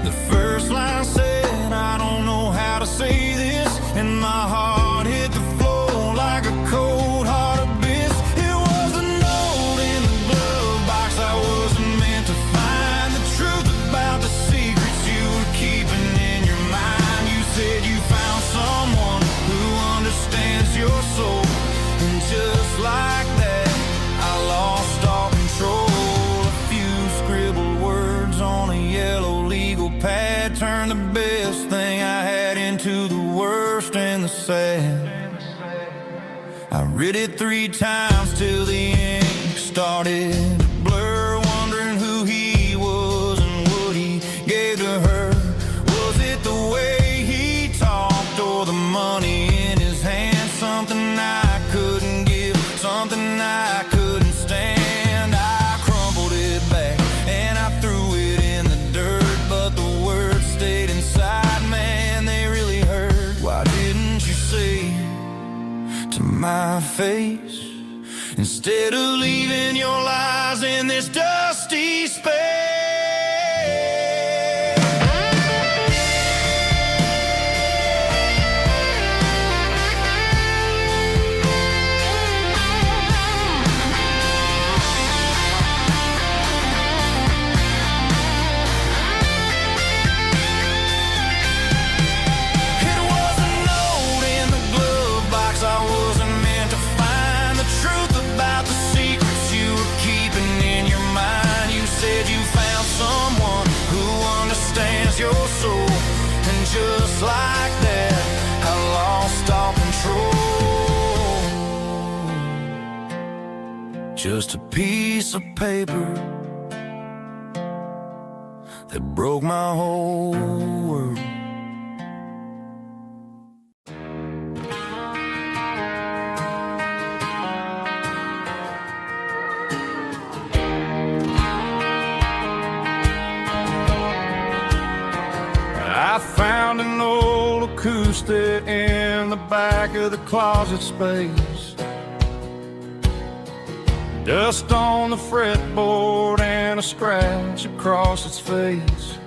The first line said, I don't know how to say this, and my heart hit the floor like a cold hard abyss. It was a note in the glove box I wasn't meant to find. The truth about the secrets you were keeping in your mind. You said you found someone who understands your soul, and just like that, I lost all control. A few scribbled words on a yellow legal pad turned the best thing I had into the worst and the sad. I read it 3 times till the ink started to blur, wondering who he was and what he gave to her. Was it the way he talked or the money in his hand? Something I couldn't give, something I couldn't stand. I crumpled it back and I threw it in the dirt, but the words stayed inside, man, they really hurt. Why didn't you say to my face, instead of leaving your lies in this dusty space? Your soul, and just like that, I lost all control. Just a piece of paper that broke my whole world. I found an old acoustic in the back of the closet space. Dust on the fretboard and a scratch across its face.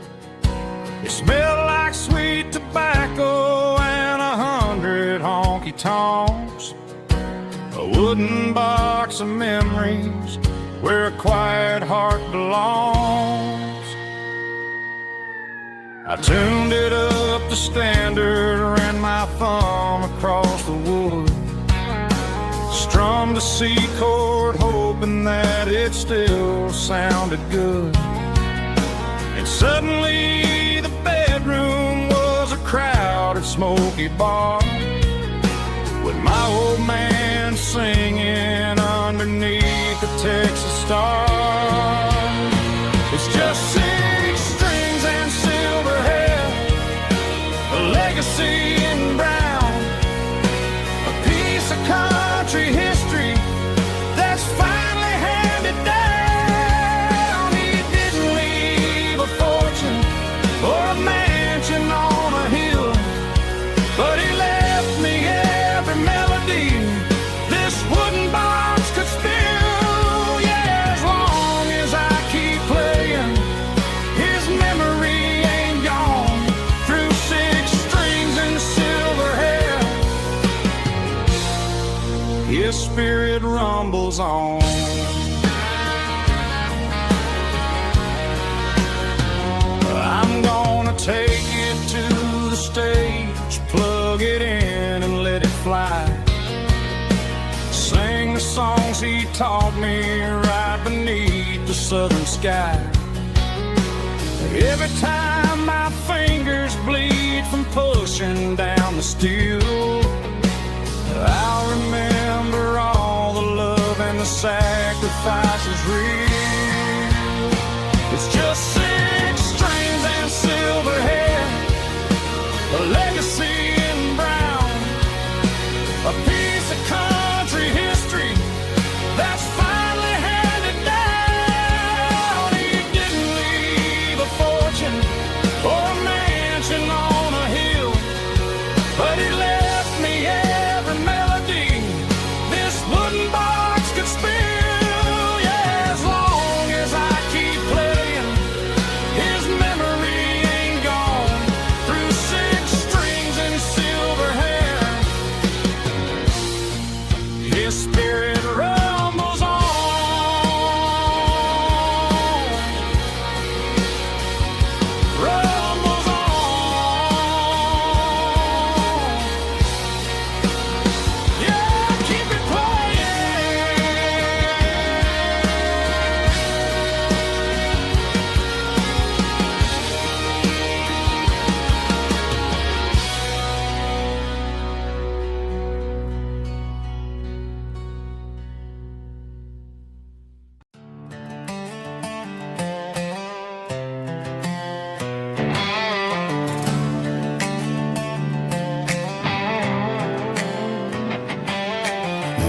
It smelled like sweet tobacco and 100 honky-tonks. A wooden box of memories where a quiet heart belongs. I tuned it up to standard, ran my thumb across the wood, strummed a C chord, hoping that it still sounded good. And suddenly the bedroom was a crowded, smoky bar, with my old man singing underneath the Texas star. It's just 6 strings and silver hair, a legacy in brown, a piece of country history that's finally handed down. He didn't leave a fortune or a mansion on a hill, but he left me every melody this wooden box could spill. Yeah, as long as I keep rumbles on. I'm gonna take it to the stage, plug it in and let it fly. Sing the songs he taught me right beneath the southern sky. Every time my fingers bleed from pushing down the steel, I'll remember all the love and the sacrifices real. It's just 6 strings and silver hair, a legacy in brown, a piece of country history that's finally handed down. He didn't leave a fortune or a mansion on a hill, but he left me every melody this wooden box could spill. Yeah, as long as I keep playing, his memory ain't gone. Through 6 strings and silver hair, his spirit rumbles on. Rumbles on. Yeah, keep it playing.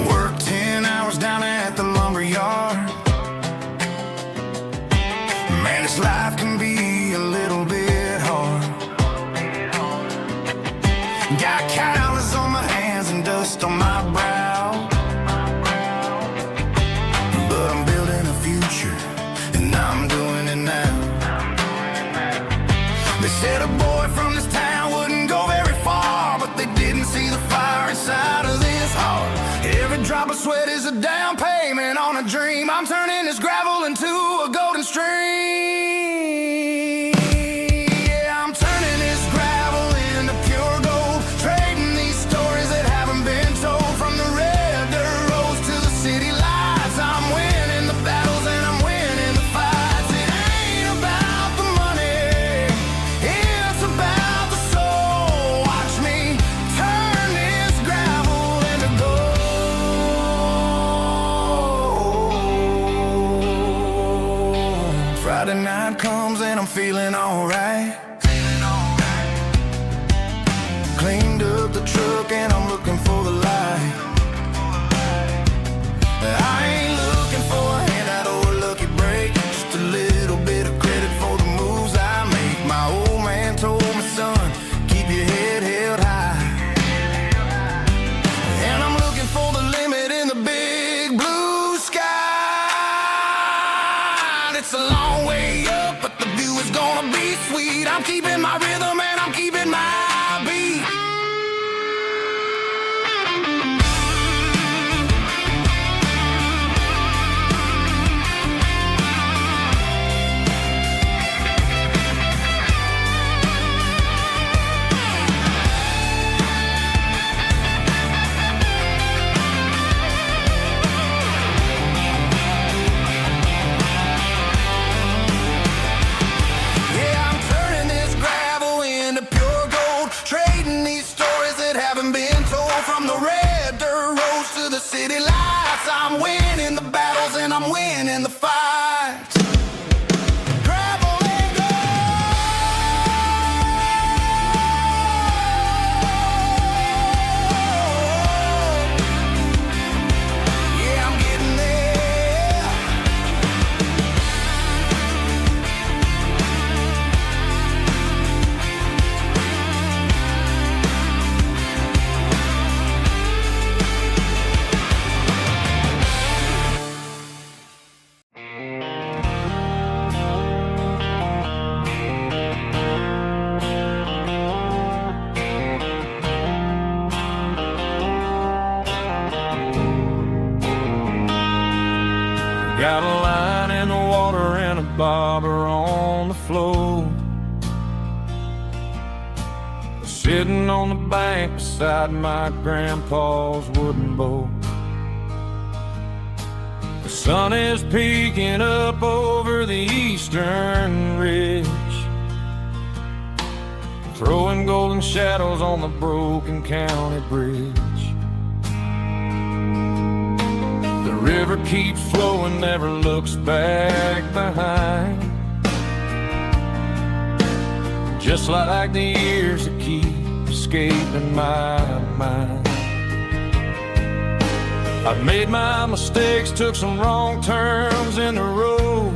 Work 10 hours down at the lumber yard. Man, this life can be a little bit hard. Got calluses on my hands and dust on my brow, but I'm building a future, and I'm doing it now. They said a boy from this town wouldn't go very far, but they didn't see the fire inside of this heart. Every drop of sweat is a down payment on a dream. I'm turning this gravel into a golden stream. Yeah, I'm turning this gravel into pure gold, trading these stories that haven't been told. From the red dirt roads to the city lights, I'm winning the battles and I'm winning the fights. It ain't about the money, it's about the soul. Watch me turn this gravel into gold. Friday night comes and I'm feeling alright. Cleaned up the truck and I'm looking for the light. I ain't looking for a handout or a lucky break, just a little bit of credit for the moves I make. My old man told me, son, keep your head held high. And I'm looking for the limit in the big blue sky. It's a long way up, but the view is gonna be sweet. I'm keeping my rhythm and I'm keeping my beat. Yeah, I'm turning this gravel into pure gold, trading these stories that haven't been told. From the red dirt roads to the city lights, I'm winning the battles and I'm winning the fights. Gravel and gold. Yeah, I'm getting there. bobber on the floor, sitting on the bank beside my grandpa's wooden boat. The sun is peeking up over the eastern ridge, throwing golden shadows on the broken county bridge. The river keeps flowing, never looks back behind, just like the years that keep escaping my mind. I've made my mistakes, took some wrong turns in the road,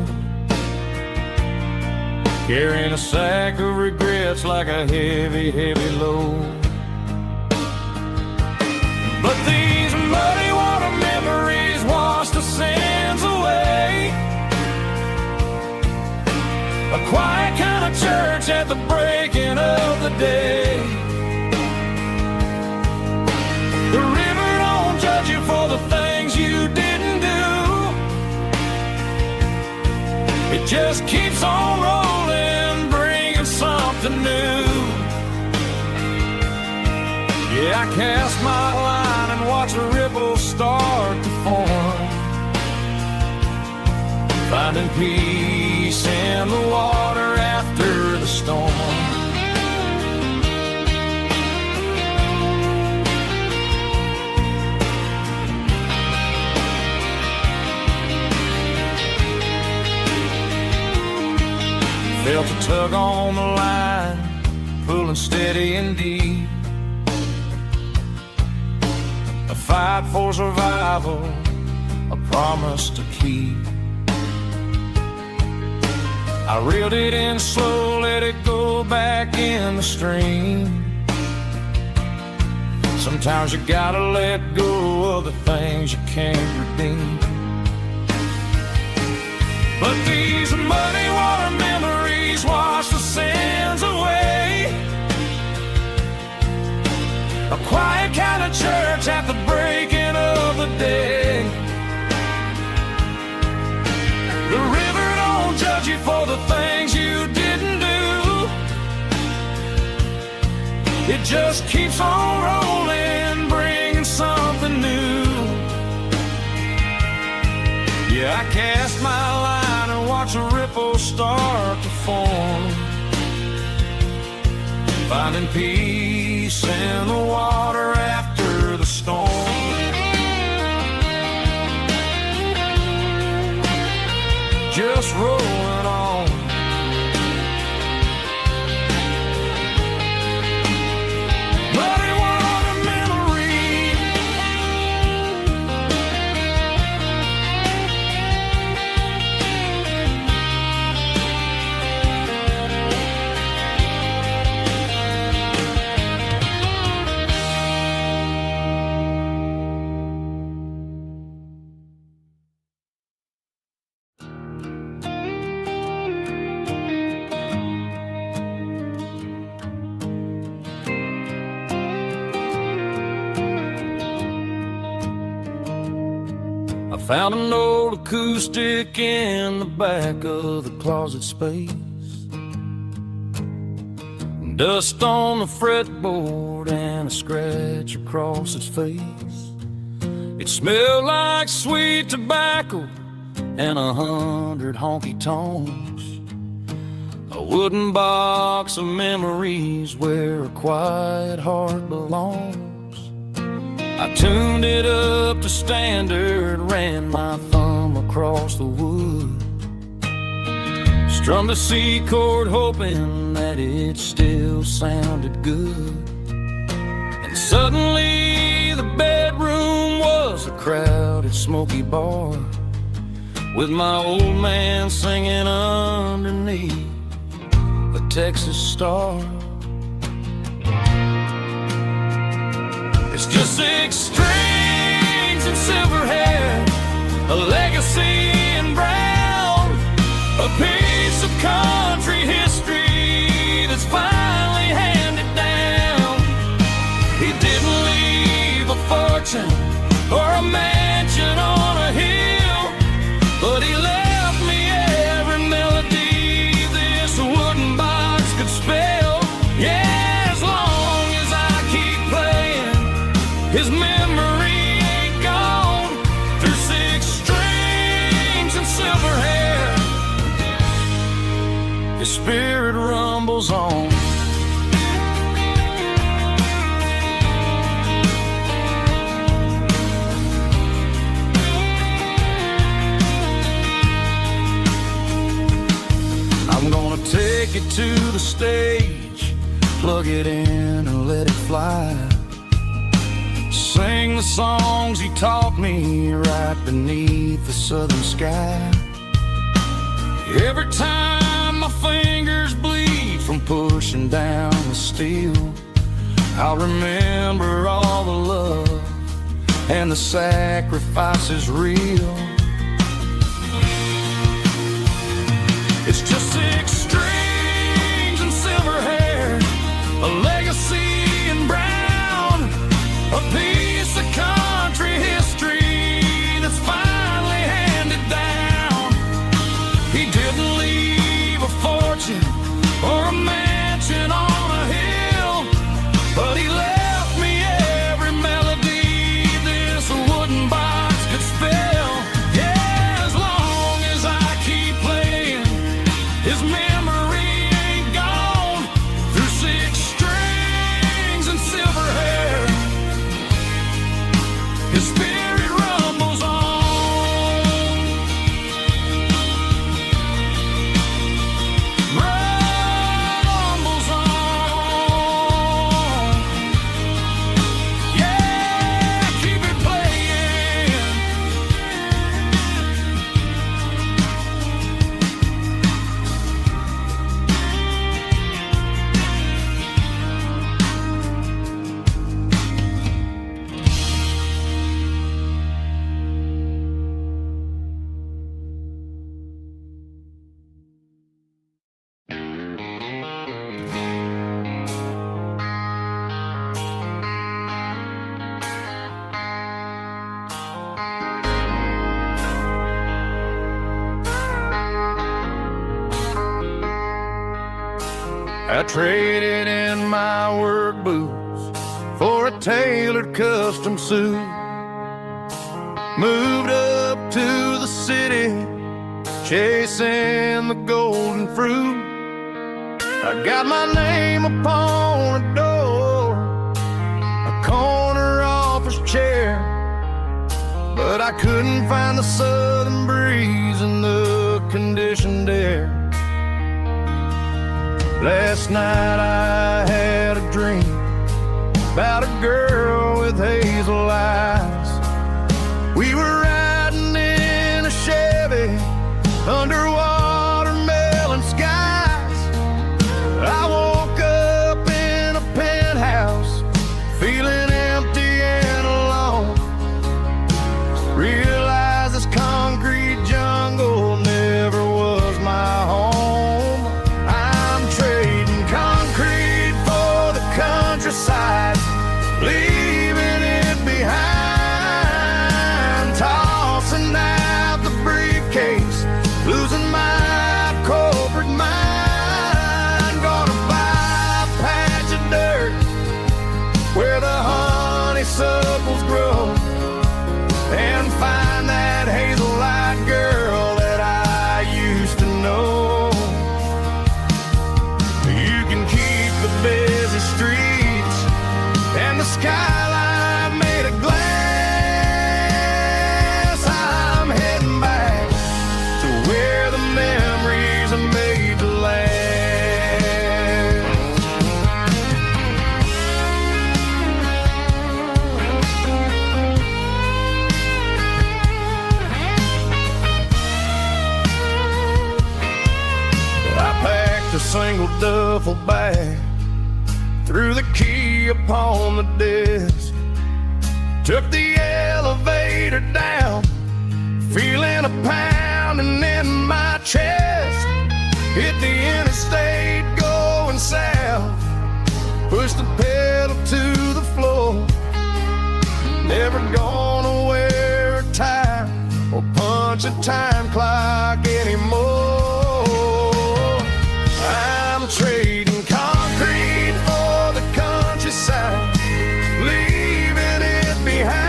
carrying a sack of regrets like a heavy, heavy load. But these muddy water memories wash the sins away. A quiet kind of church at the breaking of the day. The river don't judge you for the things you didn't do. It just keeps on rolling, bringing something new. Yeah, I cast my line and watch a ripple start to form, finding peace in the water after the storm. Felt a tug on the line, pulling steady and deep. A fight for survival, a promise to keep. I reeled it in slow, let it go back in the stream. Sometimes you gotta let go of the things you can't redeem. But these muddy water memories wash the sins away. A quiet kind of church at the breaking of the day. The river don't judge you for the things you didn't do. It just keeps on rolling, bringing something new. Yeah, I cast my line and watch a ripple start to form, finding peace in the water after the storm. Just rolling on. Muddy water memory. Found an old acoustic in the back of the closet space. Dust on the fretboard and a scratch across its face. It smelled like sweet tobacco and 100 honky-tonks. A wooden box of memories where a quiet heart belongs. I tuned it up to standard, ran my thumb across the wood, strummed a C chord hoping that it still sounded good. And suddenly the bedroom was a crowded smoky bar, with my old man singing underneath the Texas star. It's just 6 strings and silver hair, a legacy in brown, a piece of country history that's finally handed down. He didn't leave a fortune or a mansion on a hill, but he left me every melody plug it in and let it fly. Sing the songs he taught me right beneath the southern sky. Every time my fingers bleed from pushing down the steel, I'll remember all the love and the sacrifices real. It's just 6 strings and silver hair, a legacy in brown, a piece of country history that's finally handed down. He didn't leave a fortune or a mansion on a hill, but he left me every melody this wooden box could spell. Yeah, as long as I keep playing, his memory ain't gone. Through 6 strings and silver hair, his spirit rumbles on. Rumbles on. Yeah, keep it playing. I traded in my work boots for a tailored custom suit. Moved up to the city, chasing the golden fruit. I got my name upon a door, a corner office chair, but I couldn't find the southern breeze in the conditioned air. Last night I had a dream about a girl with hazel eyes. We were riding in a Chevy under watermelon skies. I woke up in a penthouse, feeling empty and alone. Realized this concrete jungle never was my home. I'm trading concrete for the countryside, leaving it behind. Tossing out the briefcase, losing my corporate mind. Gonna buy a patch of dirt where the honeysuckles grow, and find that hazel-eyed girl that I used to know. You can keep the busy streets and the skyline made of glass. I'm heading back to where the memories are made to last. I packed a single duffel bag, threw the key upon the desk, took the elevator down, feeling a pounding in my chest. Hit the interstate going south, pushed the pedal to the floor. Never gonna wear a tie or punch a time clock anymore. I'm trading concrete for the countryside, leaving it behind.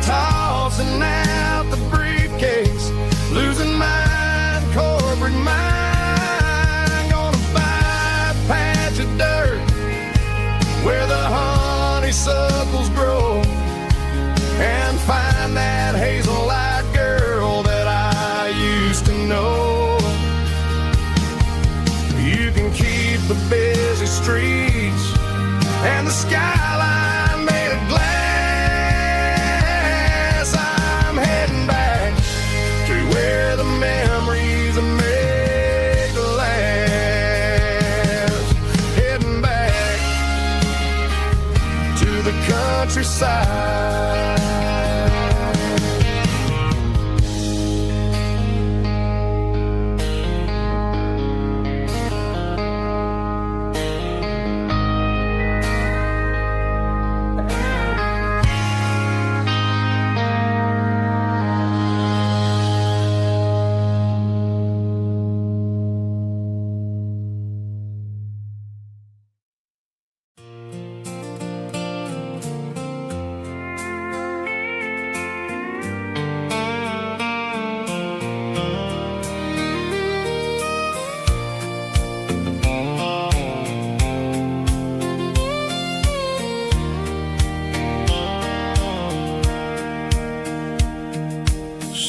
Tossing out the briefcase, losing my corporate mind. Gonna buy a patch of dirt where the honeysuckles grow, and find that hazel-eyed girl that I used to know. You can keep the busy streets and the skyline made of glass. I'm heading back to where the memories are made to last. Heading back to the countryside.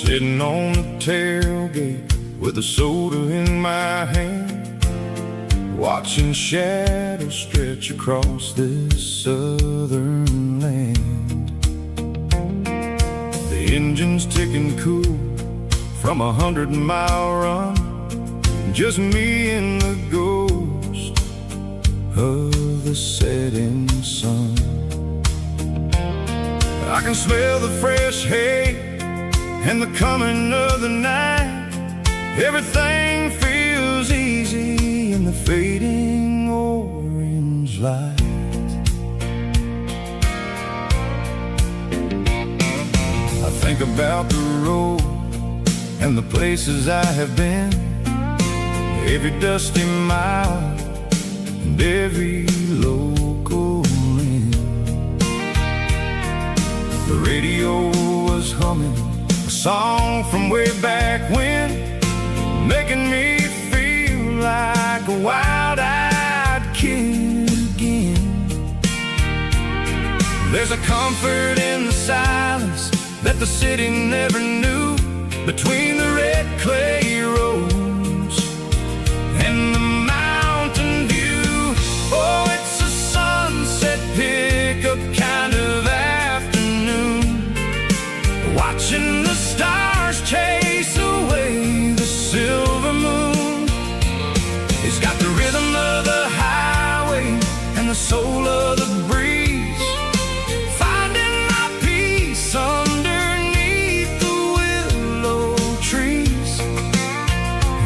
Sitting on the tailgate with a soda in my hand, watching shadows stretch across this southern land. The engine's ticking cool from 100-mile run, just me and the ghost of the setting sun. I can smell the fresh hay and the coming of the night. Everything feels easy in the fading orange light. I think about the road and the places I have been, every dusty mile and every local inn. The radio was humming a song from way back when, making me feel like a wild-eyed kid again. There's a comfort in the silence that the city never knew, between the red clay roads and the mountain view. Oh, it's a sunset pickup kind of afternoon, watching the stars chase away the silver moon. It's got the rhythm of the highway and the soul of the breeze, finding my peace underneath the willow trees.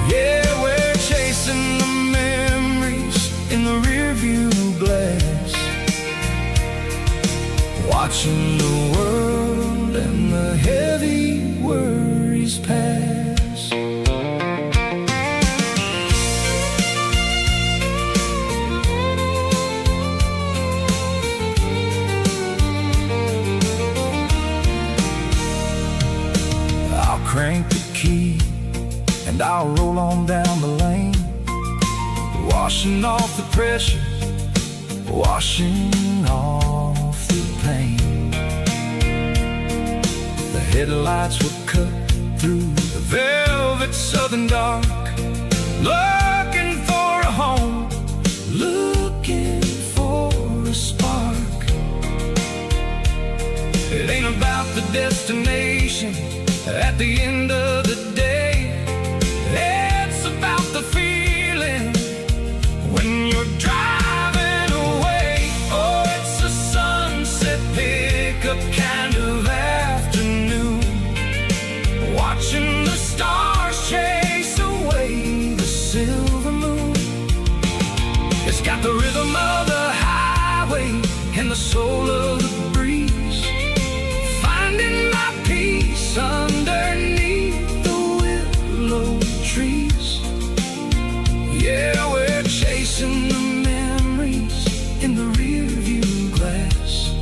Yeah, we're chasing the memories in the rearview glass, watching the world and the heavy worries pass. I'll crank the key and I'll roll on down the lane, washing off the pressure, washing off the pain. The headlights will cut through the velvet southern dark, looking for a home, looking for a spark. It ain't about the destination at the end of the day, it's about the feeling when you're driving away. Oh, it's a sunset pickup kind of afternoon, watching the stars chase away the silver moon. It's got the rhythm of the highway and the soul of the breeze, finding my peace underneath the willow trees. Yeah, we're chasing the memories in the rearview glass,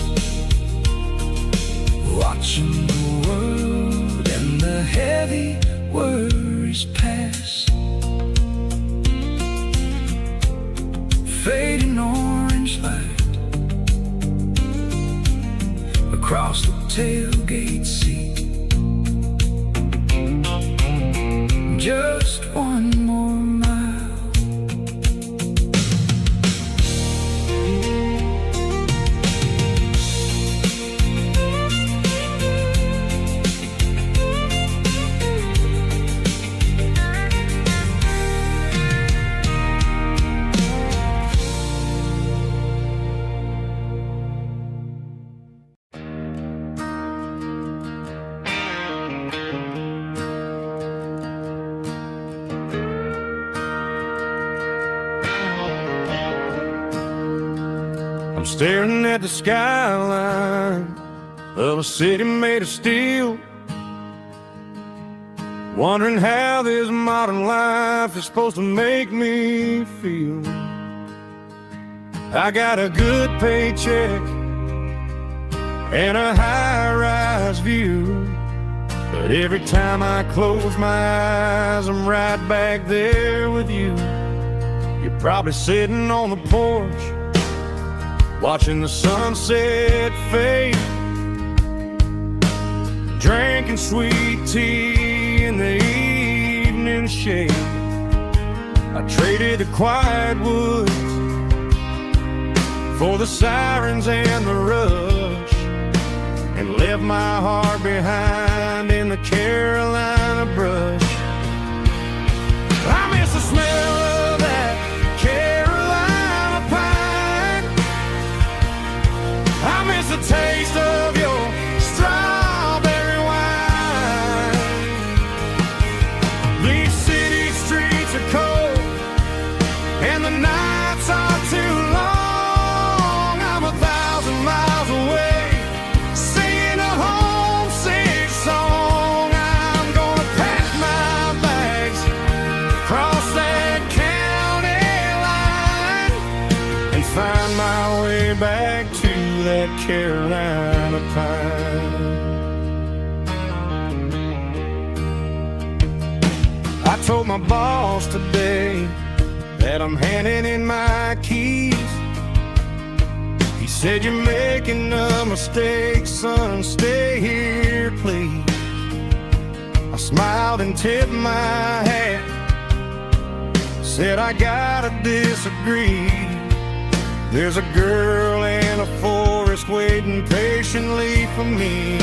watching the world and the heavy worries pass. Fading orange light across the tailgate seat. Just one more mile. I'm staring at the skyline of a city made of steel, wondering how this modern life is supposed to make me feel. I got a good paycheck and a high-rise view, but every time I close my eyes, I'm right back there with you. You're probably sitting on the porch, watching the sunset fade, drinking sweet tea in the evening shade. I traded the quiet woods for the sirens and the rush, and left my heart behind in the Carolina brush. I miss the smell of that Carolina pine. I miss the taste of your strawberry wine. These city streets are cold and the nights are too long. I'm 1,000 miles away, singing a homesick song. I'm gonna pack my bags, cross that county line, and find my way back to that Carolina pine. I told my boss today that I'm handing in my keys. He said, "You're making a mistake, son, stay here, please." I smiled and tipped my hat, said, "I gotta disagree. There's a girl in a forest waiting patiently for me."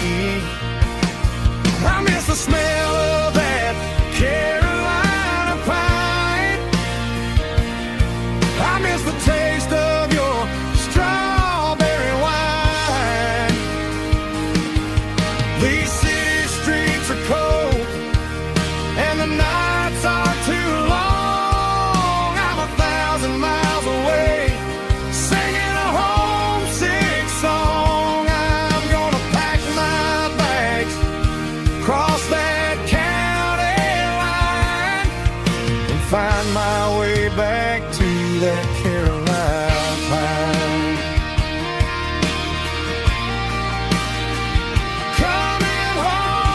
I miss the smell of that Carolina pine. I miss the taste of your strawberry wine. These city streets are cold and the nights are too long. I'm 1,000 miles away, singing a homesick song. I'm gonna pack my bags, cross that county line, and find my way back to that Carolina pine. Coming home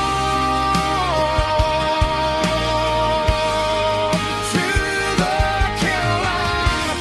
to the Carolina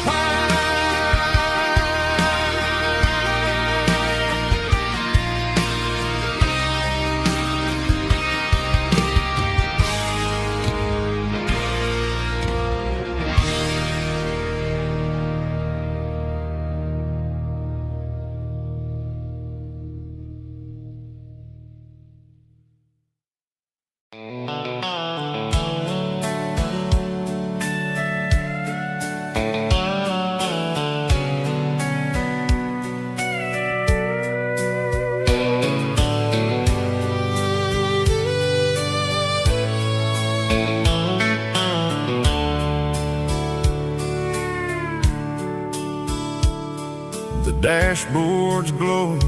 The dashboard's glowing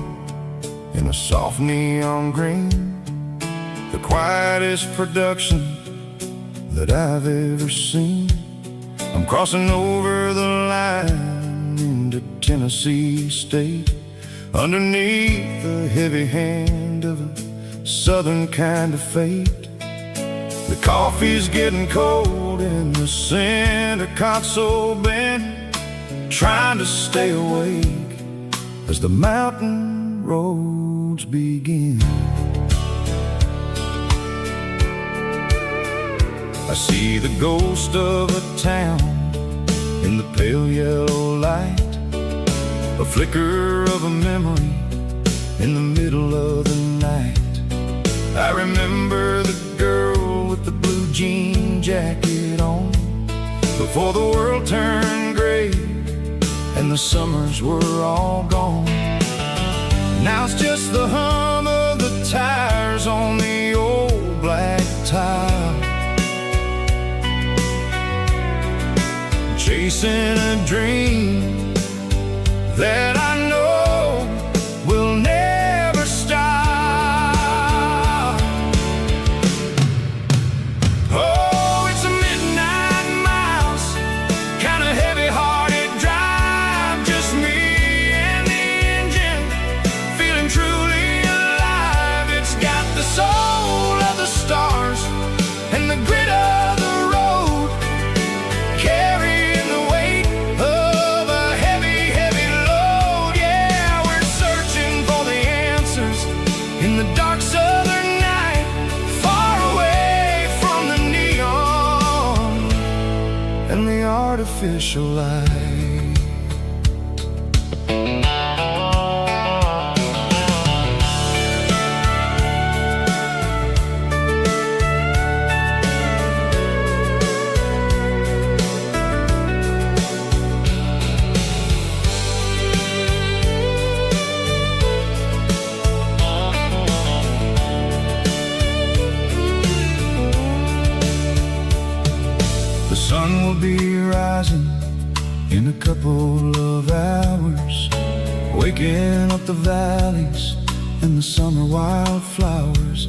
in a soft neon green, the quietest production that I've ever seen. I'm crossing over the line into Tennessee State, underneath the heavy hand of a southern kind of fate. The coffee's getting cold in the center console bin, trying to stay awake as the mountain roads begin. I see the ghost of a town in the pale yellow light, a flicker of a memory in the middle of the night. I remember the girl with the blue jean jacket on, before the world turned gray and the summers were all gone. Now it's just the hum of the tires on the old black tile, chasing a dream that I artificial light. The sun will be rising in a couple of hours, waking up the valleys and the summer wildflowers.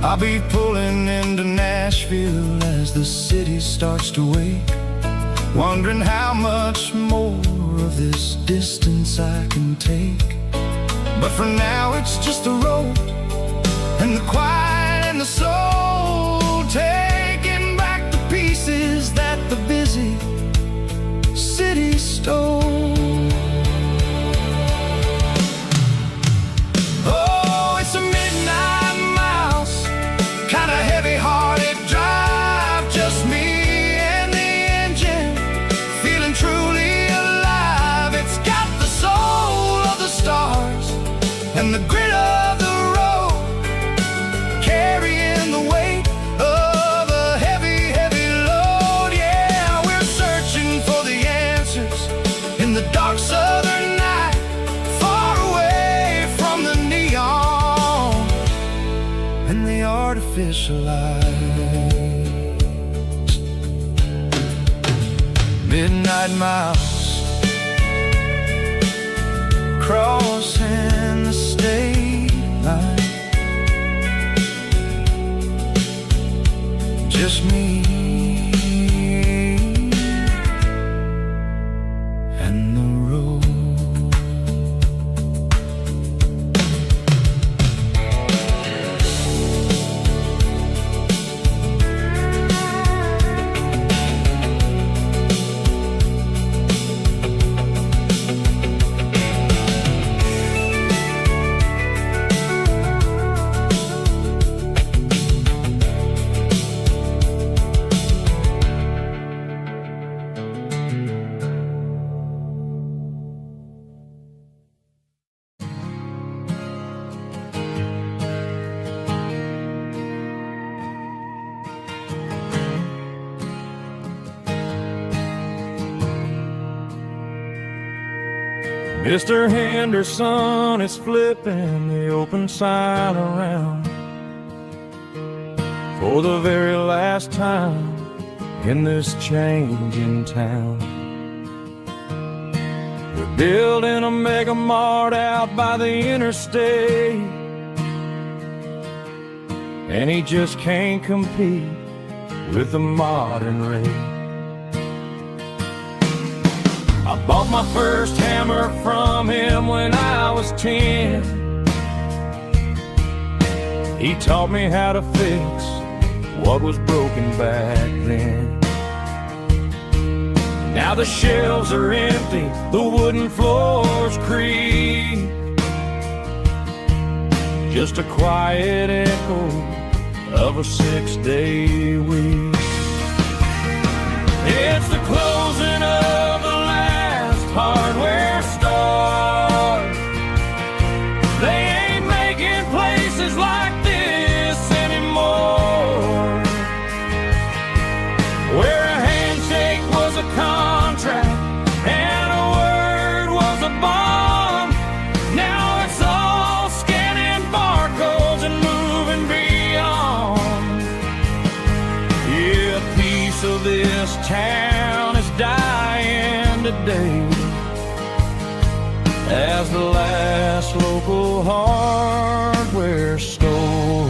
I'll be pulling into Nashville as the city starts to wake, wondering how much more of this distance I can take. But for now it's just the road and the quiet and the soul, taking back the pieces that the busy city stole. Oh, it's a midnight mouse, kinda heavy-hearted drive, just me and the engine, feeling truly alive. It's got the soul of the stars and the grit of the road, carrying the weight of a heavy, heavy load. Yeah, we're searching for the answers in the dark southern night, far away from the neon and the artificial lights. Midnight mouse, crossing the state line, just me and the road. Mr. Henderson is flipping the open sign around for the very last time in this changing town. They're building a mega mart out by the interstate, and he just can't compete with the modern rate. I bought my first hammer from him when I was 10. He taught me how to fix what was broken back then. Now the shelves are empty, the wooden floors creak, just a quiet echo of a 6-day week. It's the closing of the last hardware store. They ain't making places like this anymore, where a handshake was a contract and a word was a bond. Now it's all scanning barcodes and moving beyond. Yeah, a piece of this town is dying today as the last local hardware store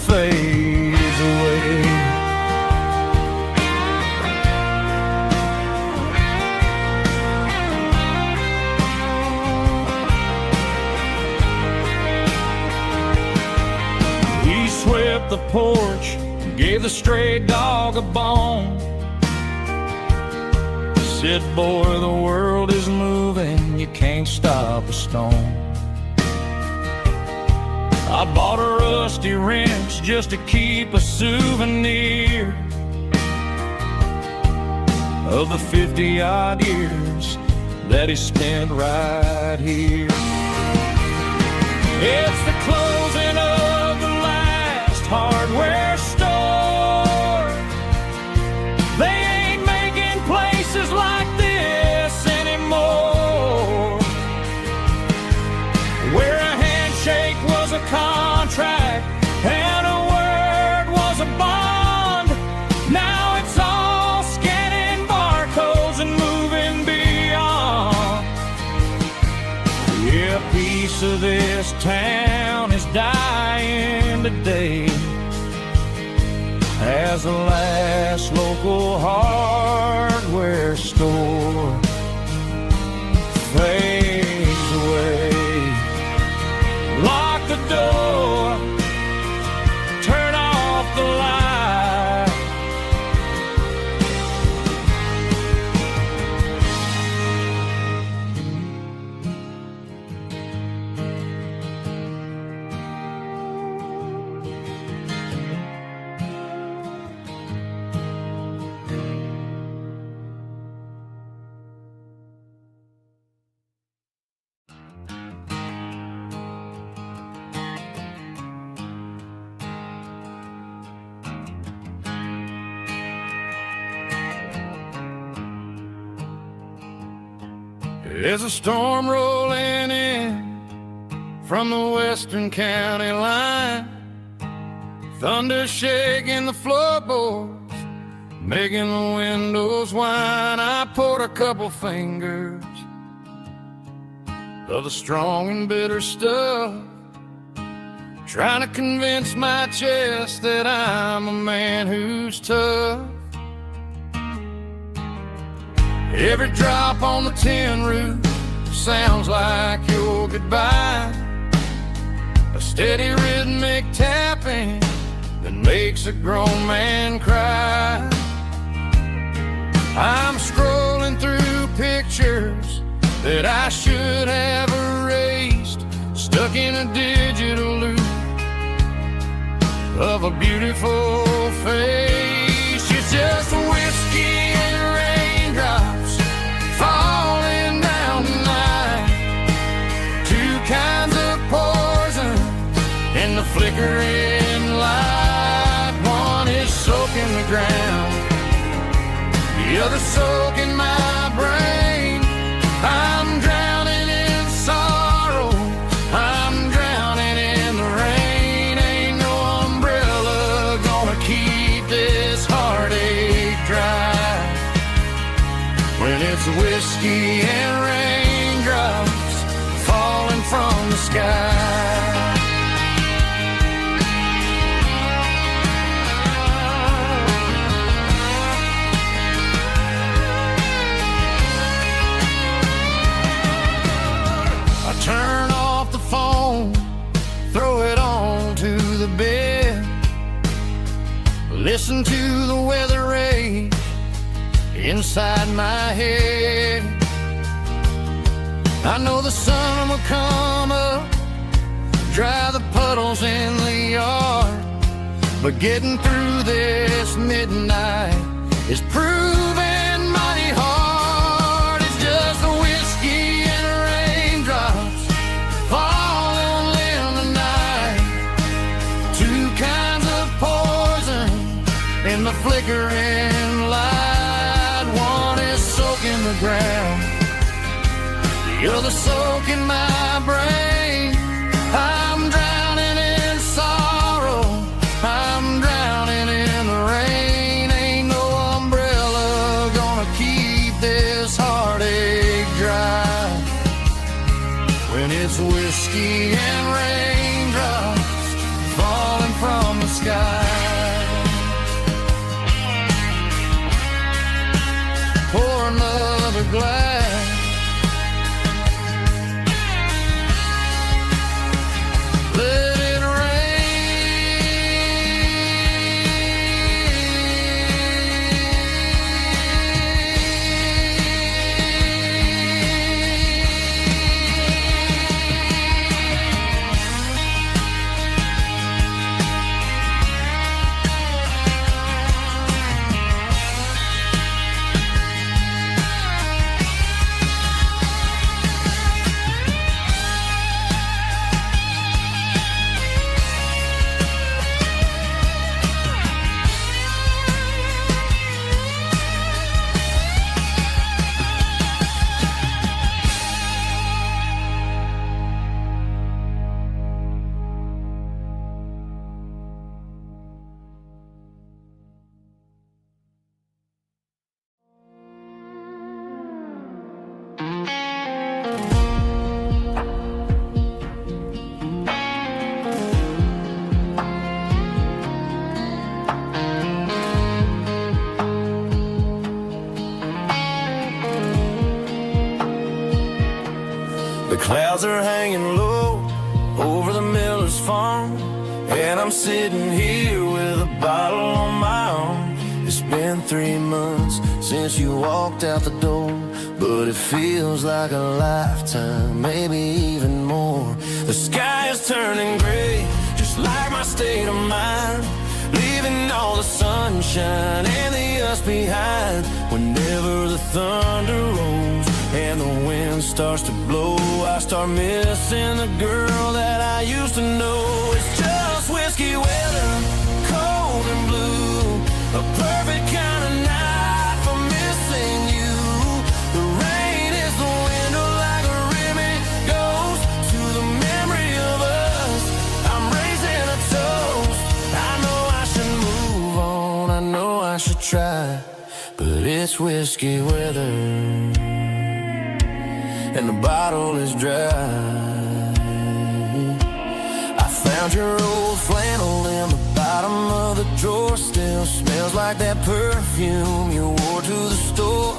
fades away. He swept the porch, gave the stray dog a bone, said, boy, the world is moving, you can't stop a stone. I bought a rusty wrench just to keep a souvenir, of the 50-odd years that he spent right here. It's the closing of the last hardware store. They ain't making places like this anymore, where a handshake was a contract and a word was a bond. Now it's all scanning barcodes and moving beyond. Yeah, a piece of this town is dying today as the last local hardware store fades away. Lock the door, turn off the light. There's a storm rolling in from the western county line, thunder shaking the floorboards, making the windows whine. I poured a couple fingers of the strong and bitter stuff, trying to convince my chest that I'm a man who's tough. Every drop on the tin roof sounds like your goodbye, a steady rhythmic tapping that makes a grown man cry. I'm scrolling through pictures that I should have erased, stuck in a digital loop of a beautiful face. It's just whiskey and raindrops falling down tonight, two kinds of poison in the flickering light. One is soaking the ground, the other soaking my brain. I'm drowning in sorrow, I'm drowning in the rain. Ain't no umbrella gonna keep this heartache dry when it's whiskey and raindrops falling from the sky. I turn off the phone, throw it on to the bed, listen to the weather rage inside my head. I know the sun will come up, dry the puddles in the yard, but getting through this midnight is proving mighty hard. It's just the whiskey and raindrops falling in the night, two kinds of poison in the flickering light. One is soaking the ground, the other soaking my brain. I'm drowning in sorrow, I'm drowning in the rain. Ain't no umbrella gonna keep this heartache dry when it's whiskey and raindrops falling from the sky. Pour another glass, let it rain. The clouds are hanging low over the miller's farm, and I'm sitting here with a bottle on my arm. It's been 3 months since you walked out the door, but it feels like a lifetime, maybe even more. The sky is turning gray, just like my state of mind, leaving all the sunshine and the us behind. Whenever the thunder rolls and the wind starts to blow, I start missing the girl that I used to know. It's just whiskey weather, cold and blue, a perfect kind of night for missing you. The rain is the window like a ribbon goes to the memory of us. I'm raising a toast. I know I should move on, I know I should try, but it's whiskey weather and the bottle is dry. I found your old flannel in the bottom of the drawer, still smells like that perfume you wore to the store.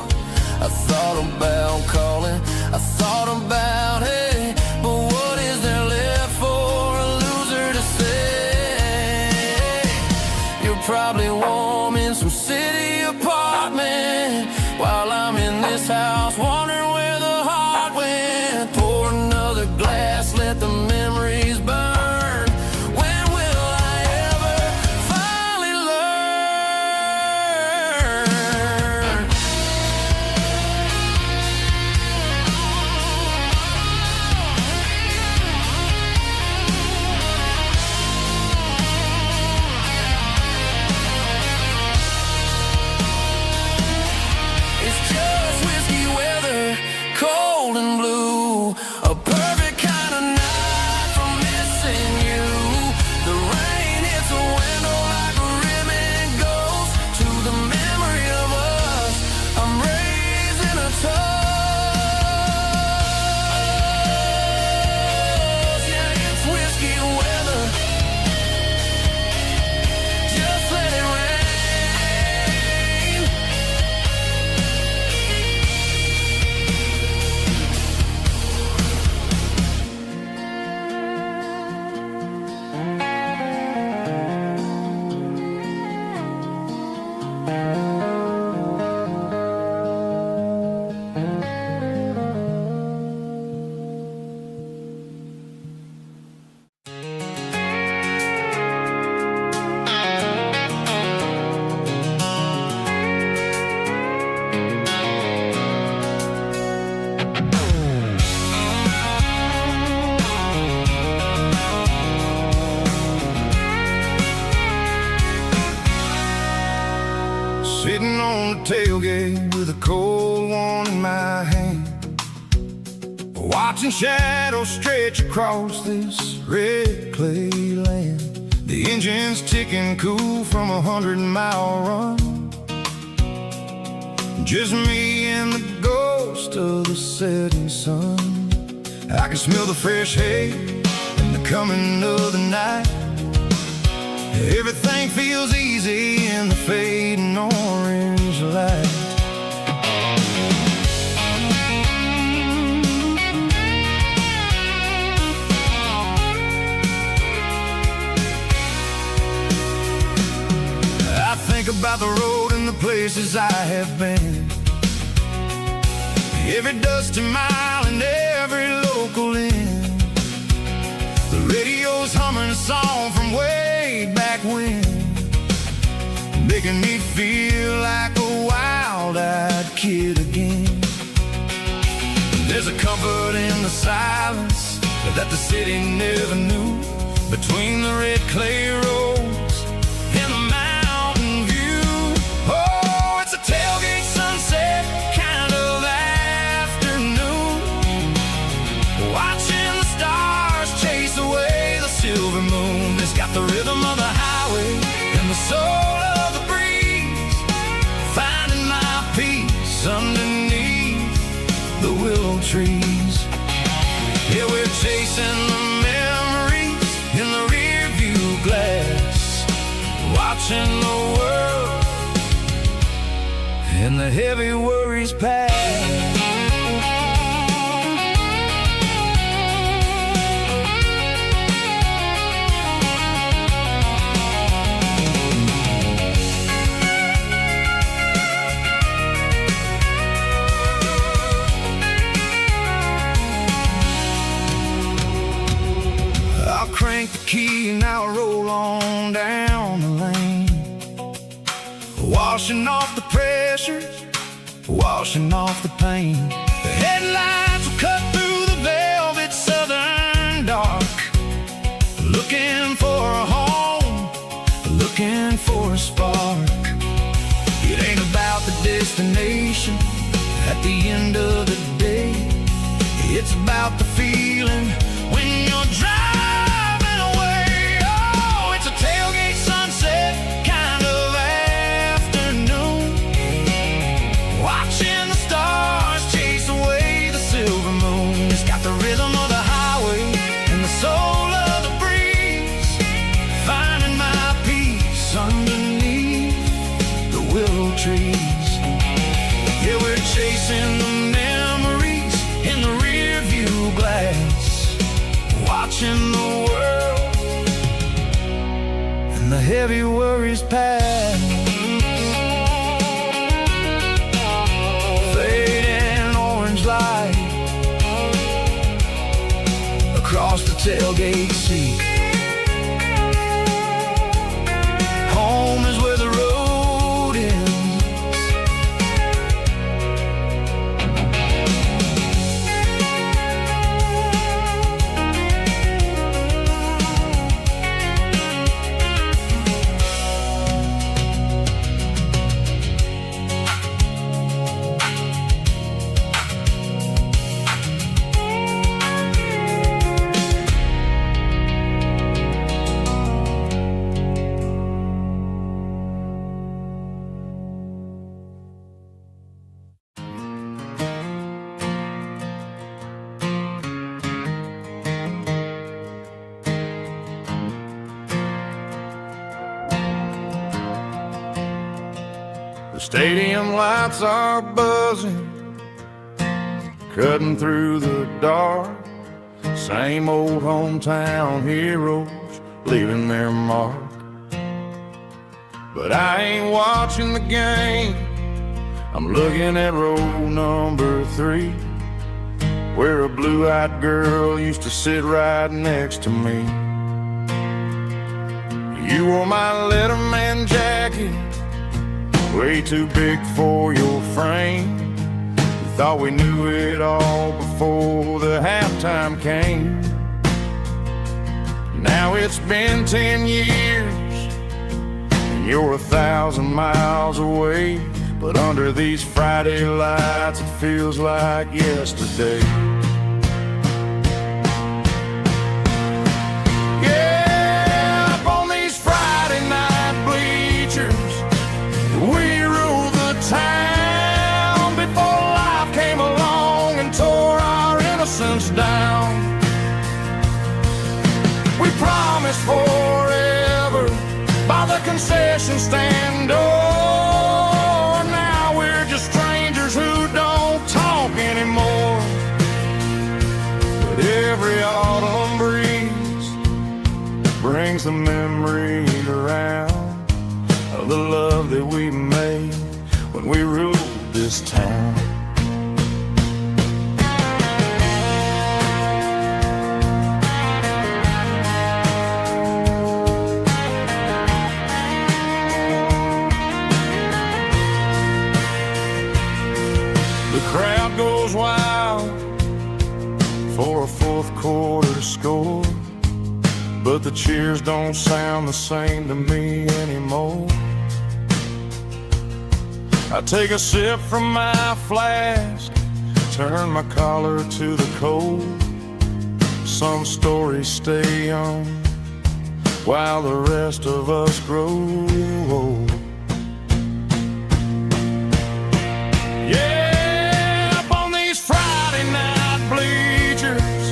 I thought about calling, I thought about, hey, but what is there left for a loser to say? You're probably warm in some city apartment, while I'm in this house wondering where the heart went. Pour another glass, let the memories burn. When will I ever finally learn? It's just whiskey weather, cold and blue, a perfect kind of night for missing you. The rain hits the window like a ribbon goes to the memory of us. I'm raising a toast. Yeah, it's whiskey weather, just let it rain. Sitting on the tailgate with a cold one in my hand, watching shadows stretch across this red clay land. The engine's ticking cool from a 100-mile run. Just me and the ghost of the setting sun. I can smell the fresh hay and the coming of the night. Everything feels easy in the fading orange light. I think about the road and the places I have been, every dusty mile and every local inn. The radio's humming a song from way back when, making me feel like a wild-eyed kid again. There's a comfort in the silence that the city never knew, between the red clay roads and the mountain view. Oh, it's a tailgate sunset kind of afternoon, watching the stars chase away the silver moon. It's got the rhythm of the highway and the soul of the breeze, finding my peace underneath the willow trees. Yeah, we're chasing the memories in the rear view glass, watching the world and the heavy worries pass. crank the key and now I roll on down the lane, washing off the pressure, washing off the pain. The headlights will cut through the velvet southern dark, looking for a home, looking for a spark. It ain't about the destination at the end of the day, it's about the feeling when you're driving away. Oh, it's a tailgate sunset kind of afternoon, watching the stars chase away the silver moon. It's got the rhythm of the highway and the soul of the breeze, finding my peace underneath the willow trees. Yeah, we're chasing the memories in the rear view glass, watching the world and the heavy worries pass. Fading orange light across the tailgate seat. Home is where the road ends. The stadium lights are buzzing, cutting through the dark. Same old hometown heroes leaving their mark. But I ain't watching the game, I'm looking at row number 3, where a blue-eyed girl used to sit right next to me. You wore my Letterman jacket, way too big for your frame. We thought we knew it all before the halftime came. Now it's been 10 years and you're 1,000 miles away, but under these Friday lights it feels like yesterday. Yeah, up on these Friday night bleachers, we ruled the town before life came along and tore our innocence down. We promised forever by the concession stand door. Now we're just strangers who don't talk anymore. But every autumn breeze brings the memory around of the love that we made when we ruled this town. The crowd goes wild for a fourth quarter score, but the cheers don't sound the same to me anymore. I take a sip from my flask, turn my collar to the cold. Some stories stay young while the rest of us grow old. Yeah, up on these Friday night bleachers,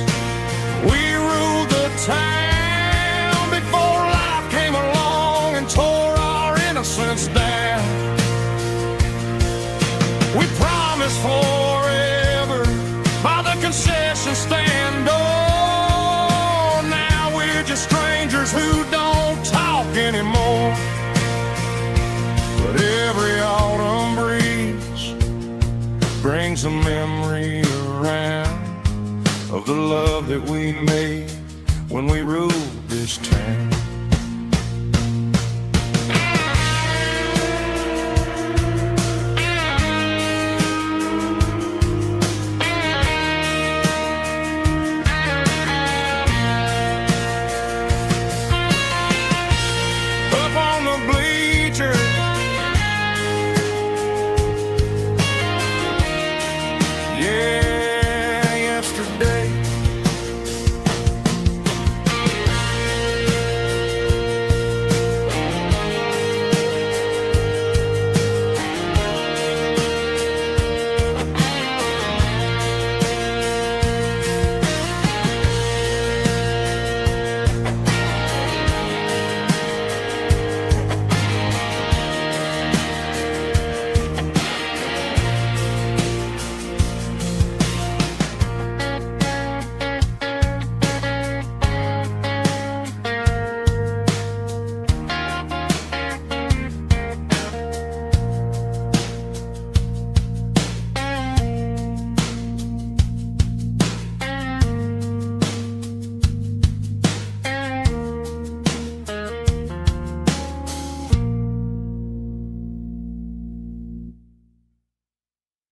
we ruled the town before life came along and tore our innocence down. We promised forever by the concession stand door. Now we're just strangers who don't talk anymore. But every autumn breeze brings a memory around of the love that we made when we ruled this this town. Up on the bleachers, yeah, yesterday.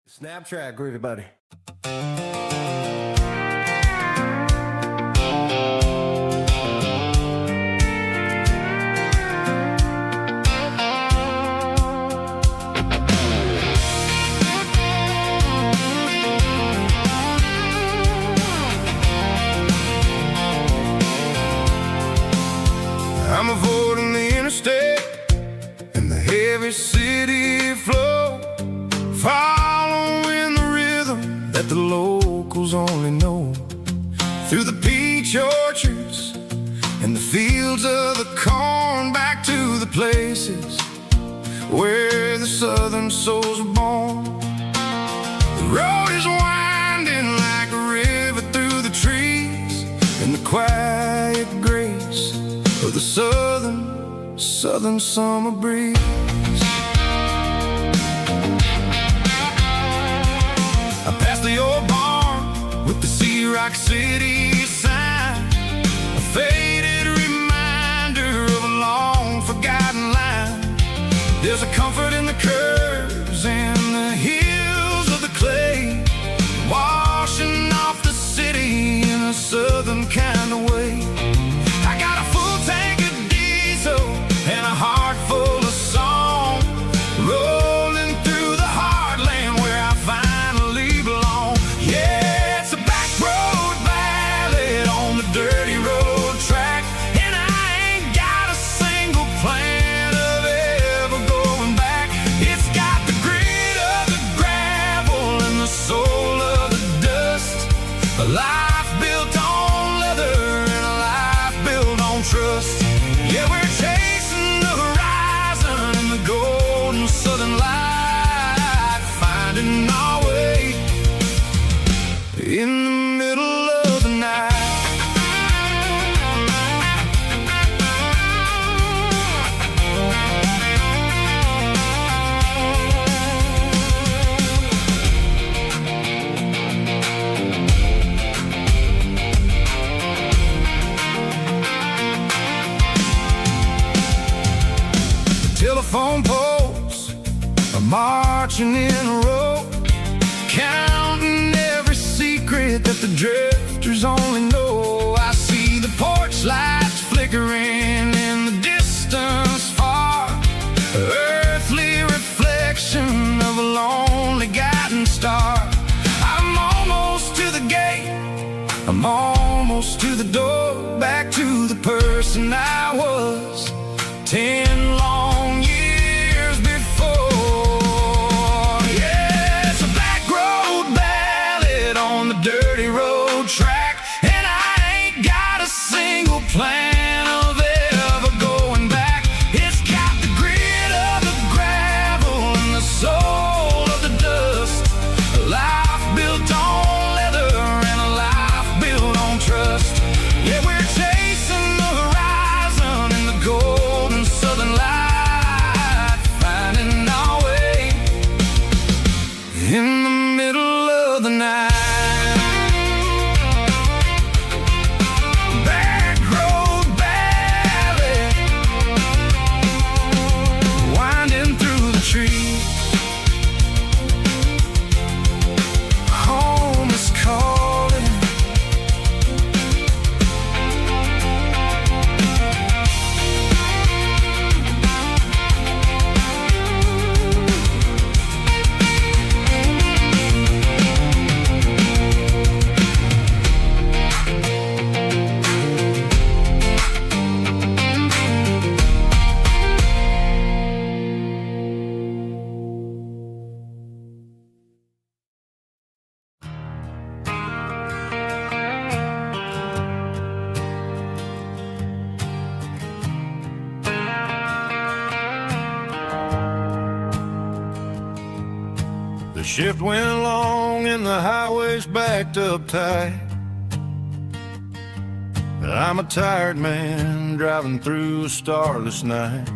Snap track, groovy buddy. I'm avoiding the interstate and the heavy city flow, following the rhythm that the locals only know. Through the peach orchards and the fields of the corn, back to the places where the southern souls were born. The road is winding like a river through the trees, in the quiet grace of the southern summer breeze. I passed the old barn with the Sea Rock City sign, a faded reminder of a long forgotten line. There's a comfort in the curves and the hills of the clay, washing off the city in a southern kind of way. I got a full tank of diesel and a heart full of song, rolling through the heartland where I finally belong. Yeah, it's a back road ballad on the dirty road track, and I ain't got a single plan of ever going back. It's got the grit of the gravel and the soul of the dust, a life built on leather and a life built on trust. Yeah, we're chasing the horizon in the golden southern light, finding our way in the middle of the night. Telephone poles are marching in a row, counting every secret that the drifters only know. I see the porch lights flickering in the distance far, earthly reflection of a lonely guiding star. I'm almost to the gate, I'm almost to the door, back to the person I was 10 long years before. Yeah, it's a back road ballad on the dirty road track, and I ain't got a single plan of ever going back. It's got the grit of the gravel and the soul of the dust, a life built on leather and a life built on trust. Yeah, we're chasing the horizon in the golden southern light, finding our way in the middle of the night. shift went long and the highway's backed up tight. I'm a tired man driving through a starless night,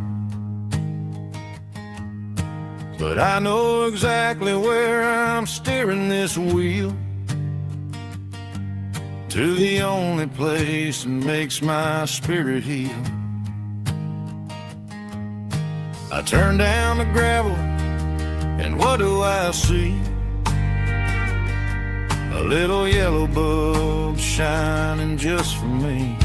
but I know exactly where I'm steering this wheel, to the only place that makes my spirit heal. I turn down the gravel, and what do I see? A little yellow bulb shining just for me.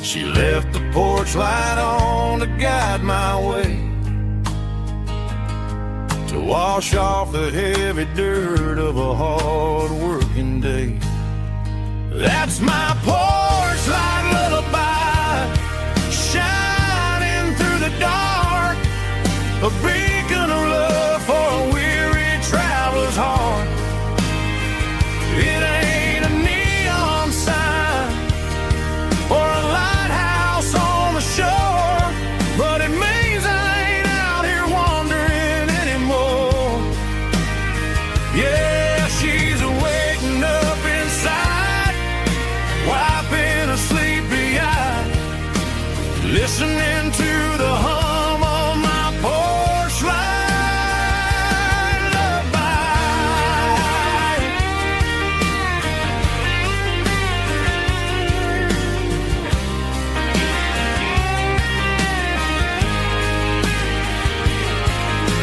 She left the porch light on to guide my way, to wash off the heavy dirt of a hard-working day. That's my porch light lullaby, shining through the dark, a beacon of love for a weary traveler's heart. It ain't a neon sign or a lighthouse on the shore, but it means I ain't out here wandering anymore. Yeah, she's waking up inside, wiping a sleepy eye, listening to the hum of my porch light lullaby.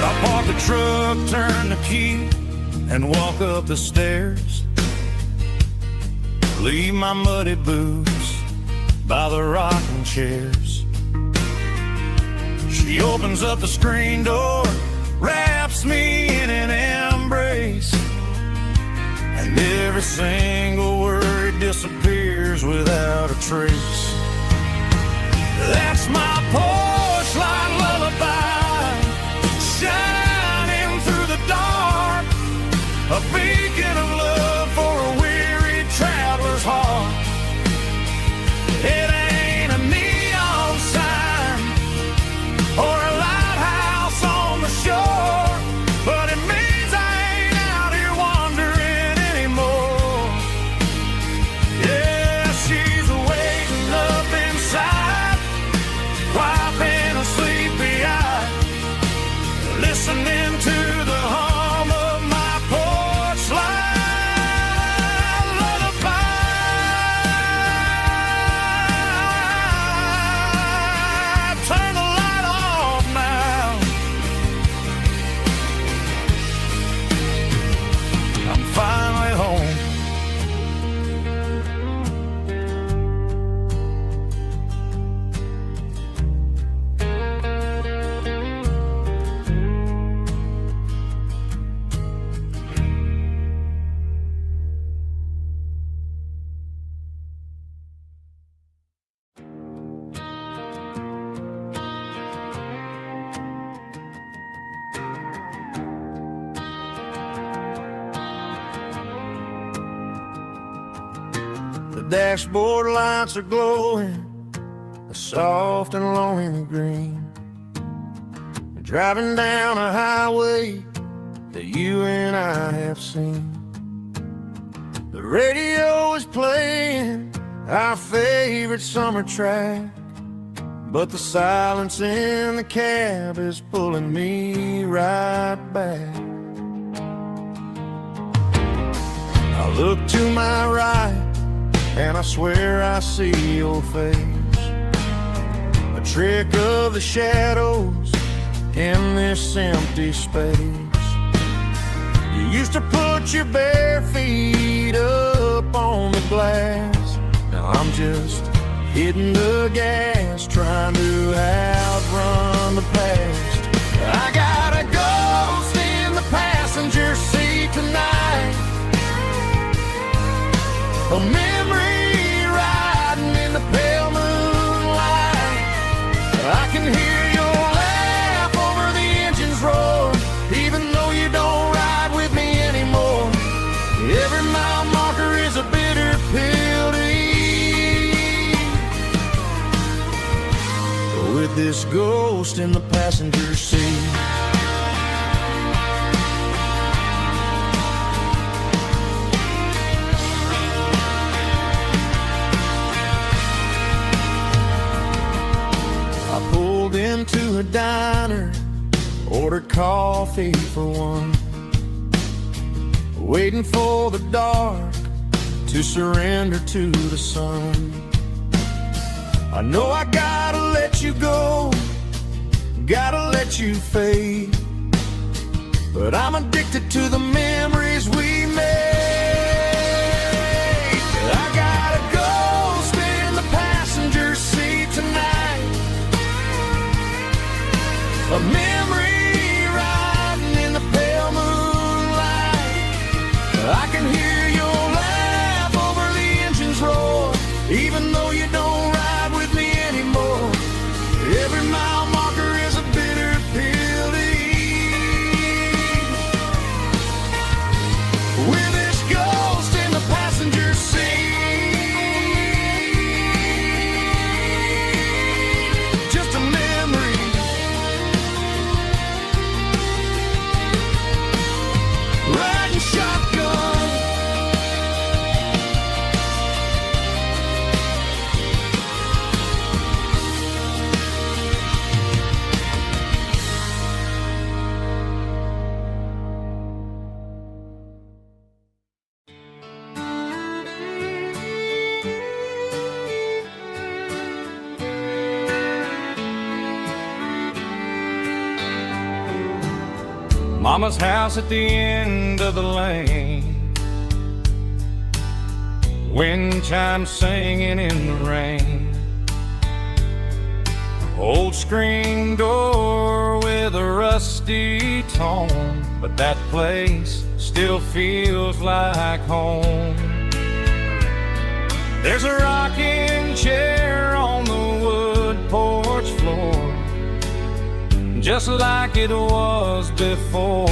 I park the truck, turn the key, and walk up the stairs. Leave my muddy boots by the rocking chairs. She opens up the screen door, wraps me in an embrace, and every single word disappears without a trace. That's my porch light lullaby, shining through the dark, a beacon of love for a weary traveler's heart. It ain't a neon sign or a lighthouse on the shore, but it means I ain't out here wandering anymore. Yeah, she's waking up inside, wiping a sleepy eye, listening to the hum of my porch light lullaby. Turn the light off now. I'm finally home. The dashboard lights are glowing, a soft and lonely green. Driving down a highway that you and I have seen. The radio is playing our favorite summer track, but the silence in the cab is pulling me right back. I look to my right, and I swear I see your face, a trick of the shadows in this empty space. You used to put your bare feet up on the glass. Now I'm just hitting the gas, trying to outrun the past. I got a ghost in the passenger seat tonight, a memory riding in the pale moonlight. I can hear your laugh over the engine's roar, even though you don't ride with me anymore. Every mile marker is a bitter pill to eat. With this ghost in the passenger seat, ordered coffee for one, waiting for the dark to surrender to the sun. I know I gotta let you go, gotta let you fade, but I'm addicted to the memories we made. I got a ghost in the passenger seat tonight, a memory riding in the pale moonlight. I can hear your laugh over the engine's roar, even though you don't ride with me anymore. Every mile marker is a bitter pill to eat. With this ghost in the passenger seat, just a memory. Riding shotgun, Mama's house at the end of the lane, wind chimes singing in the rain, old screen door with a rusty tone, but that place still feels like home. There's a rocking chair on the wood porch floor, just like it was before.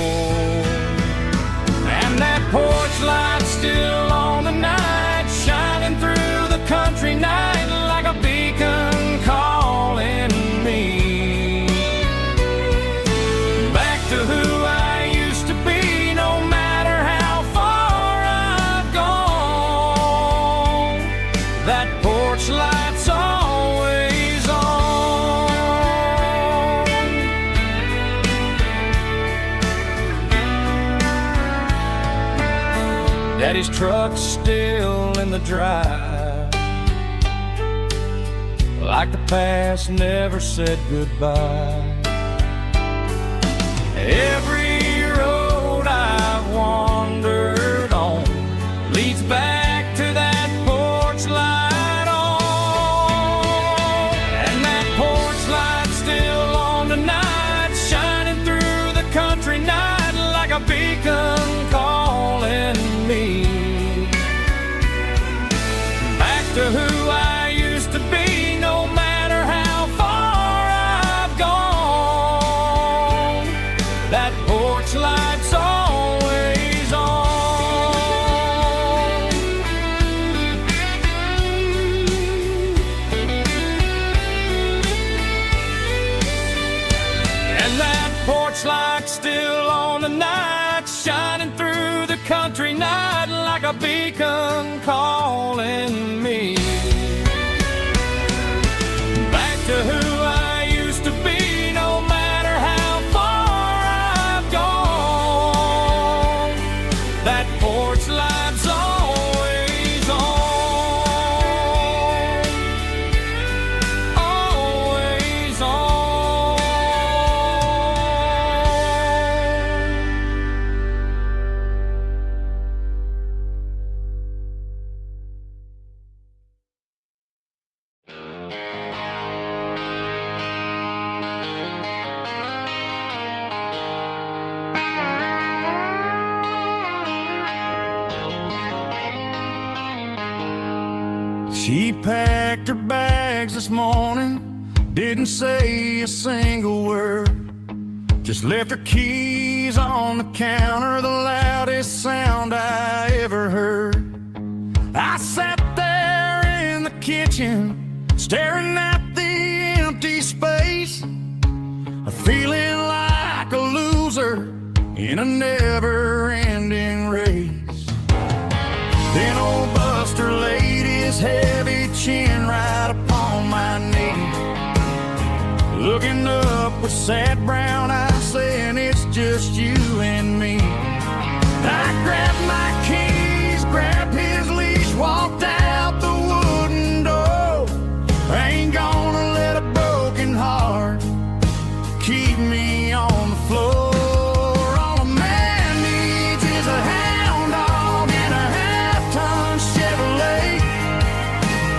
And that porch light's still on the night, shining through the country night like a beacon calling me back to who I used to be. No matter how far I've gone, that porch light's always on. Daddy's truck's still in the drive, like the past never said goodbye. Every road I've wandered on leads back to that porch light on. And that porch light's still on tonight, shining through the country night like a beacon calling me back to who I used to be. No matter how far I've gone, that porch light's always on. And that porch light's still on tonight, shining through the country night like a beacon calling me back to who I used to be. No matter how far I've gone, that porch light's always on, always on. She packed her bags this morning, didn't say a single word, just left her keys on the counter, the loudest sound I ever heard. I sat there in the kitchen, staring at the empty space, feeling like a loser in a never-ending race. Then old Buster laid his heavy chin right upon my knee, looking up with sad brown eyes saying, just you and me. I grabbed my keys, grabbed his leash, walked out the wooden door. I ain't gonna let a broken heart keep me on the floor. All a man needs is a hound dog and a half-ton Chevrolet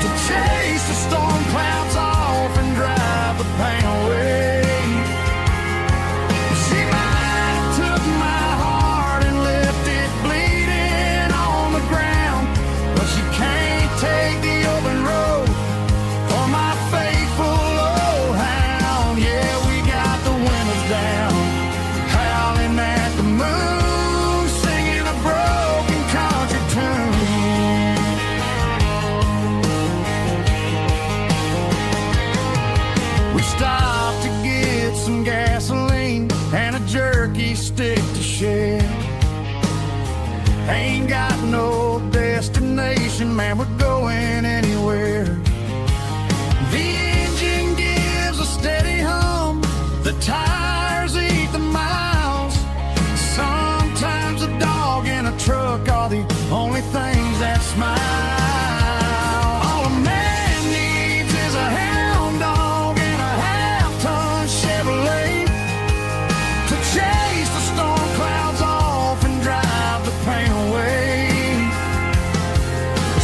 to chase the storm clouds off and drive the pain away. She might have took my heart and left it bleeding on the ground, but she can't take the open road for my faithful old hound. Yeah, we got the windows down, howling at the moon, singing a broken country tune. We stopped to get some gasoline and a jerky stick to share. Ain't got no destination, man, we're going anywhere. The engine gives a steady hum, the tires eat the miles. Sometimes a dog and a truck are the only things that smile. All a man needs is a hound dog and a half-ton Chevrolet to chase the storm clouds off and drive the pain away.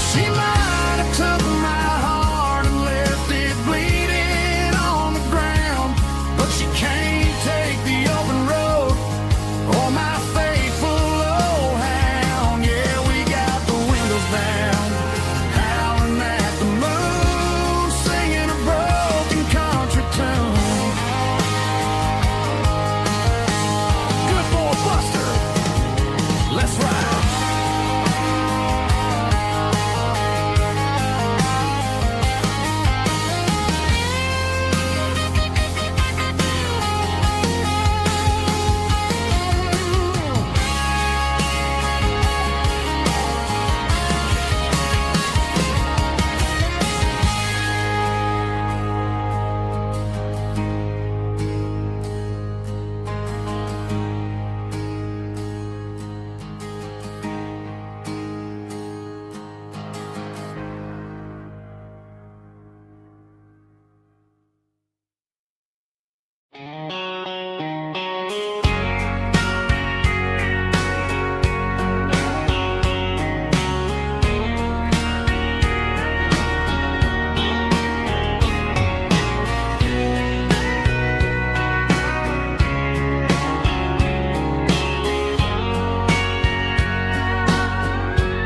She might have took my heart and left it bleeding on the ground, but she can't take the open road or my faithful old hound. Yeah, we got the windows down, howling at the moon, singing a broken country tune. Good boy Buster, let's ride.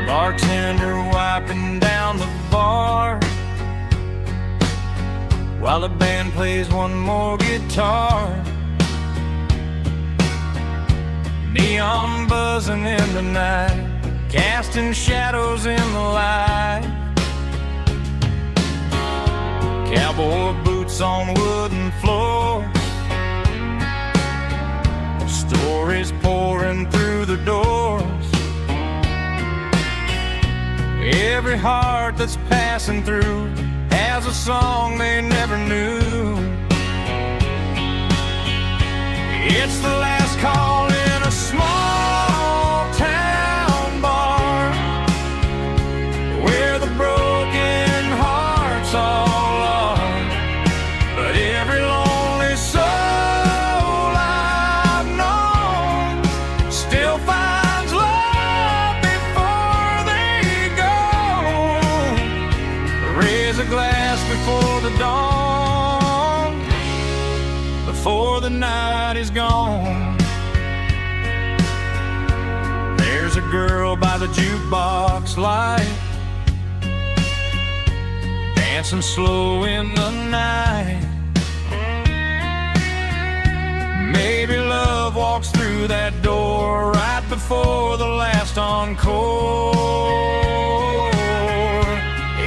Bartender wiping down the bar while the band plays one more guitar. Neon buzzing in the night, casting shadows in the light. Cowboy boots on wooden floors, stories pouring through the doors. Every heart that's passing through has a song they never knew. It's the last call in a small town bar where the broken hearts all are. But every lonely soul I've known still finds love before they go. Raise a glass before the dawn, before the night is gone. There's a girl by the jukebox light, dancing slow in the night. Maybe love walks through that door right before the last encore.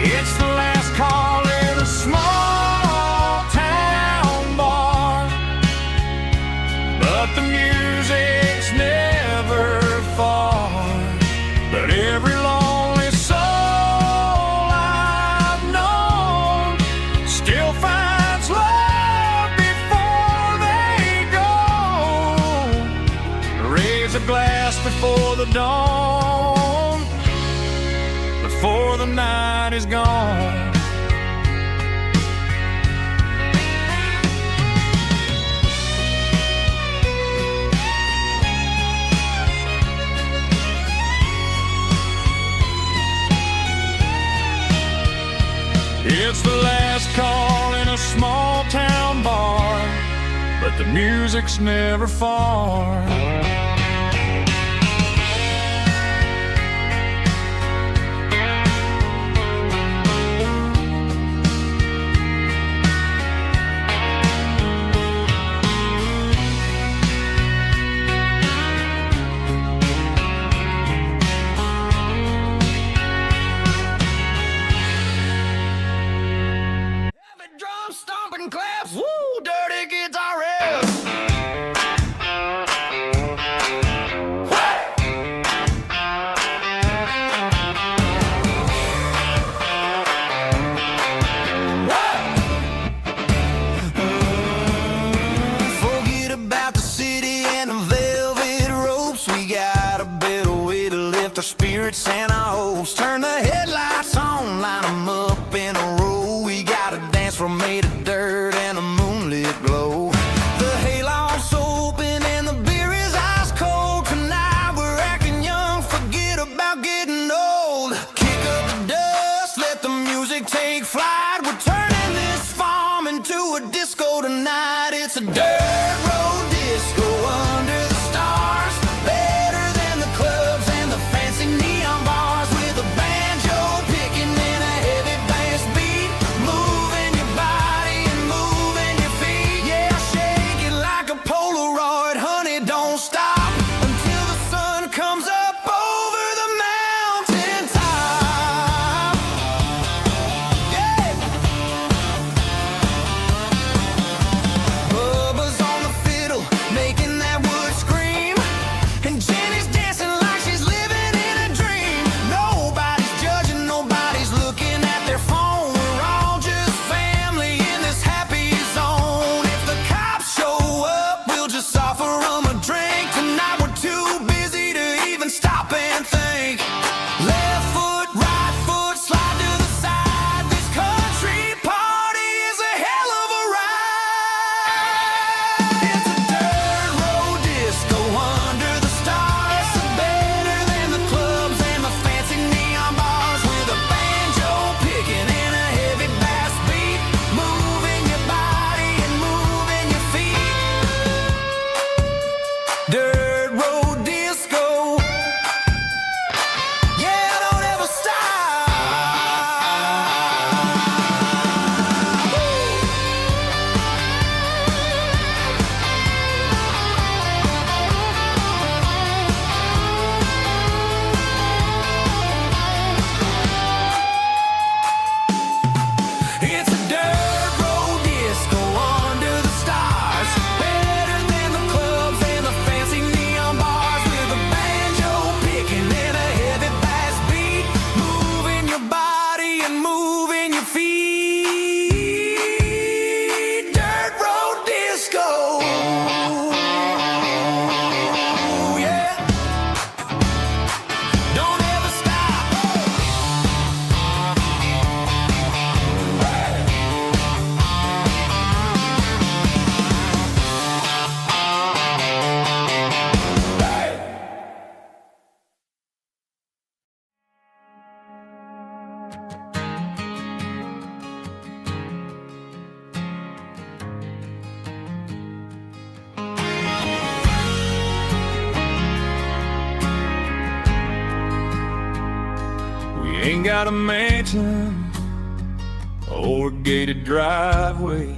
It's the last call in a small town bar, but the music's never far. But every lonely soul I've known still finds love before they go. the night is gone. It's the last call in a small town bar, but the music's never far. Stomping claps, woo, dirty guitar riffs. Forget about the city and the velvet ropes. We got a better way to lift our spirits and our hopes. Turn the headlights on, line them up in a row. We got a dance floor made of dirt and a moonlit glow. The hayloft's open and the beer is ice cold. Tonight we're acting young, forget about getting old. Kick up the dust, let the music take flight. We're turning this farm into a disco tonight. It's a dirt road disco under the stars. Better than the clubs and the fancy neon bars. With a banjo picking and a heavy bass beat. Moving your body and moving your feet. Yeah, shake it like a Polaroid, honey, don't stop until the sun comes up over the mountain top. Yeah. Bubba's on the fiddle, making that wood scream. And Jenny's dancing like she's living in a dream. Nobody's judging, nobody's looking at their phone. We're all just family in this happy zone. If the cops show up, we'll just offer them a drink. Tonight we're too busy to even stop and think. Left foot, right foot, slide to the side. This country party is a hell of a ride. It's a dirt road disco under the stars. Better than the clubs and the fancy neon bars. With a banjo picking and a heavy bass beat. Moving your body and moving your feet. Dirt road disco. Yeah, don't ever stop. It's a dirt road disco under the stars. Better than the clubs and the fancy neon bars. With a banjo picking and a heavy bass beat. Moving your body and moving your feet. Dirt road disco. Yeah. Don't ever stop. We ain't got a mansion or a gated driveway,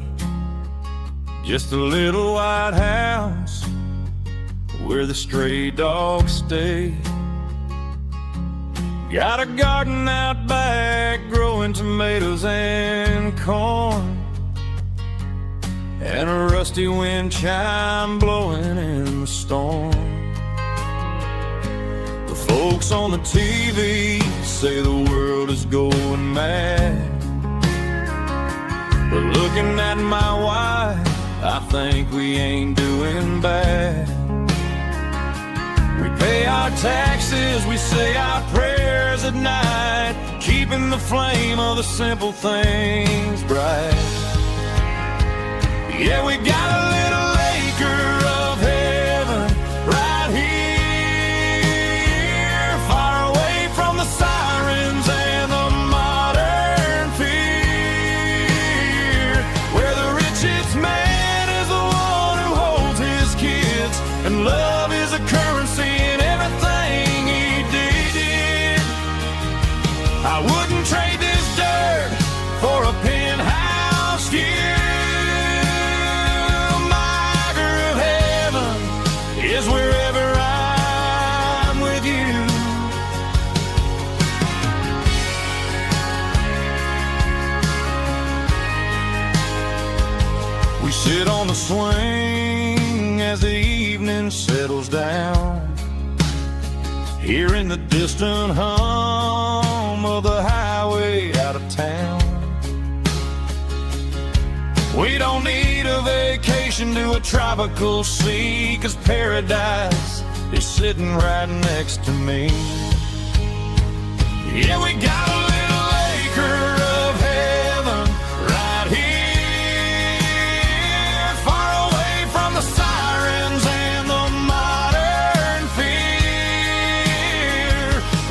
just a little white house where the stray dogs stay. Got a garden out back growing tomatoes and corn, and a rusty wind chime blowing in the storm. The folks on the TV say the world is going mad, but looking at my wife, I think we ain't doing bad. We pay our taxes, we say our prayers, at night, keeping the flame of the simple things bright. Yeah, we got a little acre of heaven right here, far away from the sirens and the modern fear, where the richest man is the one who holds his kids, and love is a currency in everything he did. I wouldn't trade this dirt for a penthouse view. Is wherever I'm with you. We sit on the swing as the evening settles down, hearing the distant hum of the highway out of town. We don't need a vacation to a tropical sea, 'cause paradise is sitting right next to me. Yeah, we got a little acre of heaven right here, far away from the sirens and the modern fear,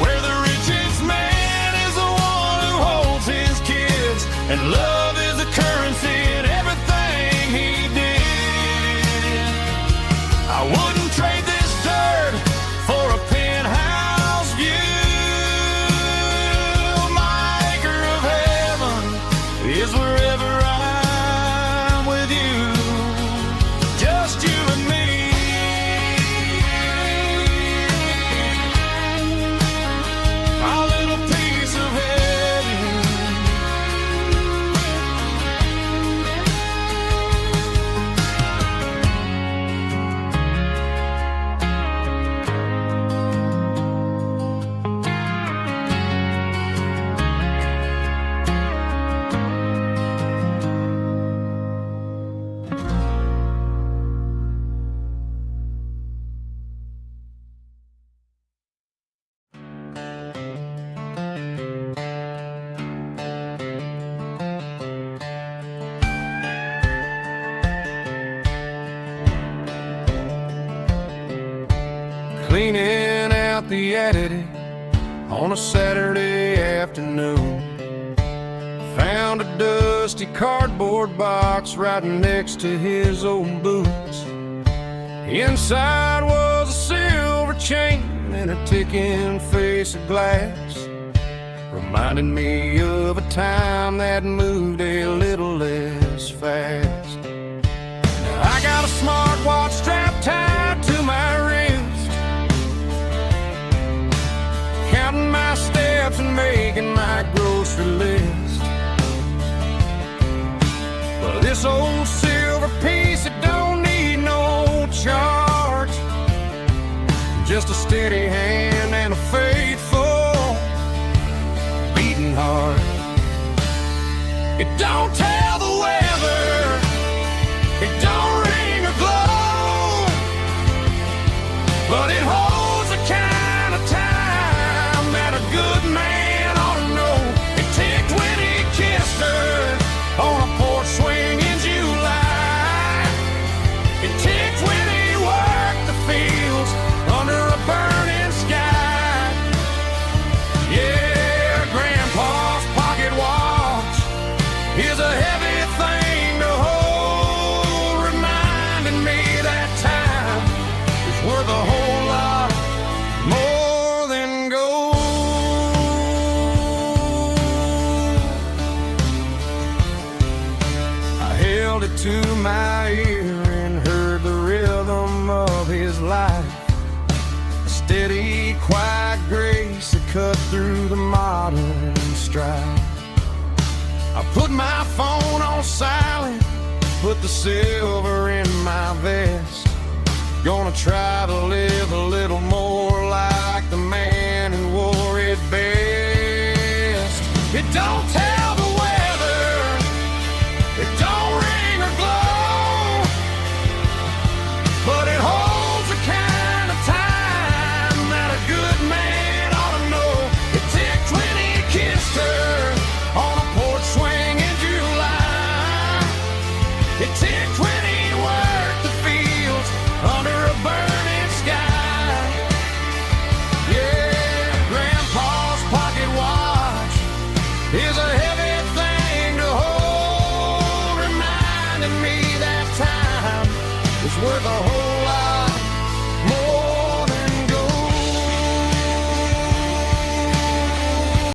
where the richest man is the one who holds his kids, and love is a currency in everything he did. I wouldn't trade this dirt for a penthouse view. My acre of heaven is wherever I'm with you, just you and me. My little piece of heaven. Cleaning out the attic on a Saturday afternoon, found a dusty cardboard box right next to his old boots. Inside was a silver chain and a ticking face of glass, reminding me of a time that moved a little less fast. Now I got a smartwatch strapped tied to my wrist, counting my steps and making my grocery list. But this old silver piece, it don't need no charge, just a steady hand and a faithful beating heart. It don't tell the weather, it don't ring or glow, but it holds the kind of time that a good man ought to know. It ticked when he kissed her on a porch swing in July. It ticked when he worked the fields under a burning sky. Yeah, Grandpa's pocket watch is a heavy thing to hold, reminding me that time is worth a whole lot more than gold. I held it to my ear and heard the rhythm of his life, a steady, quiet grace that cut through the modern strife. I put my phone on silent, put the silver in my vest. Gonna try to live a little more like the man who wore it best. It don't tell the weather, it don't ring or glow, but it holds the kind of time that a good man ought to know. It with a